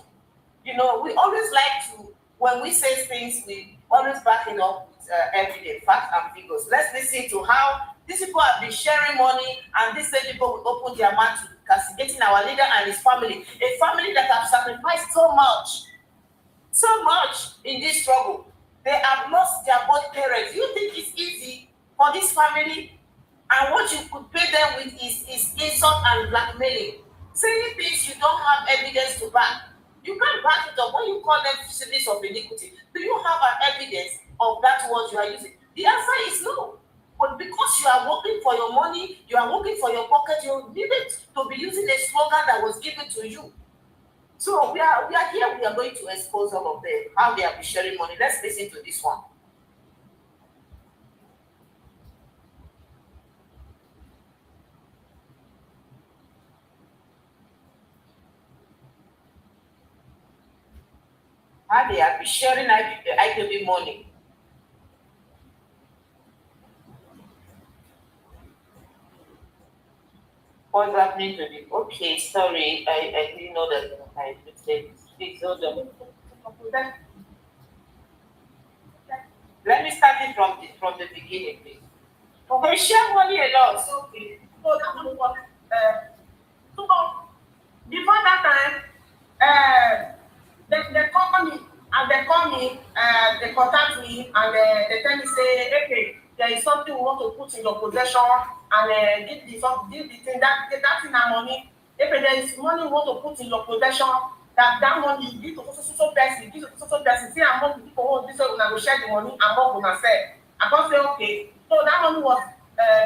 We always like to, when we say things, we always back it up with evidence, facts and figures. Let's listen to how these people have been sharing money, and these same people will open their mouth to castigating our leader and his family, a family that have sacrificed so much in this struggle. They have lost their both parents. You think it's easy for this family? And what you could pay them with is insult and blackmailing. Saying things you don't have evidence to back. You can't back it up. When you call them cities of iniquity, do you have an evidence of that word you are using? The answer is no. But because you are working for your money, you are working for your pocket, you needed to be using a slogan that was given to you. So we are here, we are going to expose all of them, how they are sharing money. Let's listen to this one. How they are sharing IPB money. What's happening to the? Okay, sorry, I didn't know that I mistake. Please hold on. Let me start it from the beginning, please. Okay, share money a lot. Okay. So that money was so before that time, they call me and they contact me and they tell me say, okay, there is something we want to put in your possession and give the thing that thing and money. If there is money we want to put in your possession, that money you give to so person, give to so person, say among the people who this one go share the money among una sef. I come say okay. So that money was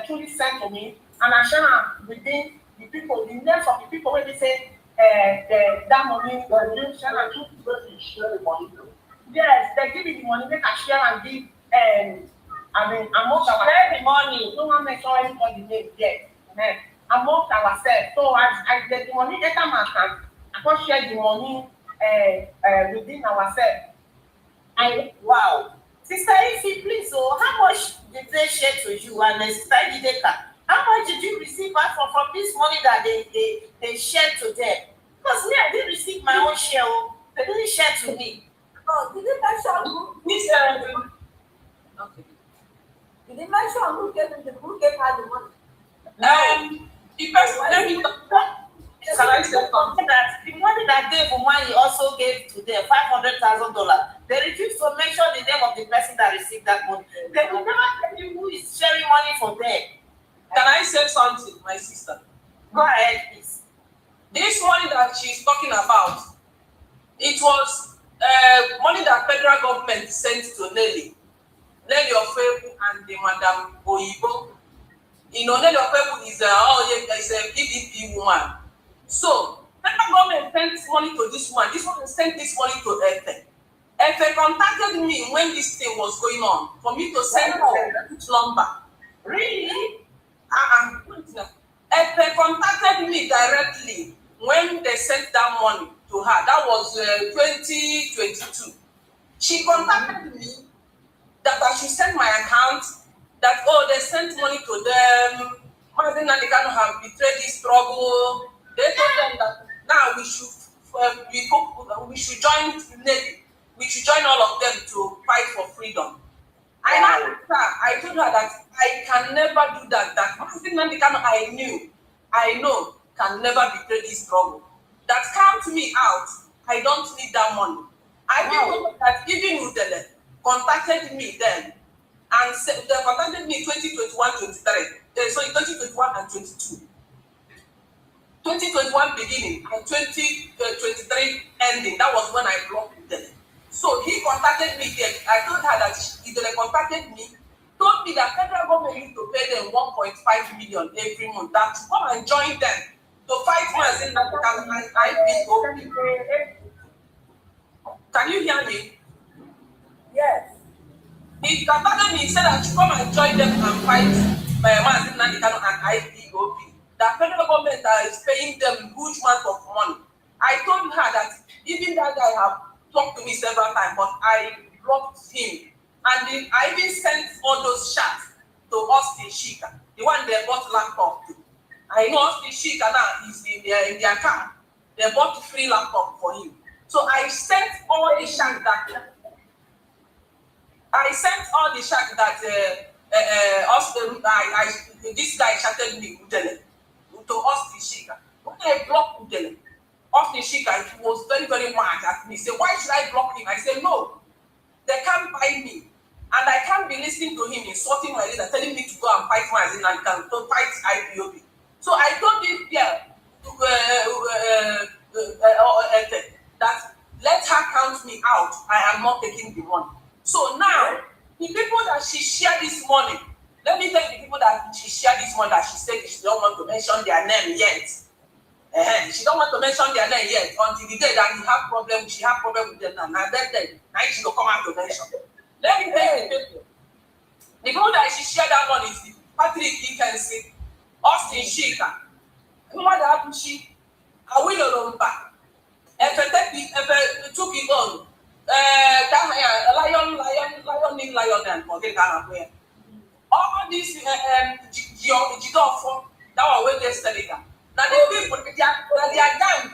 truly sent to me and I share am within the people, the names of the people wey be say that money share the money. Yes, they give me the money, make I share and give amongst ourselves. Share the money. No one mention anybody name yet. Amongst ourselves. So I get the money enter my account. I can share the money within ourselves. Wow. Sister Ify, please, how much did they share to you? And Sister Ideka, how much did you receive back from this money that they shared to them? Because me, I didn't receive my own share. They didn't share to me. Oh, did they mention who? Okay. Did they mention who gave her the money? The person, let me that the money that Dave Umahi also gave to them, $500,000. They refused to mention the name of the person that received that money. They will never tell you who is sharing money for them. Can I say something, my sister? Go ahead, please. This money that she's talking about, it was money that federal government sent to Nelly Ofebu and the Madam Oyibo. You know, Nelly Ofebu is a PDP woman. So, federal government sent money to this one. This one sent this money to Ekpa. Ekpa contacted me when this thing was going on for me to send a number. Really? Ekpa contacted me directly when they sent that money to her. That was 2022. She contacted me that I should send my account, that, they sent money to them. Nnamdi Kanu have betrayed this struggle. They told them that now we should join Navy. We should join all of them to fight for freedom. I told her that I can never do that. That Nnamdi Kanu I know can never betray this struggle. That count me out. I don't need that money. I told her that even Udele contacted me then and said they contacted me 2021-23. So in 2021 and 22. 2021 beginning and 2023 ending. That was when I blocked them. So he contacted me then. I told her that they contacted me, told me that federal government used to pay them 1.5 million every month. That to come and join them to fight months in IPOP. Can you hear me? Yes. He contacted me, he said that you come and join them and fight Nnamdi Kanu and IPOP. The federal government is paying them huge amount of money. I told her that even that guy have talked to me several times, but I blocked him. And I even sent all those chats to Austin Shika, the one they bought laptop to. I know Austin Shika now is in their camp. They bought free laptop for him. So I sent all the chats that Austin, this guy chatted me to Austin Shika. When I blocked Udele, Austin Shika, he was very, very mad at me. He said, why should I block him? I said, no, they can't buy me. And I can't be listening to him insulting my leader, telling me to go and fight Mazin and to fight IPOB. So I told this girl that let her count me out. I am not taking the money. So now, the people that she shared this money, let me tell you the people that she shared this money that she said she don't want to mention their name yet. She don't want to mention their name yet until the day that she have problem with them now. Now that day, now she will come out to mention. Let me tell you the people. The people that she shared that money is Patrick Ikensi, Austin Shika, Mwada Abushi, Awilo Lomba, Efe took it on, lion and forget Ghana. All these Jidofo, that one where they study that. Now the people, they are young.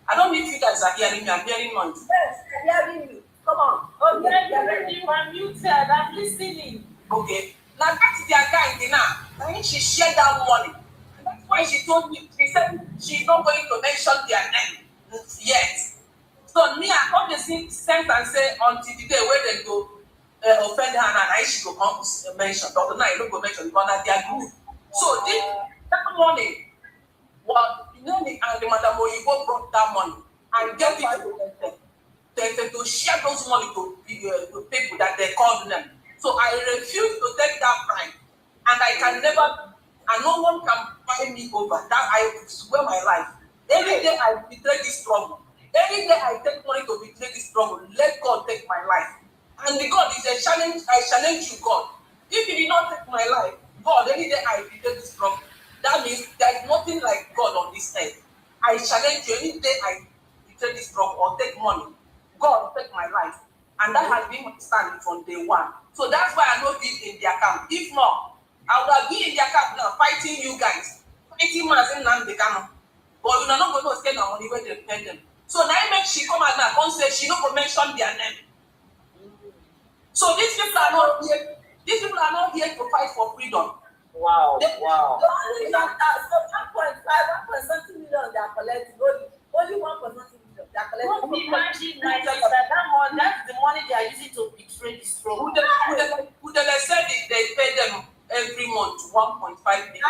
I don't know if you guys are hearing me. I'm hearing noise. Yes, I'm hearing you. Come on. Okay, you are muted. I'm listening. Okay. Now that's their guy now. I mean, she shared that money. And that's why she told me, she said she's not going to mention their name yet. So me, I come to see sense and say until the day where they go offend her and I she go come mention. But now you don't go mention because now they are good. So this that money, well, you know, and the Madam Oyibo brought that money and get it to share those money to people that they called them. So I refuse to take that bribe, and I can never, and no one can buy me over. That I swear my life. Every day I betray this struggle. Every day I take money to betray this struggle. Let God take my life. And the God is a challenge. I challenge you, God. If you did not take my life, God, any day I betray this struggle. That means there is nothing like God on this earth. I challenge you. Any day I betray this struggle or take money, God take my life. And that has been my stand from day one. So that's why I not be in their camp. If not, I would have been in their camp now fighting you guys. Fighting Nnamdi Kanu. But you're not going to spend our money when they pay them. So now I make she come out now and say she don't go mention their name. So these people are not here. These people are not here to fight for freedom. Wow. The only that so 1.5 million they are collecting. Only 1.5 million they are collecting. Imagine that's the money they are using to betray the struggle. Would they say they pay them every month 1.5 million?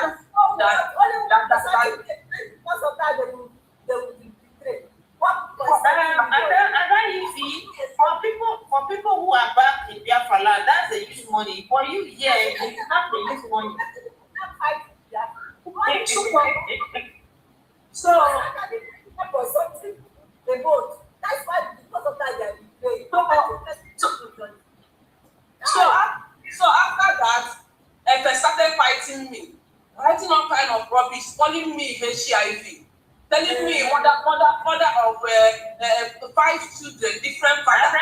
Most of that they will betray. For people who are back in Biafra land, that's a huge money. For you, yeah, you have to use money. So for something they vote. That's why because of that they are betraying. So after that, Ekpa started fighting me, writing all kind of rubbish, calling me HIV, telling me mother of 5 children, different fathers.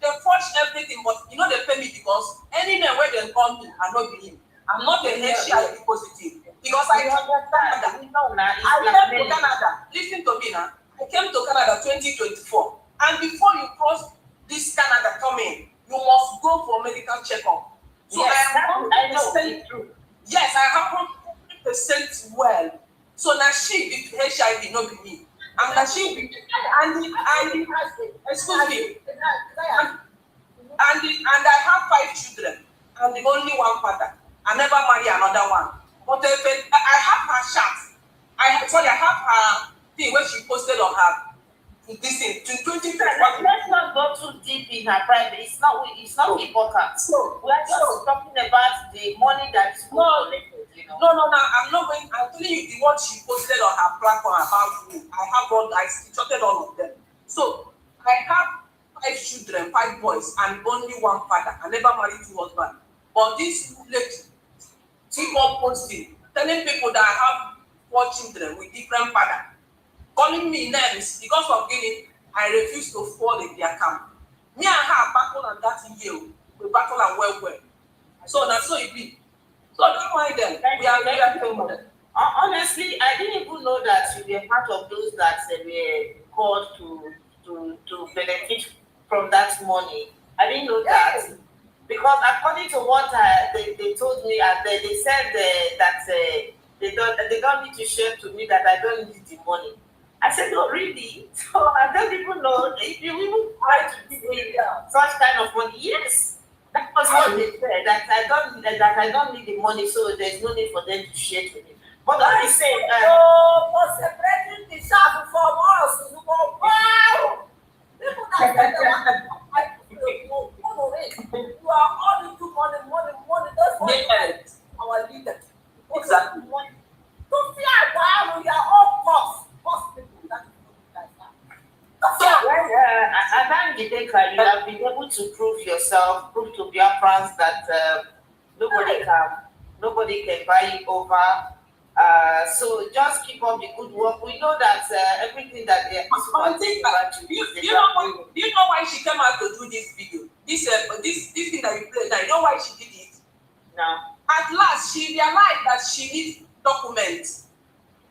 They forged everything, but you know they pay me because any man where they call me, I not believe. I'm not a HIV positive because I came to Canada. Listen to me now. I came to Canada 2024, and before you cross this Canada come in, you must go for medical checkup. So yes, I know. Yes, I have 100% well. So now she be HIV, not be me. And now she be excuse me. And I have 5 children. I'm the only one father. I never marry another one. But I have her chat. I have her thing where she posted on her. This thing to 20. Let's not go too deep in her private. It's not important. So we're just talking about the money that is collected. You know. No. I'm not going. I'm telling you the one she posted on her platform about me. I screenshotted all of them. So I have 5 children, 5 boys, and only one father. I never married 2 husbands. But this lady keep on posting, telling people that I have 4 children with different fathers, calling me names because of Guinea. I refuse to fall in their camp. Me and her battle and that year. We battle and well. So that's so it be. So don't mind them. We are honestly, I didn't even know that you were part of those that were called to benefit from that money. I didn't know that. Because according to what they told me, and they said that they don't need to share to me that I don't need the money. I said, no, really? So I don't even know if you even try to give me such kind of money. Yes, that was what they said, that I don't need the money, so there's no need for them to share to me. But I say, for separating the shaft from us, you go, wow! People that you are all into money. That's what our leader. Exactly. Don't fear, wow, we are all boss people. So when you have been able to prove yourself, prove to Biafrans that nobody can buy you over, So just keep up the good work. We know that everything that they do you know why she came out to do this video? This thing that you played now, you know why she did it? No. At last, she realized that she needs documents.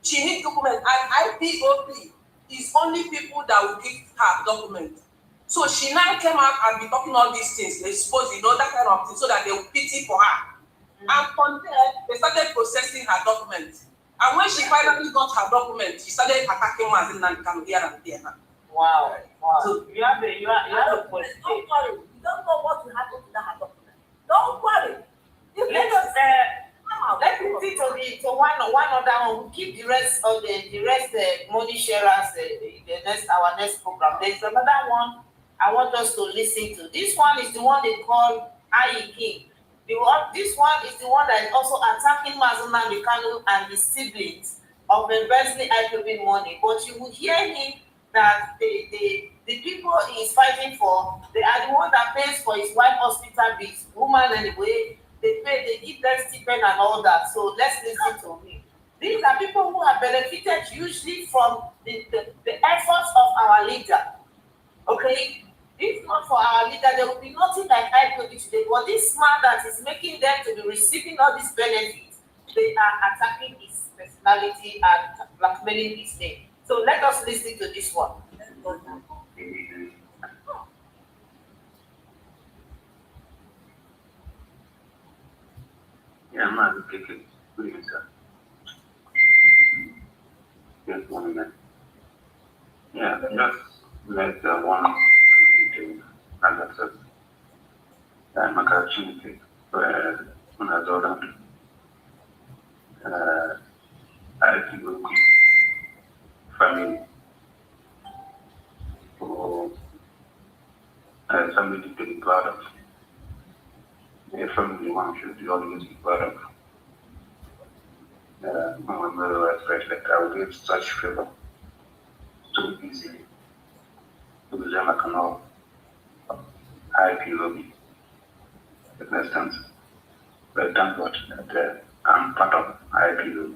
She needs documents, and IPOP is only people that will give her documents. So she now came out and be talking all these things. They suppose that kind of thing, so that they will pity for her. And from there, they started processing her documents. And when she finally got her documents, she started attacking Nnamdi Kanu here and there. Wow. So you have a point. Don't worry. You don't know what will happen to that document. Don't worry. Let us let me see to one other one. We'll keep the rest money sharers our next program. There's another one I want us to listen to. This one is the one they call Ayi King. This one is the one that is also attacking Nnamdi Kanu and his siblings of embezzling IPOB money. But you will hear him that the people he is fighting for, they are the one that pays for his wife hospital bills. Woman anyway, they give them stipend and all that. So let's listen to him. These are people who have benefited usually from the efforts of our leader. Okay? If not for our leader, there will be nothing like IPOB today. But this man that is making them to be receiving all these benefits, they are attacking his personality and blackmailing his name. So let us listen to this one. Yeah, I'm not taking good sir. Just 1 minute. Yeah, just like one to another opportunity where another I feel family or somebody to be proud of. A family one should be always be proud of. My mother was right, like I would give such favor so easily to the Jama Canal. IPOB, in instance, but thank God that I'm part of IPOB.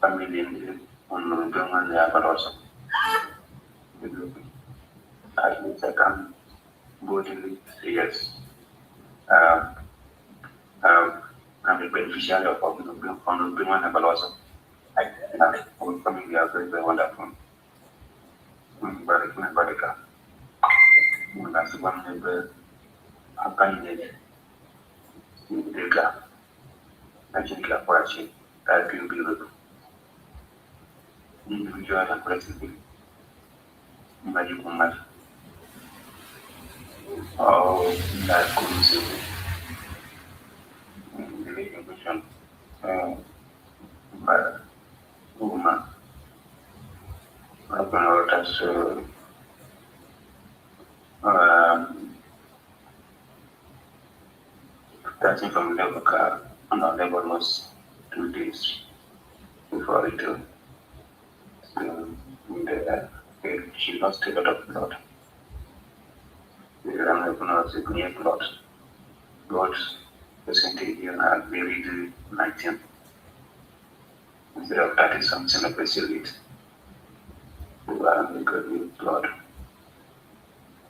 Family on the German, but also I think I can bodily say yes. I'm a beneficiary of the German, but also our family are very, very wonderful. Barika. That's one of the candidate in the gap. I think watching that will be the individual and collectively. Imagine how much. Oh, that could see the recognition. But woman, I'm going to starting from level car and our level was 2 days before it. She lost a lot of blood. The level was a near blood. Blood percentage had buried 19 instead of 30 something of facility. Because with blood.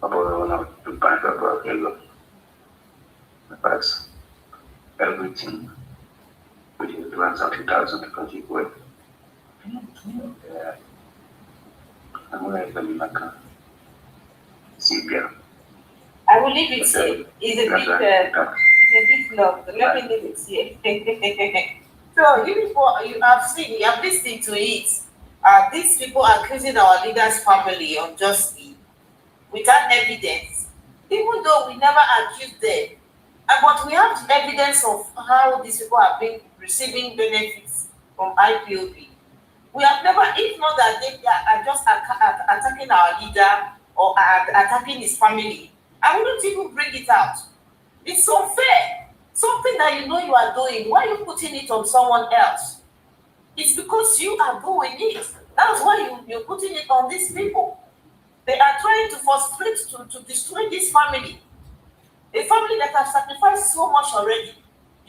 About one of the bank of yellow. That's everything, which is 230,000 because you work. I'm going to make a CPR. I will leave it here. It's a bit long. So let me leave it here. So you have seen, you have listened to it. These people are accusing our leader's family unjustly without evidence, even though we never accused them. But we have evidence of how these people have been receiving benefits from IPOB. We have never, if not that they are just attacking our leader or attacking his family, I wouldn't even bring it out. It's unfair. Something that you know you are doing, why are you putting it on someone else? It's because you are doing it. That's why you're putting it on these people. They are trying to frustrate, to destroy this family. A family that has sacrificed so much already.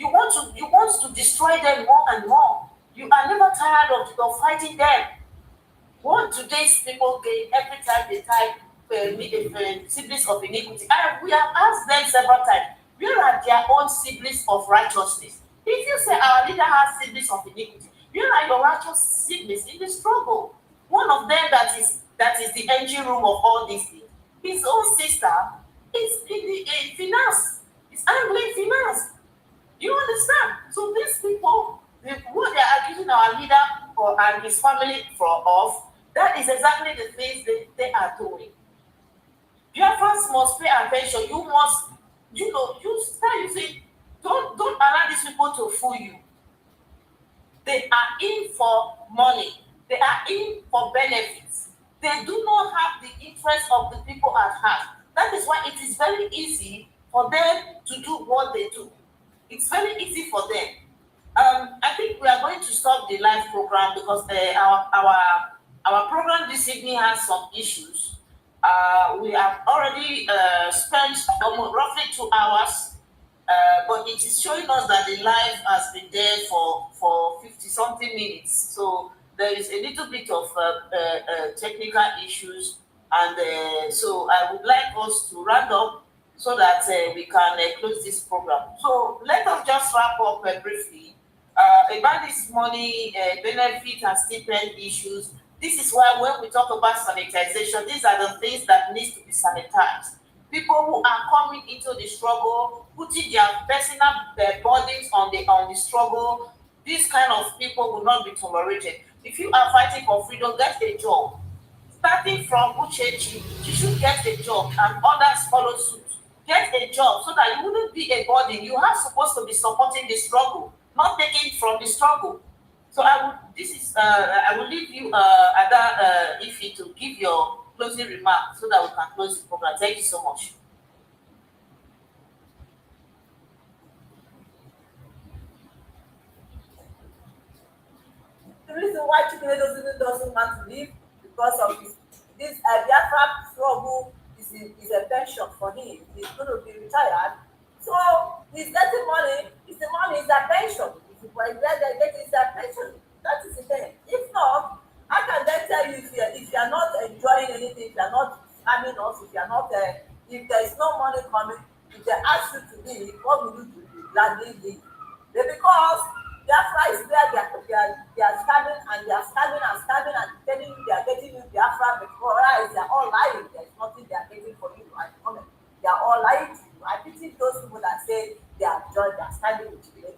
You want to destroy them more and more. You are never tired of fighting them. What do these people gain every time they type siblings of iniquity? We have asked them several times, where are their own siblings of righteousness? If you say our leader has siblings of iniquity, where are your righteous siblings in the struggle? One of them that is the engine room of all these things. His own sister is in the finance. It's angling finance. You understand? So these people, what they are accusing our leader and his family of, that is exactly the things they are doing. Biafrans must pay attention. You must, you start using, don't allow these people to fool you. They are in for money. They are in for benefits. They do not have the interest of the people at heart. That is why it is very easy for them to do what they do. It's very easy for them. I think we are going to stop the live program because our program this evening has some issues. We have already spent roughly 2 hours, but it is showing us that the live has been there for 50 something minutes. So there is a little bit of technical issues, and so I would like us to round up so that we can close this program. So let us just wrap up briefly about this money benefit and stipend issues. This is why when we talk about sanitization, these are the things that need to be sanitized. People who are coming into the struggle, putting their personal burdens on the struggle, these kind of people will not be tolerated. If you are fighting for freedom, get a job. Starting from Uchechi, you should get a job and others follow suit. Get a job so that you wouldn't be a burden. You are supposed to be supporting the struggle, not taking from the struggle. So I will leave you Ada Ifi to give your closing remarks so that we can close the program. Thank you so much. The reason why Chicken doesn't want to leave because of this Biafra struggle is a pension for him. He's going to be retired. So he's getting money. It's the money, it's a pension. If you get it's a pension. That is the thing. If not, I can then tell you if you are not enjoying anything, if you are not harming us, if you are not if there is no money coming, if they ask you to leave, what will you do? You gladly leave. Because Biafra is where they are standing and they are standing and standing and telling you they are getting you Biafra, because they are all lying. There is nothing they are getting for you at the moment. They are all lying to you. I pity those people that say they are joined, they are standing with you.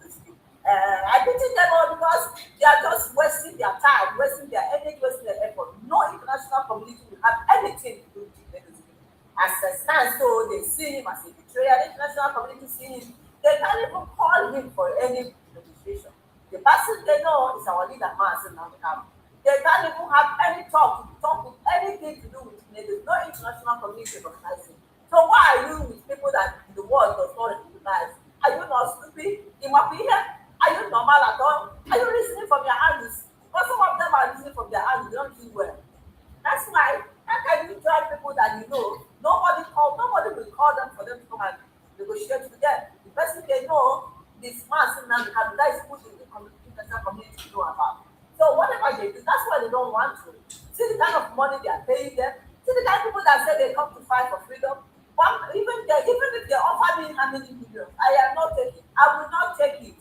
I pity them all because they are just wasting their time, wasting their energy, wasting their effort. No international community will have anything to do with it. As a stand, so they see him as a betrayer. The international community see him. They can't even call him for any negotiation. The person they know is our leader, Master Nnamdi. They can't even have any talk with anything to do with him. There's no international community recognizing. So why are you with people that the world does not recognize? Are you not stupid? In my opinion, are you normal at all? Are you listening from your hands? Because some of them are listening from their hands, they don't do well. That's why, how can you join people that you know? Nobody will call them for them to come and negotiate with them. The person they know, this man now that is put in the international community to know about. So whatever they do, that's why they don't want to. See the kind of money they are paying them. See the kind of people that say they come to fight for freedom. Even if they offer me how many millions, I am not taking. I will not take it.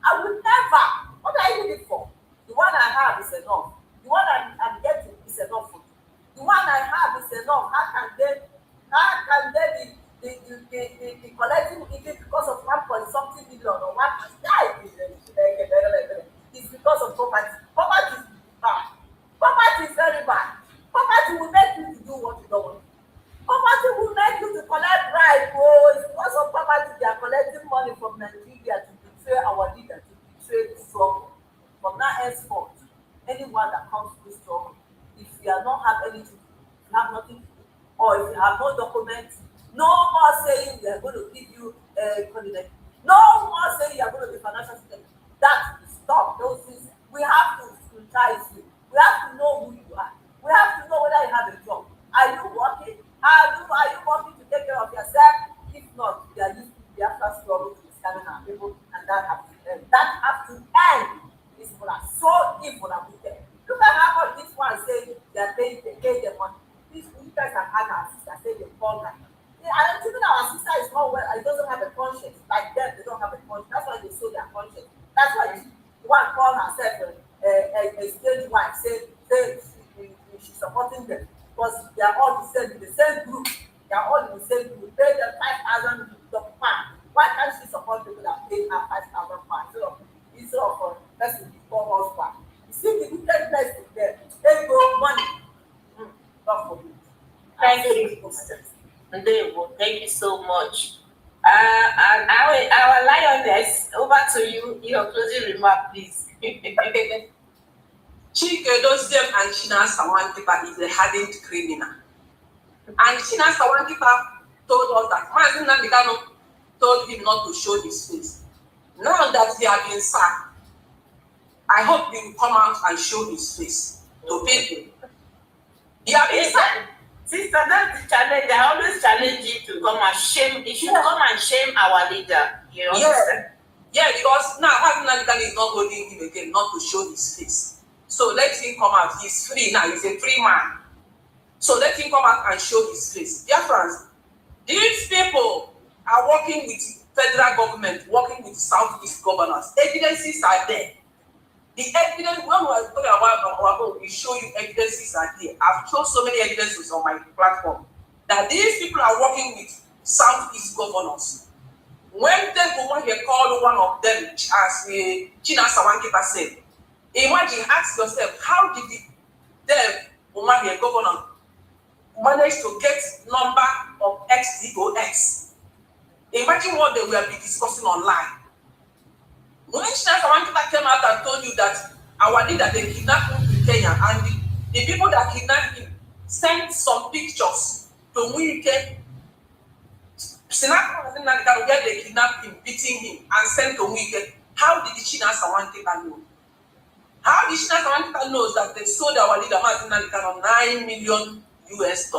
I will never. What are you looking for? The one I have is enough. The one I'm getting is enough for me. The one I have is enough. How can they be collecting it because of 1 point something million or 1 it's because of property. Property is bad. Property is very bad. Property will make you to do what you don't want. Poverty will make you to collect bribe. Oh, it's because of poverty they are collecting money from Nigeria to betray our leader, to betray the struggle. From now henceforth, anyone that comes to this struggle, if you are not have anything, you have nothing to do, or if you have no documents, no more saying we are going to give you a candidate, no more saying you are going to be financial system. That is stop those things. We have to scrutinize you. We have to know who you are. We have to know whether you have a job. Are you working? Are you working to take care of yourself? If not, they are using Biafra struggle to scamming our people and that have to end. That have to end. These people are so evil and wicked. Look at how much this one say they are paying, they pay them money. These guys have had our sister say they call her. And even our sister is not well, it doesn't have a conscience. Like them, they don't have a conscience. That's why they show their conscience. That's why the one called herself a stage wife, say she's supporting them because they are all in the same group. They are all in the same group. Pay them 5,000 pounds. Why can't she support people that pay her 5,000 pounds instead of person before husband? You see the wickedness in them. They go money. God forbid. Thank you. Thank you so much. And our lioness, over to you. Your closing remark, please. Chike Doziem and China Sawankipa is a hardened criminal. And China Sawankipa told us that Mazin Nnamdi told him not to show his face. Now that he has been sacked, I hope he will come out and show his face to people. He has been sacked. Sister, that's the challenge. They always challenge you to come and shame. He should come and shame our leader. You know? Yeah, because now Mazin Nnamdi is not holding him again, not to show his face. So let him come out. He's free now. He's a free man. So let him come out and show his face. Dear friends, these people are working with federal government, working with Southeast governors. Evidences are there. The evidence, when we are talking about our own, we show you evidences are there. I've shown so many evidences on my platform that these people are working with Southeast governors. When they called one of them, as China Sawankipa said, imagine, ask yourself, how did the governor manage to get number of XDOX? Imagine what they will be discussing online. When China Sawankipa came out and told you that our leader, they kidnapped him in Kenya, and the people that kidnapped him sent some pictures to Wike. Sinatra where they kidnapped him, beating him, and sent to Wike. How did China Sawankipa know? How did China Sawankipa know that they sold our leader Mazin Nnamdi $9 million? Because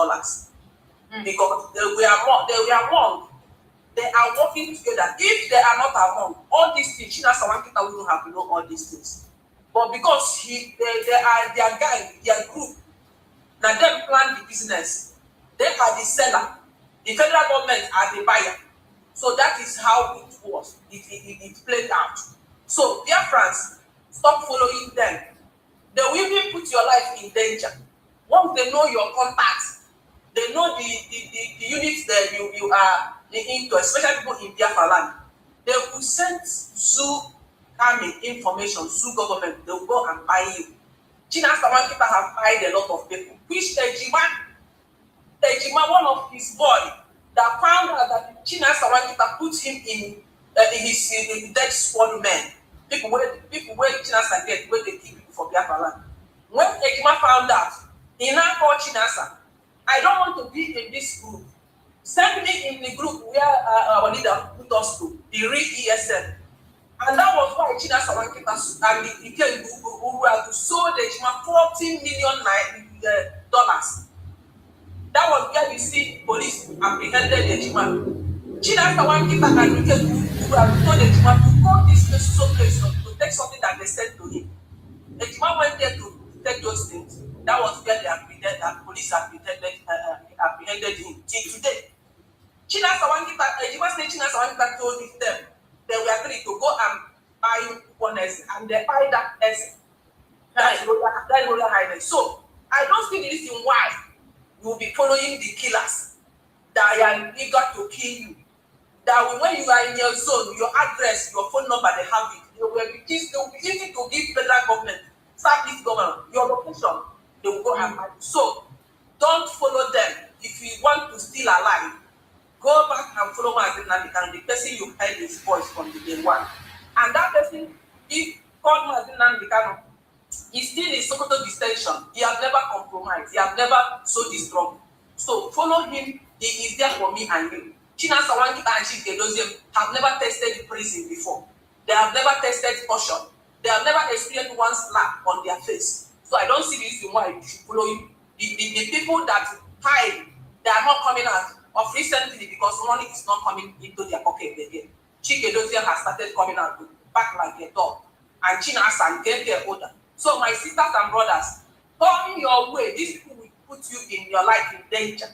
they were among. They are working together. If they are not among all these things, China Sawankipa wouldn't have known all these things. But because they are their guy, their group, now them plan the business. They are the seller. The federal government are the buyer. So that is how it was. It played out. So, dear friends, stop following them. They will even put your life in danger. Once they know your contacts, they know the units that you are into, especially people in Biafra land. They will send zoo army information, zoo government, they will go and buy you. China Sawankipa have buyed a lot of people. Which Ejima, one of his boy, that found out that China Sawankipa put him in his dead squad men. People where China Sawankipa where they kill people for Biafra land. When Ejima found out, he now called Chinasa. I don't want to be in this group. Send me in the group where our leader put us to, the real ESM. And that was why China Sawankipa and the Ike Uru sold Ejima $14 million. That was where you see police apprehended Ejima. China Sawankipa and Ike Uru told Ejima to go this place to take something that they sent to him. Ejima went there to take those things. That was where they apprehended, police apprehended him till today. China Sawankipa, Ejima said China Sawankipa told them they were agreed to go and buy one essay, and they buy that essay. That is Royal Highness. So I don't see the reason why you will be following the killers that are eager to kill you. That when you are in your zone, your address, your phone number, they have it. They will be easy to give federal government, Southeast government, your location. They will go and buy you. So don't follow them. If you want to still alive, go back and follow Mazin Nnamdi Kanu, the person you heard his voice from the day one. And that person, he called Mazin Nnamdi Kanu, he's still in Sokoto detention. He has never compromised. He has never sold his drug. So follow him. He is there for me and you. China Sawankipa and Chike Doziem have never tested prison before. They have never tested caution. They have never experienced one slap on their face. So I don't see the reason why you should follow him. The people that hide, they are not coming out of recently because money is not coming into their pocket again. Chikedozie has started coming out to back like a dog, and Chinasan get their order. So my sisters and brothers, turn your way. These people will put you in your life in danger.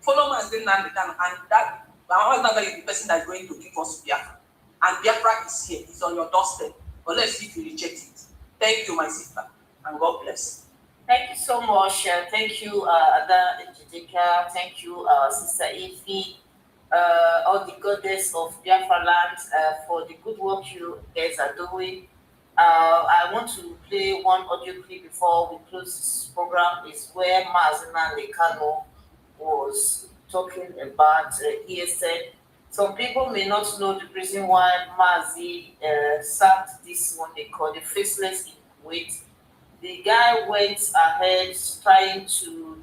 Follow Nnamdi Kanu, and that my husband is the person that is going to give us Biafra. And Biafra is here, it's on your doorstep. But let's see if you reject it. Thank you, my sister, and God bless. Thank you so much. Thank you, Ada Njideka. Thank you, Sister Ify, all the goddess of Biafra land, for the good work you guys are doing. I want to play one audio clip before we close this program. Is where Nnamdi Kanu was talking about. He said, some people may not know the reason why Mazi sacked this one they call the faceless in Kuwait. The guy went ahead trying to,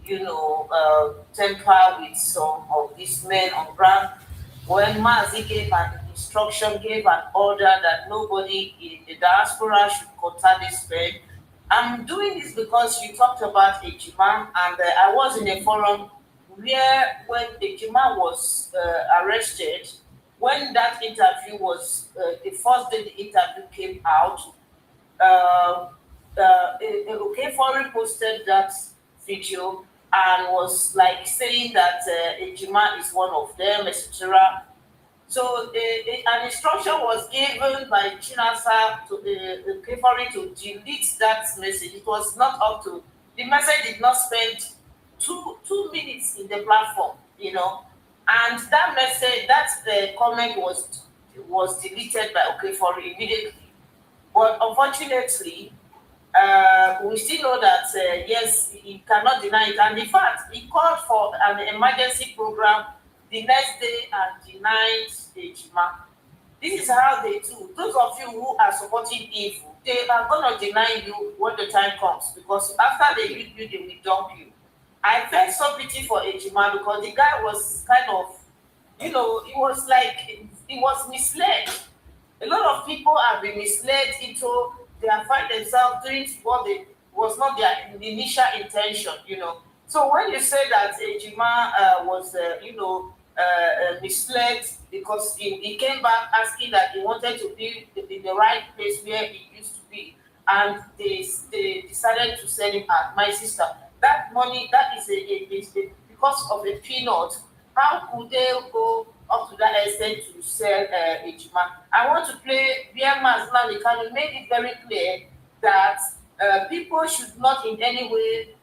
temper with some of these men on ground. When Mazi gave an instruction, gave an order that nobody in the diaspora should contact this man. I'm doing this because you talked about Ejima, and I was in a forum where when Ejima was arrested, when that interview was, the first day the interview came out, Okefori posted that video and was like saying that Ejima is one of them, etc. So an instruction was given by Chinasa to Okefori to delete that message. It was not up to, the message did not spend two minutes in the platform, and that message, that comment was deleted by Okefori immediately. But unfortunately, we still know that yes, he cannot deny it. And in fact, he called for an emergency program the next day and denied Ejima. This is how they do. Those of you who are supporting evil, they are going to deny you when the time comes, because after they hit you, they will dump you. I felt so pity for Ejima because the guy was kind of, it was like, he was misled. A lot of people have been misled into they find themselves doing what was not their initial intention, So when you say that Ejima was, misled because he came back asking that he wanted to be in the right place where he used to be, and they decided to send him out. My sister, that money, that is because of a peanut. How could they go up to that extent to sell Ejima? I want to play where Nnamdi Kanu made it very clear that people should not in any way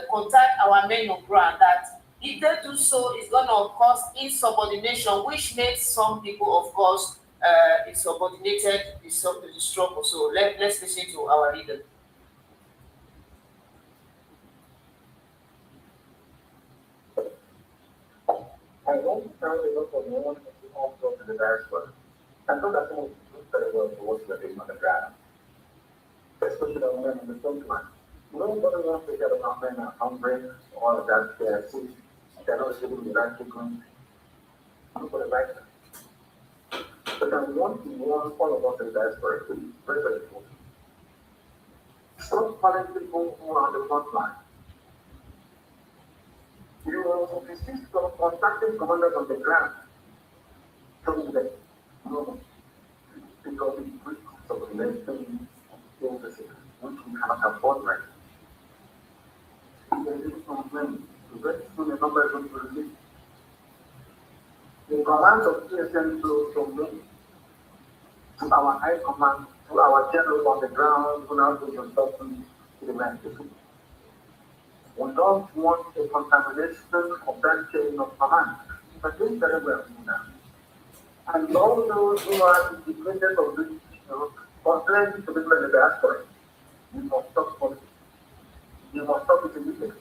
contact our men on ground, that if they do so, it's going to cause insubordination, which makes some people, of course, insubordinated, the struggle. So let's listen to our leader. I don't currently look for no one to also to the diaspora. I thought that some very well for what we're doing on the ground. Especially the women in the front line. Nobody wants to get a comment on hungry or that they're sick. They're not able to right to go. Nobody like that. But I want to warn all of us in the diaspora to be very, very important. Stop calling people who are on the front line. You will insist on contacting commanders on the ground. Telling them, no, because it brings subordination of the city, which we cannot afford right now. We are living from them. Very soon the number is going to release. The command of TSN flows from me to our high command, to our generals on the ground, who now do consulting to the men. We don't want a contamination of that chain of command. But doing very well now. And all those who are independent of this, concerning to people in the diaspora, you must stop politics. You must stop it immediately.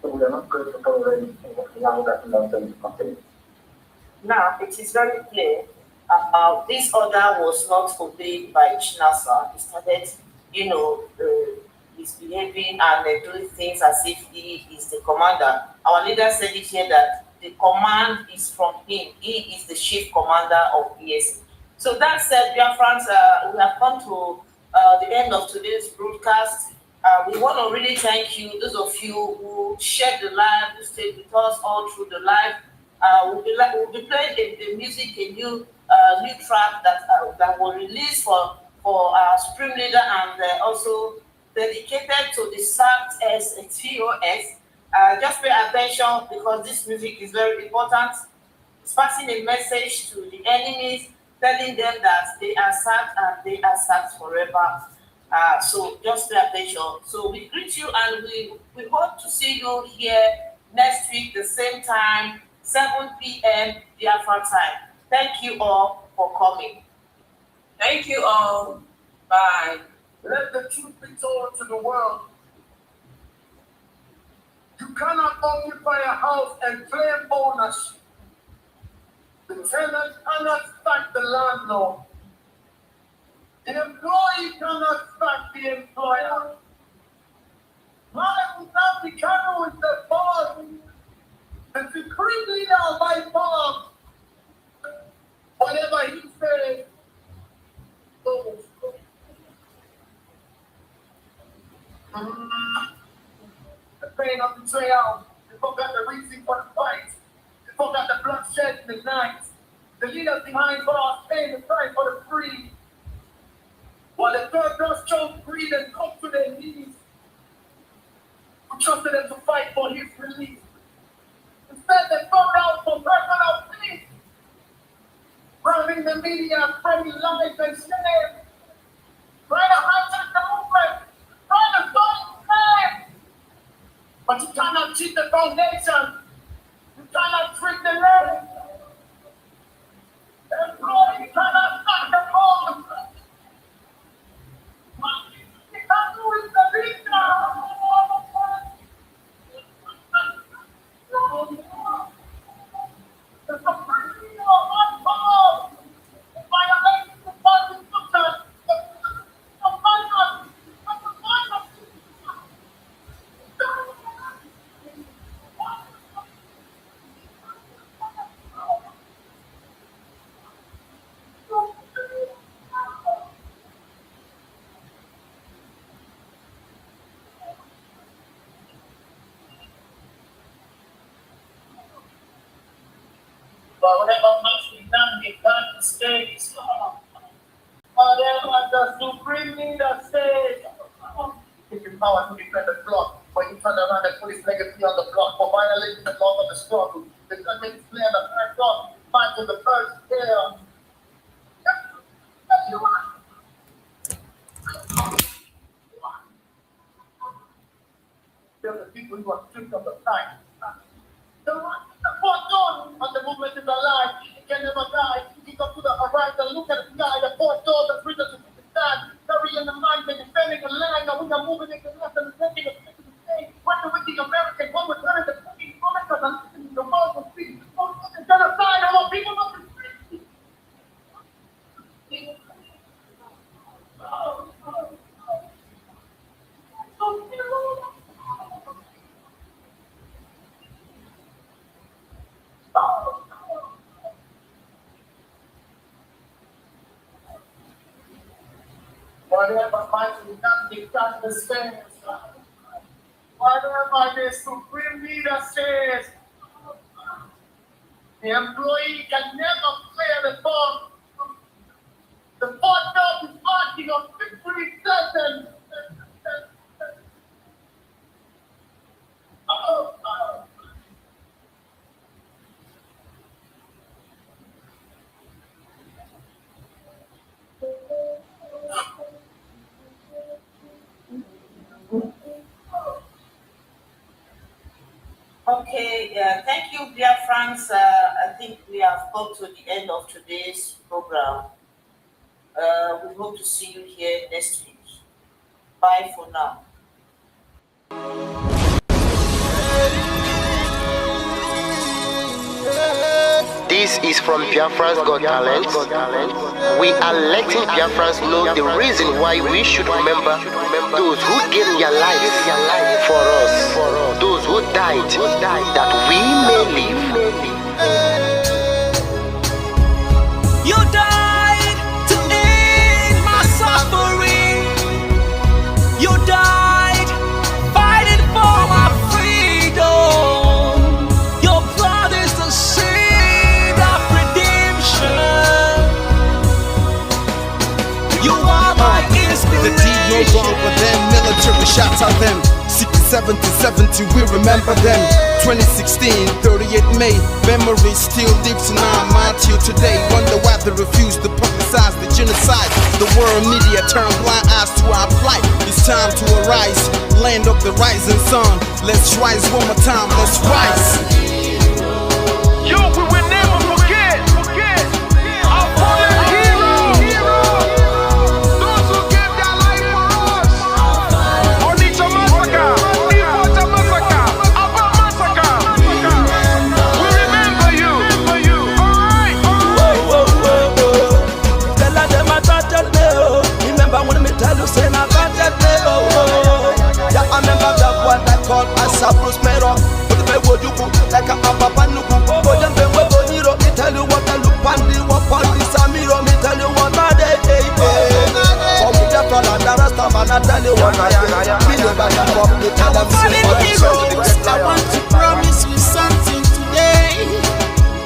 So we are not going to tolerate allow that nonsense to continue. Now, it is very clear this order was not obeyed by Chinasa. He started, misbehaving and doing things as if he is the commander. Our leader said it here that the command is from him. He is the chief commander of ESC. So that said, dear friends, we have come to the end of today's broadcast. We want to really thank you, those of you who shared the live, who stayed with us all through the live. We'll be playing the music, a new track that will release for our Supreme Leader, and also dedicated to the SACT as a TOS. Just pay attention because this music is very important. It's passing a message to the enemies, telling them that they are SACT and they are SACT forever. So just pay attention. So we greet you, and we hope to see you here next week, the same time, 7 p.m. Biafra time. Thank you all for coming. Thank you all. Bye. Let the truth be told to the world. You cannot occupy a house and claim ownership. The tenant cannot sack the landlord. The employee cannot sack the employer. My Nnamdi Kanu is the boss. The supreme leader of my farm. Whatever he says, goes. The pain of betrayal. You forgot the reason for the fight. You forgot the bloodshed in the night. The leaders behind bars paying the price for the free. While the third girls chose greed and come to their knees. We trusted them to fight for his release. Instead, they found out for personal peace. Robbing the media, spreading lies and shame. Trying to hijack the movement. Trying to fight man. But you cannot cheat the foundation. You cannot trick the land. The employee cannot stop the cause. You can't do it, the leader. The supreme leader of one power. Violating the Constitution. But whatever must be done, we can't stay. Whatever the supreme leader says, give you power to defend the block, but you turn around and put his legacy on the block for violating the law of the struggle. The government is clear the first off, fight to the first hill. You are. Tell the people who are stripped of the fight. The fourth dawn on the movement is alive. It can never die. You go to the horizon, look at the sky. The fourth dawn, the freedom to stand. Carrying the mind, and defending the line. Now we are moving into the left and taking a step to the stage. Working with the American, one with turning the cooking comments and listening to the world will speak. The genocide, our people must be free. Whatever might be done, they can't understand. Whatever the supreme leader says, the employee can never clear the form. The fourth dog is marching on victory certain. Okay, thank you, dear friends. I think we have come to the end of today's program. We hope to see you here next week. Bye for now. This is from Biafra's Got Talent. We are letting Biafrans know the reason why we should remember those who gave their lives for us, those who died, that we may live. You died to end my suffering. You died fighting for my freedom. Your blood is the sin. no wrong with them. Military shots at them. 70, we remember them. 2016, 38 May, memory still lives in our mind till today. Wonder why they refuse to publicize the genocide. The world media turn blind eyes to our plight. It's time to arise, land of the rising sun. Let's rise one more time, let's rise. Yo, we will never forget our fallen heroes. Those who gave their life for us. Onitsha massacre, Iwata massacre, Aba massacre. We remember you. Alright. Tell them I got that day. Remember when me tell you say I got that day. Yeah, I remember that one that called us a Bruce Mero. But the way you go like a papa nuku. But then when we hero, me tell you what I look pandi, what pandi Samiro, me tell you what I day. For me the front and the rest of man, I tell you what I day. Me know that you come, me tell them Fallen heroes, I want to promise you something today.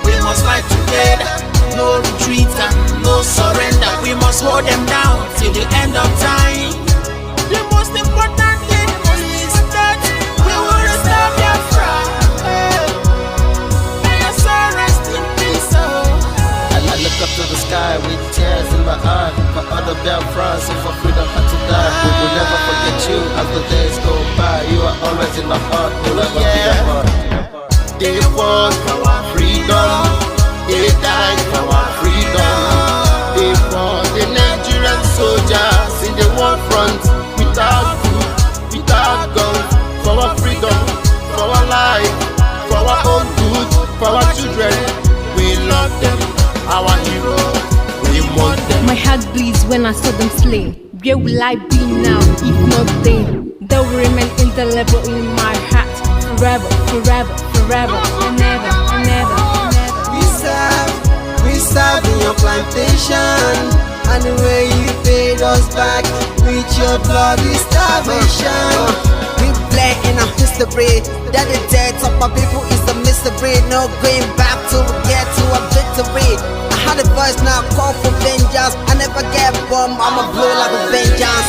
We must fight together, no retreat and no surrender. We must hold them down till the end of time. The most important thing is that we will restore Biafra. May your soul rest in peace. I look up to the sky with tears in my eye. For other Biafrans, if for freedom had to die, we will never forget you as the days go by. You are always in my heart, forever be a part. They fought for our freedom. They died for our freedom. They fought the Nigerian soldiers in the war front without food, without guns, for our freedom, for our life, for our own good, for our children. We love them, our heroes. We want them. My heart bleeds when I saw them slain. Where will I be now if not then? They will remain indelible in my heart forever, forever, forever, and ever, and ever, and ever. We serve in your plantation, and the way you paid us back with your bloody starvation. We play in our history that the death of my people is a mystery. No going back till we get to a victory. I had a voice now call for vengeance. I never get bombed, I'ma blow like a vengeance.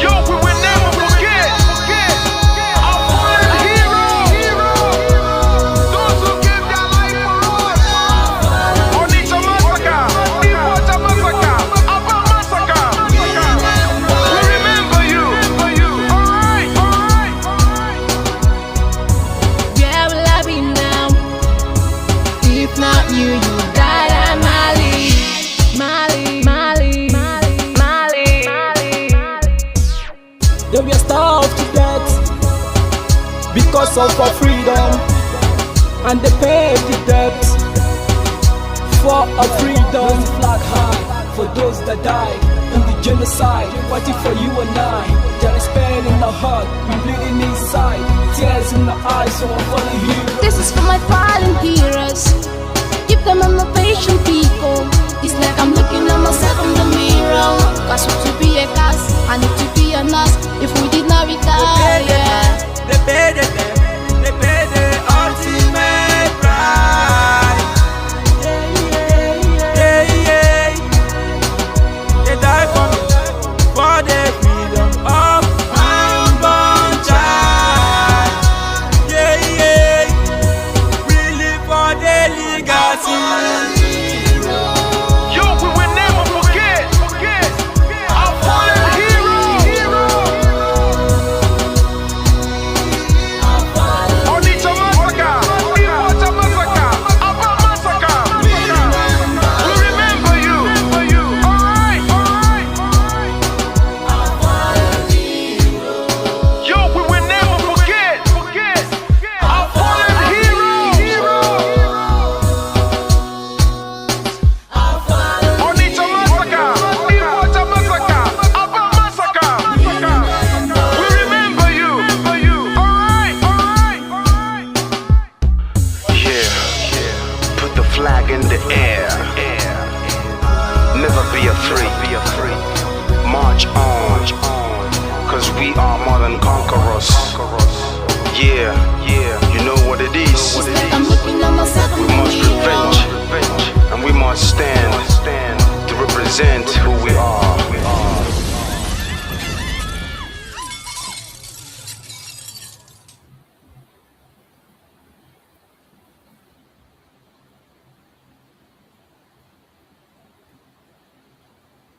Yo, we will never forget our fallen heroes. Those who gave their life for us. Onitsha massacre, Iwata massacre, Aba massacre. We remember you. Alright. Where will I be now? If not you, you die at Mali. They were starved to death because of our freedom, and they paid the debt for our freedom. Flag high for those that died in the genocide, fighting for you and I. There is pain in our heart, we bleeding inside, tears in our eyes, so I'm falling here. This is for my fallen heroes. Give them a